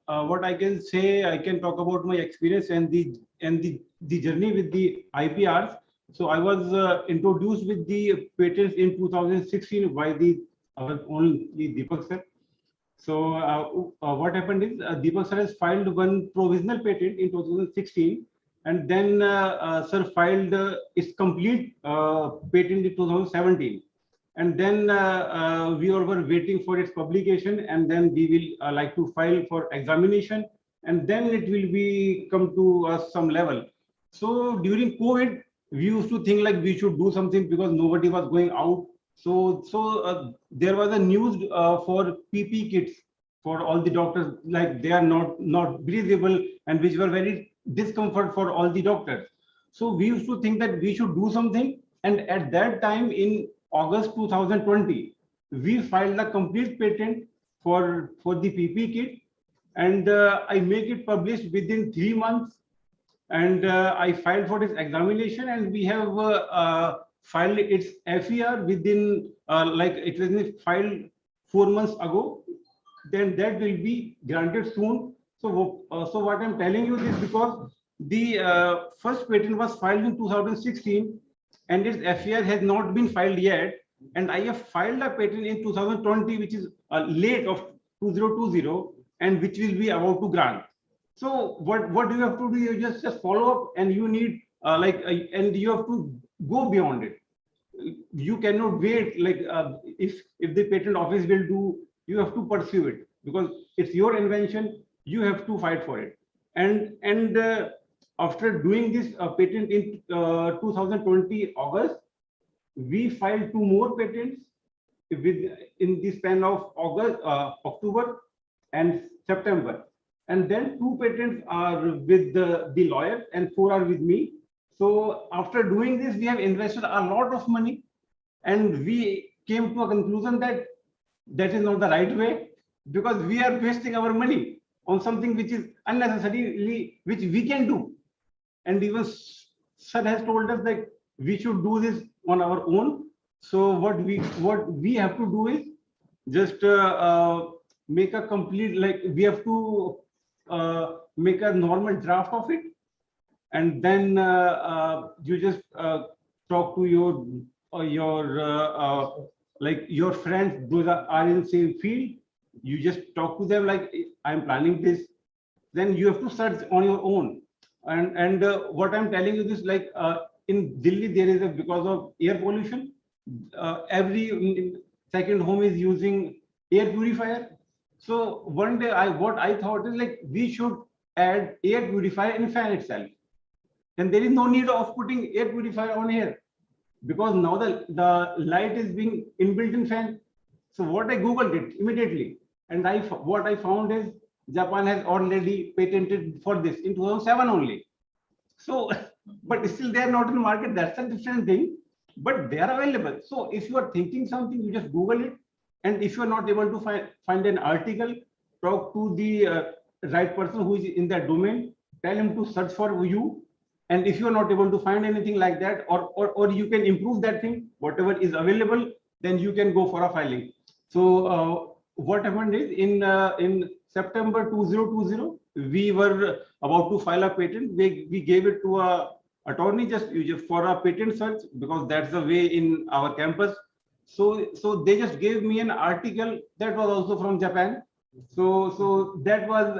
what I can say, I can talk about my experience and the journey with the IPRs. So I was introduced with the patents in 2016 by our own Deepak sir. So what happened is Deepak sir has filed one provisional patent in 2016, and then sir filed its complete patent in 2017. And then we all were waiting for its publication, and then we will like to file for examination, and then it will be come to some level. So during COVID, we used to think like we should do something because nobody was going out. So there was a news for PP kits for all the doctors, like they are not breathable, and which were very discomfort for all the doctors. So we used to think that we should do something, and at that time in August 2020, we filed a complete patent for the PP kit, and I make it published within 3 months, and I filed for its examination, and we have filed its FER within like it was filed 4 months ago. Then that will be granted soon. So what I'm telling you is because the first patent was filed in 2016 and its FER has not been filed yet, and I have filed a patent in 2020 which is late of 2020 and which will be about to grant. So what you have to do, you just follow up, and you need and you have to go beyond it. you cannot wait. Like if the patent office will do, you have to pursue it because it's your invention. You have to fight for it. And after doing this patent in 2020 August, we filed 2 more patents in the span of October and September. And then 2 patents are with the lawyer and 4 are with me. So after doing this, we have invested a lot of money, and we came to a conclusion that that is not the right way, because we are wasting our money on something which is unnecessarily, which we can do. And even sir has told us that we should do this on our own. So what we have to do is just make a complete, like we have to make a normal draft of it, and then you just talk to your like your friends, those are in the same field. You just talk to them like, I'm planning this. Then you have to search on your own. And what I'm telling you this, like in Delhi, there is because of air pollution, every second home is using air purifier. So one day what I thought is like, we should add air purifier in fan itself. And there is no need of putting air purifier on here, because now the light is being inbuilt in fan. So what I Googled it immediately, and what I found is Japan has already patented for this in 2007 only. So, but still they are not in the market. That's a different thing, but they are available. So if you are thinking something, you just Google it. And if you are not able to find an article, talk to the right person who is in that domain, tell him to search for you. And if you are not able to find anything like that, or you can improve that thing, whatever is available, then you can go for a filing. So what happened is in September 2020, we were about to file a patent. We gave it to a attorney just for a patent search, because that's the way in our campus. So they just gave me an article that was also from Japan. So that was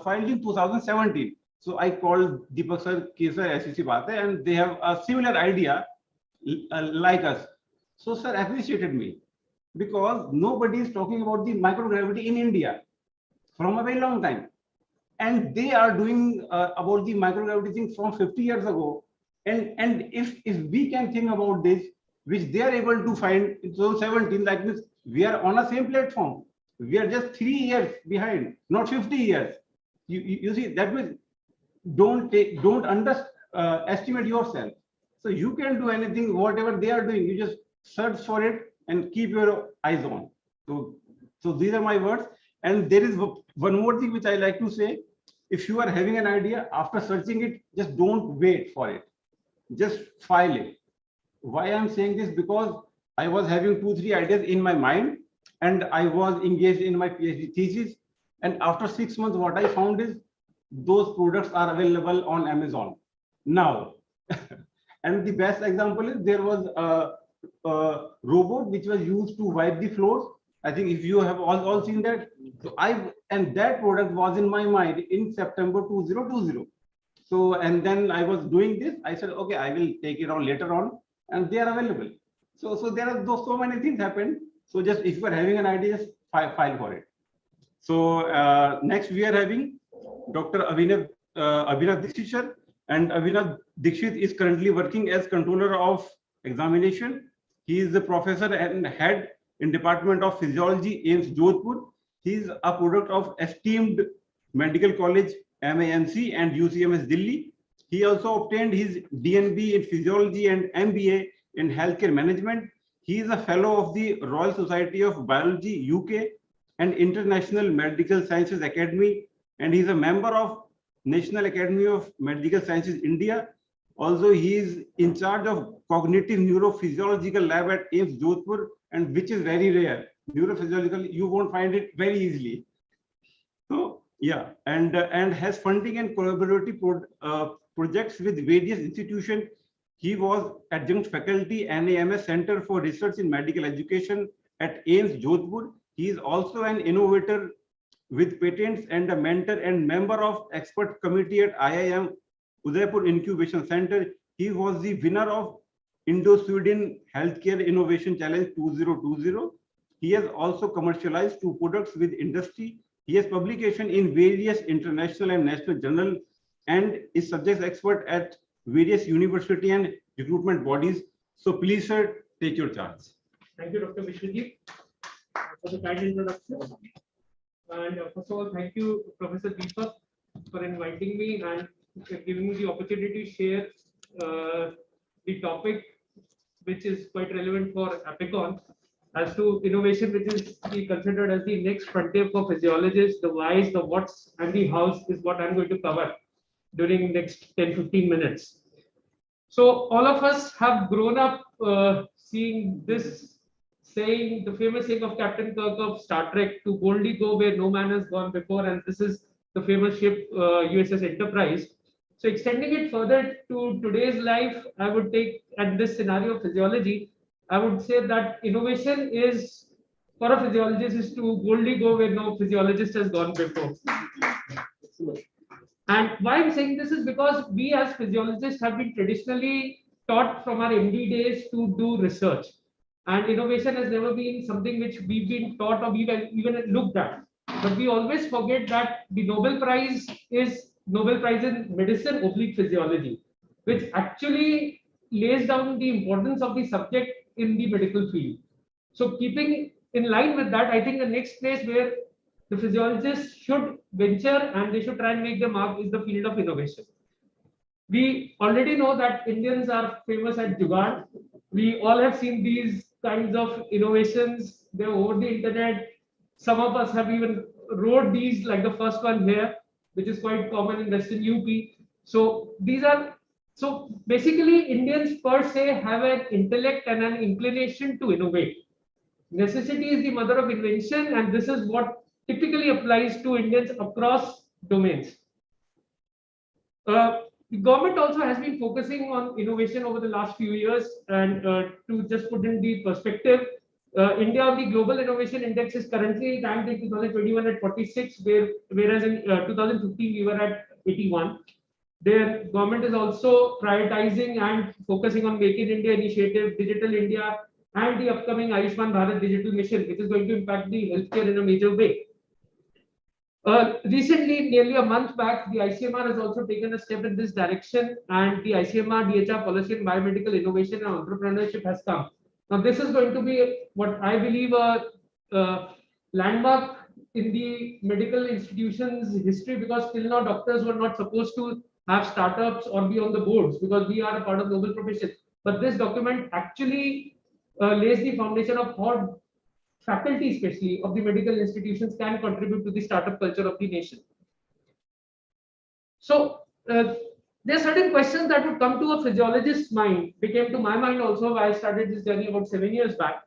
filed in 2017. So I called Deepak sir, SEC Baat hai, and they have a similar idea like us. So sir appreciated me, because nobody is talking about the microgravity in India from a very long time. And they are doing about the microgravity thing from 50 years ago. And if we can think about this, which they are able to find in 2017, like this, we are on the same platform. We are just 3 years behind, not 50 years. You see, that means don't underestimate yourself. So you can do anything, whatever they are doing, you just search for it and keep your eyes on. So these are my words. And there is one more thing which I like to say. If you are having an idea, after searching it, just don't wait for it. Just file it. Why I'm saying this? Because I was having 2-3 ideas in my mind, and I was engaged in my PhD thesis. And after 6 months, what I found is those products are available on Amazon now. And the best example is there was a robot which was used to wipe the floors. I think if you have all seen that. So and that product was in my mind in September 2020. So, and then I was doing this. I said, okay, I will take it on later on, and they are available. So there are so many things happen. So just if you are having an idea, just file for it. So next we are having Dr. Abhinav Dixit, and Abhinav Dixit is currently working as controller of examination. He is the professor and head in Department of Physiology, AIIMS Jodhpur. He is a product of esteemed medical college, AIIMS and UCMS Delhi. He also obtained his DNB in Physiology and MBA in Healthcare Management. He is a fellow of the Royal Society of Biology, UK, and International Medical Sciences Academy, and he is a member of National Academy of Medical Sciences, India. Also, he is in charge of Cognitive Neurophysiological Lab at AIIMS Jodhpur, and which is very rare. Neurophysiological, you won't find it very easily. So, yeah, and has funding and collaborative projects with various institutions. He was adjunct faculty NIMS Center for Research in Medical Education at AIIMS Jodhpur. He is also an innovator with patents and a mentor and member of expert committee at IIM Udaipur Incubation Center. He was the winner of Indo-Sweden Healthcare Innovation Challenge 2020. He has also commercialized 2 products with industry. He has publication in various international and national journals and is subject expert at various university and recruitment bodies. So please, sir, take your charge. Thank you, Dr. Vishwajeeet, for the kind introduction. And first of all, thank you, Professor Deepak, for inviting me and giving me the opportunity to share the topic, which is quite relevant for APICON, as to innovation, which is considered as the next frontier for physiologists. The whys, the whats, and the hows is what I'm going to cover during next 10-15 minutes. So all of us have grown up seeing this saying, the famous saying of Captain Kirk of Star Trek, to boldly go where no man has gone before, and this is the famous ship USS Enterprise. So extending it further to today's life, I would take, at this scenario of physiology, I would say that innovation is, for a physiologist, is to boldly go where no physiologist has gone before. And why I'm saying this is because we as physiologists have been traditionally taught from our MD days to do research. And innovation has never been something which we've been taught or we've even looked at. But we always forget that the Nobel Prize is Nobel Prize in Medicine / Physiology, which actually lays down the importance of the subject in the medical field. So keeping in line with that, I think the next place where the physiologists should venture and they should try and make the mark is the field of innovation. We already know that Indians are famous at Jugaad. We all have seen these kinds of innovations. They're over the internet. Some of us have even wrote these, like the first one here, which is quite common in Western UP. So these are, so basically Indians per se have an intellect and an inclination to innovate. Necessity is the mother of invention, and this is what typically applies to Indians across domains. The government also has been focusing on innovation over the last few years, and to just put in the perspective, India on the Global Innovation Index is currently ranked in 2021 at 46, whereas in 2015 we were at 81. Their government is also prioritizing and focusing on Make in India initiative, Digital India, and the upcoming Ayushman Bharat Digital Mission, which is going to impact the healthcare in a major way. Recently, nearly a month back, the ICMR has also taken a step in this direction, and the ICMR DHR policy in biomedical innovation and entrepreneurship has come. Now, this is going to be what I believe a landmark in the medical institutions history, because till now doctors were not supposed to have startups or be on the boards because we are a part of noble profession. But this document actually lays the foundation of how faculty, especially of the medical institutions, can contribute to the startup culture of the nation. So there are certain questions that would come to a physiologist's mind. They came to my mind also when I started this journey about 7 years back.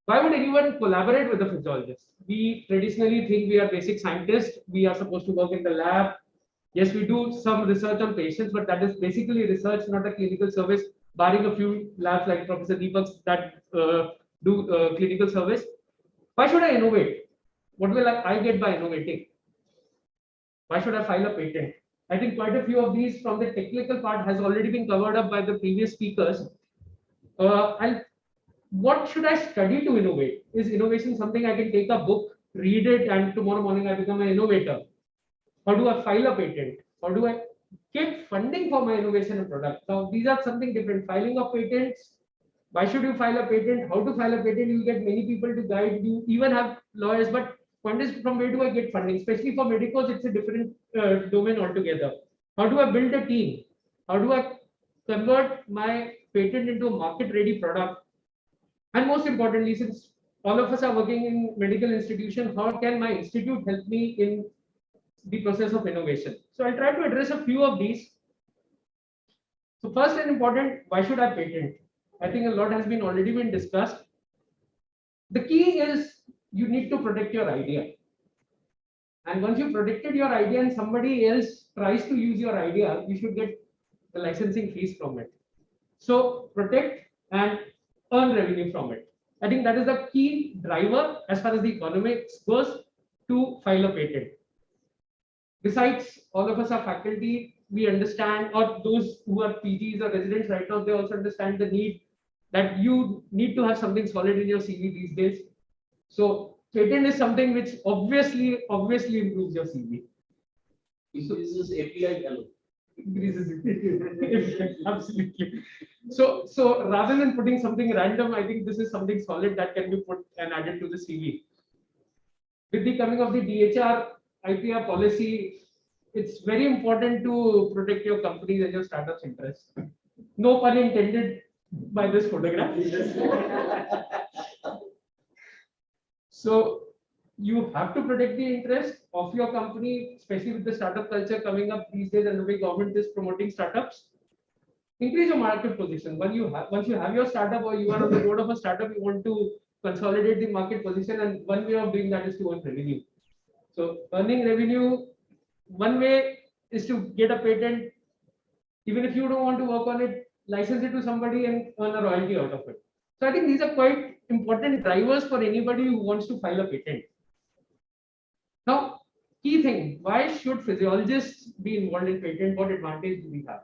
Why would anyone collaborate with a physiologist? We traditionally think we are basic scientists. We are supposed to work in the lab. Yes, we do some research on patients, but that is basically research, not a clinical service, barring a few labs like Professor Deepak's that do clinical service. Why should I innovate? What will I get by innovating? Why should I file a patent? I think quite a few of these from the technical part has already been covered up by the previous speakers. And what should I study to innovate? Is innovation something I can take a book, read it, and tomorrow morning I become an innovator? How do I file a patent? How do I get funding for my innovation and product? Now, these are something different. Filing of patents. Why should you file a patent? How to file a patent? You get many people to guide you. Even have lawyers, but one is from where do I get funding? Especially for medicals, it's a different domain altogether. How do I build a team? How do I convert my patent into a market-ready product? And most importantly, since all of us are working in medical institutions, how can my institute help me in the process of innovation? So I'll try to address a few of these. So first and important, why should I patent? I think a lot has been already been discussed. The key is you need to protect your idea. And once you protected your idea and somebody else tries to use your idea, you should get the licensing fees from it. So protect and earn revenue from it. I think that is the key driver as far as the economics goes to file a patent. Besides, all of us are faculty. we understand, or those who are PGs or residents right now, they also understand the need that you need to have something solid in your CV these days. So patent is something which obviously improves your CV. Increases API value. Increases it. Absolutely. So rather than putting something random, I think this is something solid that can be put and added to the CV. With the coming of the DHR IPR policy, it's very important to protect your companies and your startups' interests. No pun intended by this photograph. So you have to protect the interest of your company, especially with the startup culture coming up these days and the way government is promoting startups. Increase your market position. Once you have your startup or you are on the road of a startup, you want to consolidate the market position, and one way of doing that is to earn revenue. So earning revenue, one way is to get a patent. Even if you don't want to work on it, license it to somebody and earn a royalty out of it. So I think these are quite important drivers for anybody who wants to file a patent. Now, key thing, why should physiologists be involved in patent? What advantage do we have?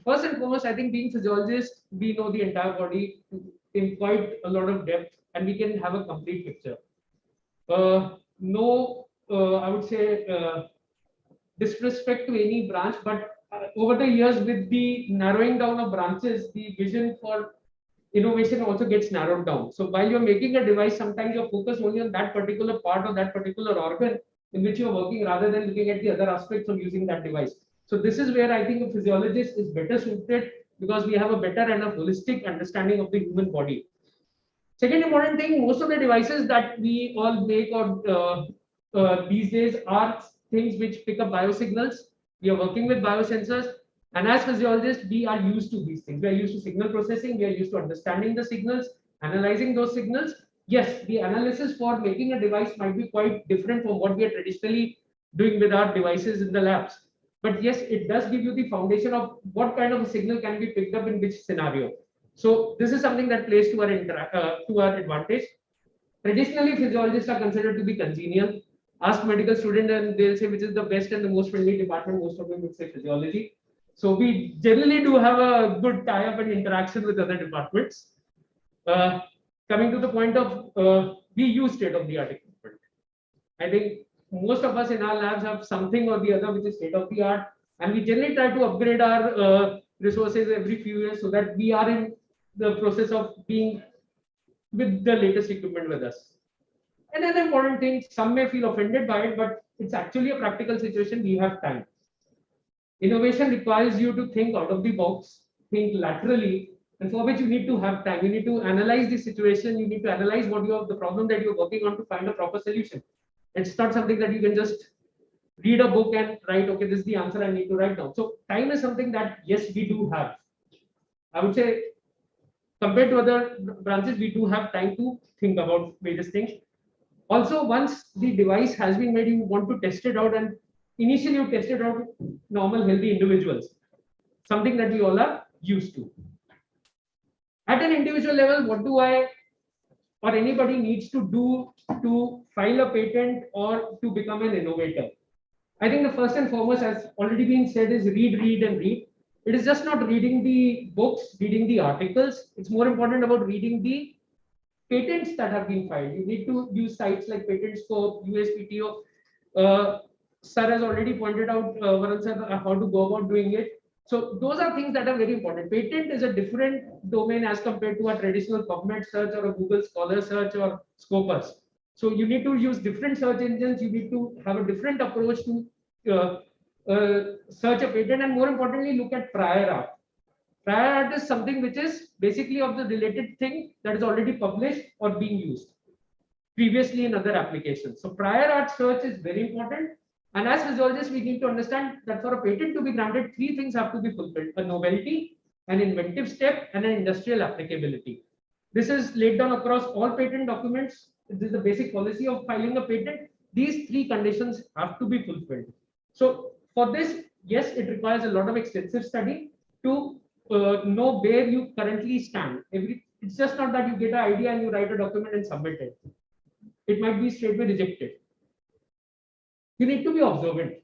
First and foremost, I think being physiologists, we know the entire body in quite a lot of depth, and we can have a complete picture. I would say, disrespect to any branch, but over the years, with the narrowing down of branches, the vision for innovation also gets narrowed down. So while you're making a device, sometimes you're focused only on that particular part or that particular organ in which you're working, rather than looking at the other aspects of using that device. So this is where I think a physiologist is better suited, because we have a better and a holistic understanding of the human body. Second important thing, most of the devices that we all make or these days are things which pick up biosignals. We are working with biosensors, and as physiologists, we are used to these things. We are used to signal processing. We are used to understanding the signals, analyzing those signals. Yes, the analysis for making a device might be quite different from what we are traditionally doing with our devices in the labs. But yes, it does give you the foundation of what kind of a signal can be picked up in which scenario. So this is something that plays to our advantage. Traditionally, physiologists are considered to be congenial. Ask medical student and they'll say which is the best and the most friendly department. Most of them would say physiology. So we generally do have a good tie-up and interaction with other departments. Coming to the point of we use state-of-the-art equipment. I think most of us in our labs have something or the other which is state-of-the-art, and we generally try to upgrade our resources every few years so that we are in the process of being with the latest equipment with us. Another important thing, some may feel offended by it, but it's actually a practical situation. We have time. Innovation requires you to think out of the box, think laterally, and for which you need to have time. You need to analyze the situation. You need to analyze the problem that you're working on to find a proper solution. It's not something that you can just read a book and write, okay, this is the answer I need to write down. So time is something that, yes, we do have. I would say, compared to other branches, we do have time to think about various things. Also, once the device has been made, you want to test it out, and initially you test it out with normal, healthy individuals, something that we all are used to. At an individual level, what do I or anybody needs to do to file a patent or to become an innovator? I think the first and foremost, as already been said, is read, read, and read. It is just not reading the books, reading the articles. It's more important about reading the patents that have been filed. You need to use sites like PatentScope, USPTO. Sir has already pointed out, Varun sir, how to go about doing it. So those are things that are very important. Patent is a different domain as compared to a traditional PubMed search or a Google Scholar search or Scopus. So you need to use different search engines. You need to have a different approach to search a patent, and more importantly, look at prior art. Prior art is something which is basically of the related thing that is already published or being used previously in other applications. So prior art search is very important. And as physiologists, we need to understand that for a patent to be granted, three things have to be fulfilled: a novelty, an inventive step, and an industrial applicability. This is laid down across all patent documents. This is the basic policy of filing a patent. These three conditions have to be fulfilled. So for this, yes, it requires a lot of extensive study to know where you currently stand. It's just not that you get an idea and you write a document and submit it. It might be straightway rejected. You need to be observant.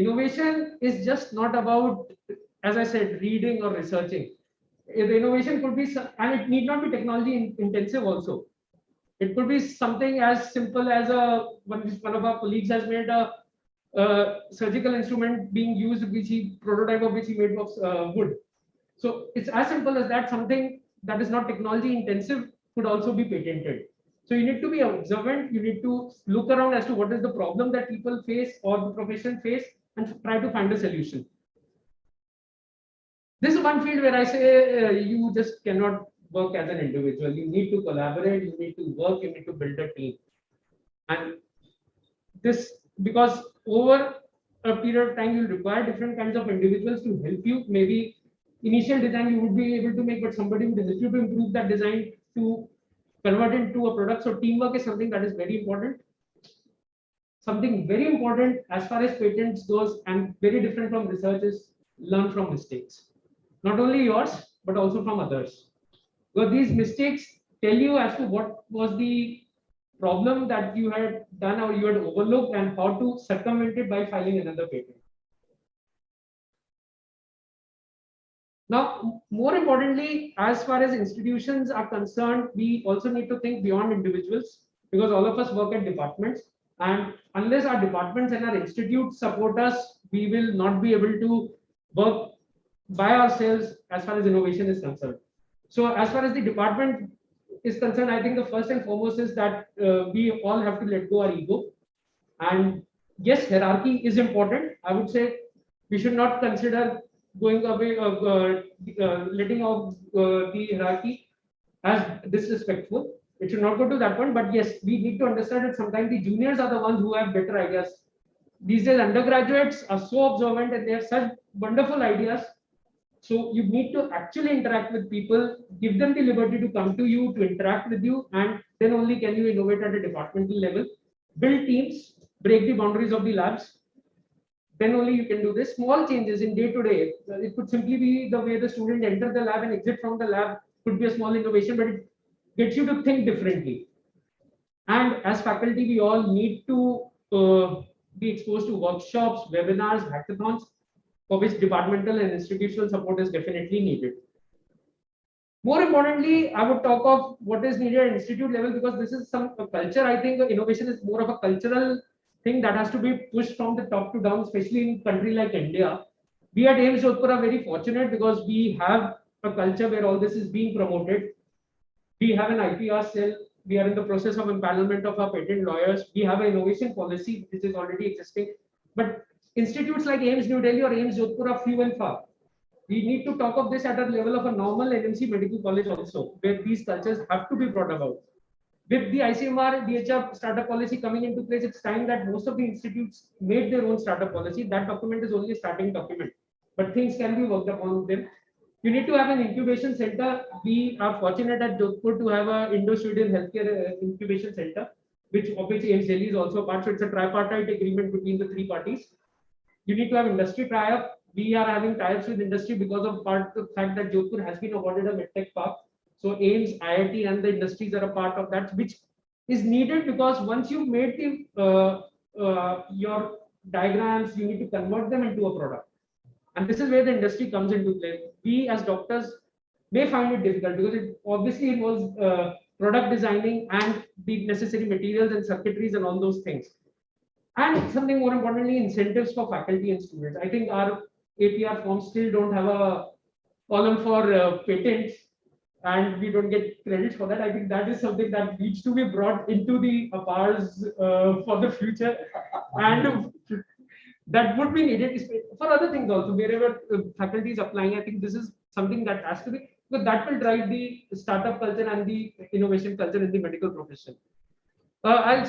innovation is just not about, as I said, reading or researching. The innovation could be, and it need not be technology intensive also. It could be something as simple as one of our colleagues has made a surgical instrument being used, which he prototype of which he made of wood. So it's as simple as that. Something that is not technology intensive could also be patented. So you need to be observant. You need to look around as to what is the problem that people face or the profession face, and try to find a solution. This is one field where I say you just cannot work as an individual. You need to collaborate. You need to work. You need to build a team. And this, because over a period of time, you'll require different kinds of individuals to help you. Maybe initial design you would be able to make, but somebody would help you to improve that design to convert it into a product. So teamwork is something that is very important. Something very important as far as patents goes, and very different from research, is learn from mistakes. Not only yours, but also from others. Because these mistakes tell you as to what was the problem that you had done or you had overlooked, and how to circumvent it by filing another patent. Now, more importantly, as far as institutions are concerned, we also need to think beyond individuals, because all of us work at departments, and unless our departments and our institutes support us, we will not be able to work by ourselves as far as innovation is concerned. So as far as the department is concerned, I think the first and foremost is that we all have to let go our ego. And yes, hierarchy is important. I would say we should not consider going away, letting off the hierarchy as disrespectful. It should not go to that point. But yes, we need to understand that sometimes the juniors are the ones who have better ideas. These days, undergraduates are so observant and they have such wonderful ideas. So you need to actually interact with people, give them the liberty to come to you, to interact with you, and then only can you innovate at a departmental level. Build teams, break the boundaries of the labs. Then only you can do this. Small changes in day to day. It could simply be the way the student enters the lab and exit from the lab. Could be a small innovation, but it gets you to think differently. And as faculty, we all need to be exposed to workshops, webinars, hackathons, for which departmental and institutional support is definitely needed. More importantly, I would talk of what is needed at institute level, because this is some culture. I think innovation is more of a cultural thing that has to be pushed from the top to down, especially in a country like India. We at AIIMS Jodhpur are very fortunate because we have a culture where all this is being promoted. We have an IPR cell. We are in the process of empanelment of our patent lawyers. We have an innovation policy which is already existing. But institutes like AIIMS New Delhi or AIIMS Jodhpur are few and far. We need to talk of this at a level of a normal NMC medical college also, where these cultures have to be brought about. With the ICMR DHR startup policy coming into place, it's time that most of the institutes made their own startup policy. That document is only a starting document, but things can be worked upon them. You need to have an incubation center. We are fortunate at Jodhpur to have an Indo-Sweden healthcare incubation center, of which AIIMS Delhi is also a part. So it's a tripartite agreement between the three parties. You need to have industry tie-up. We are having tie-ups with industry because of the fact that Jodhpur has been awarded a medtech park. So AIIMS, IIT, and the industries are a part of that, which is needed because once you've made your diagrams, you need to convert them into a product. And this is where the industry comes into play. We as doctors may find it difficult because it obviously involves product designing and the necessary materials and circuitries and all those things. And something more importantly, incentives for faculty and students. I think our APR forms still don't have a column for patents, and we don't get credits for that. I think that is something that needs to be brought into the APARs for the future. And that would be needed for other things also, wherever faculty is applying. I think this is something that has to be, because that will drive the startup culture and the innovation culture in the medical profession. I'll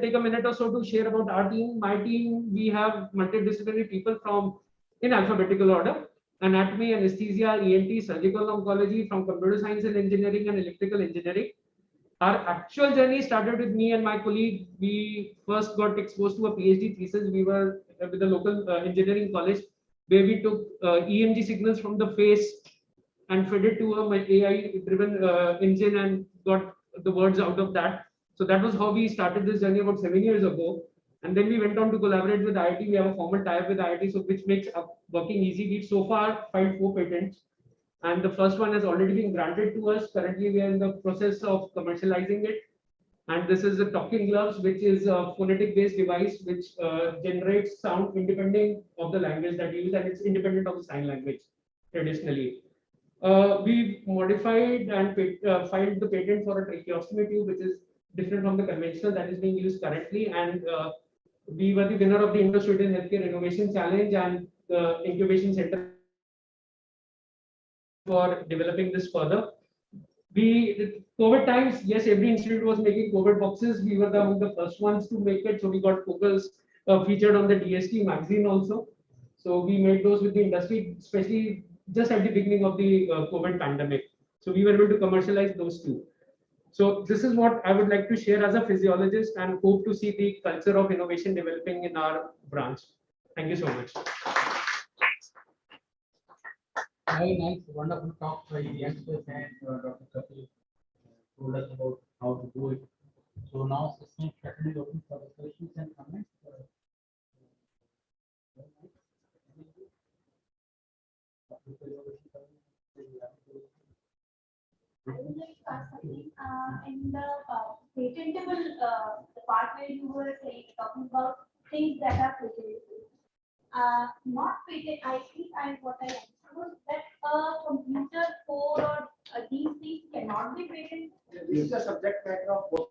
take a minute or so to share about our team. My team, we have multidisciplinary people from in alphabetical order: anatomy, anesthesia, ENT, surgical oncology, from computer science and engineering and electrical engineering. Our actual journey started with me and my colleague. We first got exposed to a PhD thesis. We were with the local engineering college, where we took EMG signals from the face and fed it to a AI-driven engine and got the words out of that. So that was how we started this journey about 7 years ago. And then we went on to collaborate with IIT. We have a formal tie-up with IIT, so which makes working easy. We've so far filed 4 patents, and the first one has already been granted to us. Currently, we are in the process of commercializing it. And this is the talking gloves, which is a phonetic-based device which generates sound independent of the language that you use, and it's independent of the sign language traditionally. We modified and filed the patent for a tracheostomy tube, which is different from the conventional that is being used currently. And we were the winner of the Indo-Sweden Healthcare Innovation Challenge and the Incubation Center for developing this further. COVID times, yes, every institute was making COVID boxes. We were among the first ones to make it. So we got focus featured on the DST magazine also. So we made those with the industry, especially just at the beginning of the COVID pandemic. So we were able to commercialize those too. So this is what I would like to share as a physiologist, and hope to see the culture of innovation developing in our branch. Thank you so much. Very nice, wonderful talk by the youngsters, and Dr. Kapil told us about how to do it. So now session is open for the questions and comments. I would like to ask something in the patentable, the part where you were talking about things that are patentable. Not patent, I think what I understood was that a computer code or these things cannot be patented. This is the subject matter of both.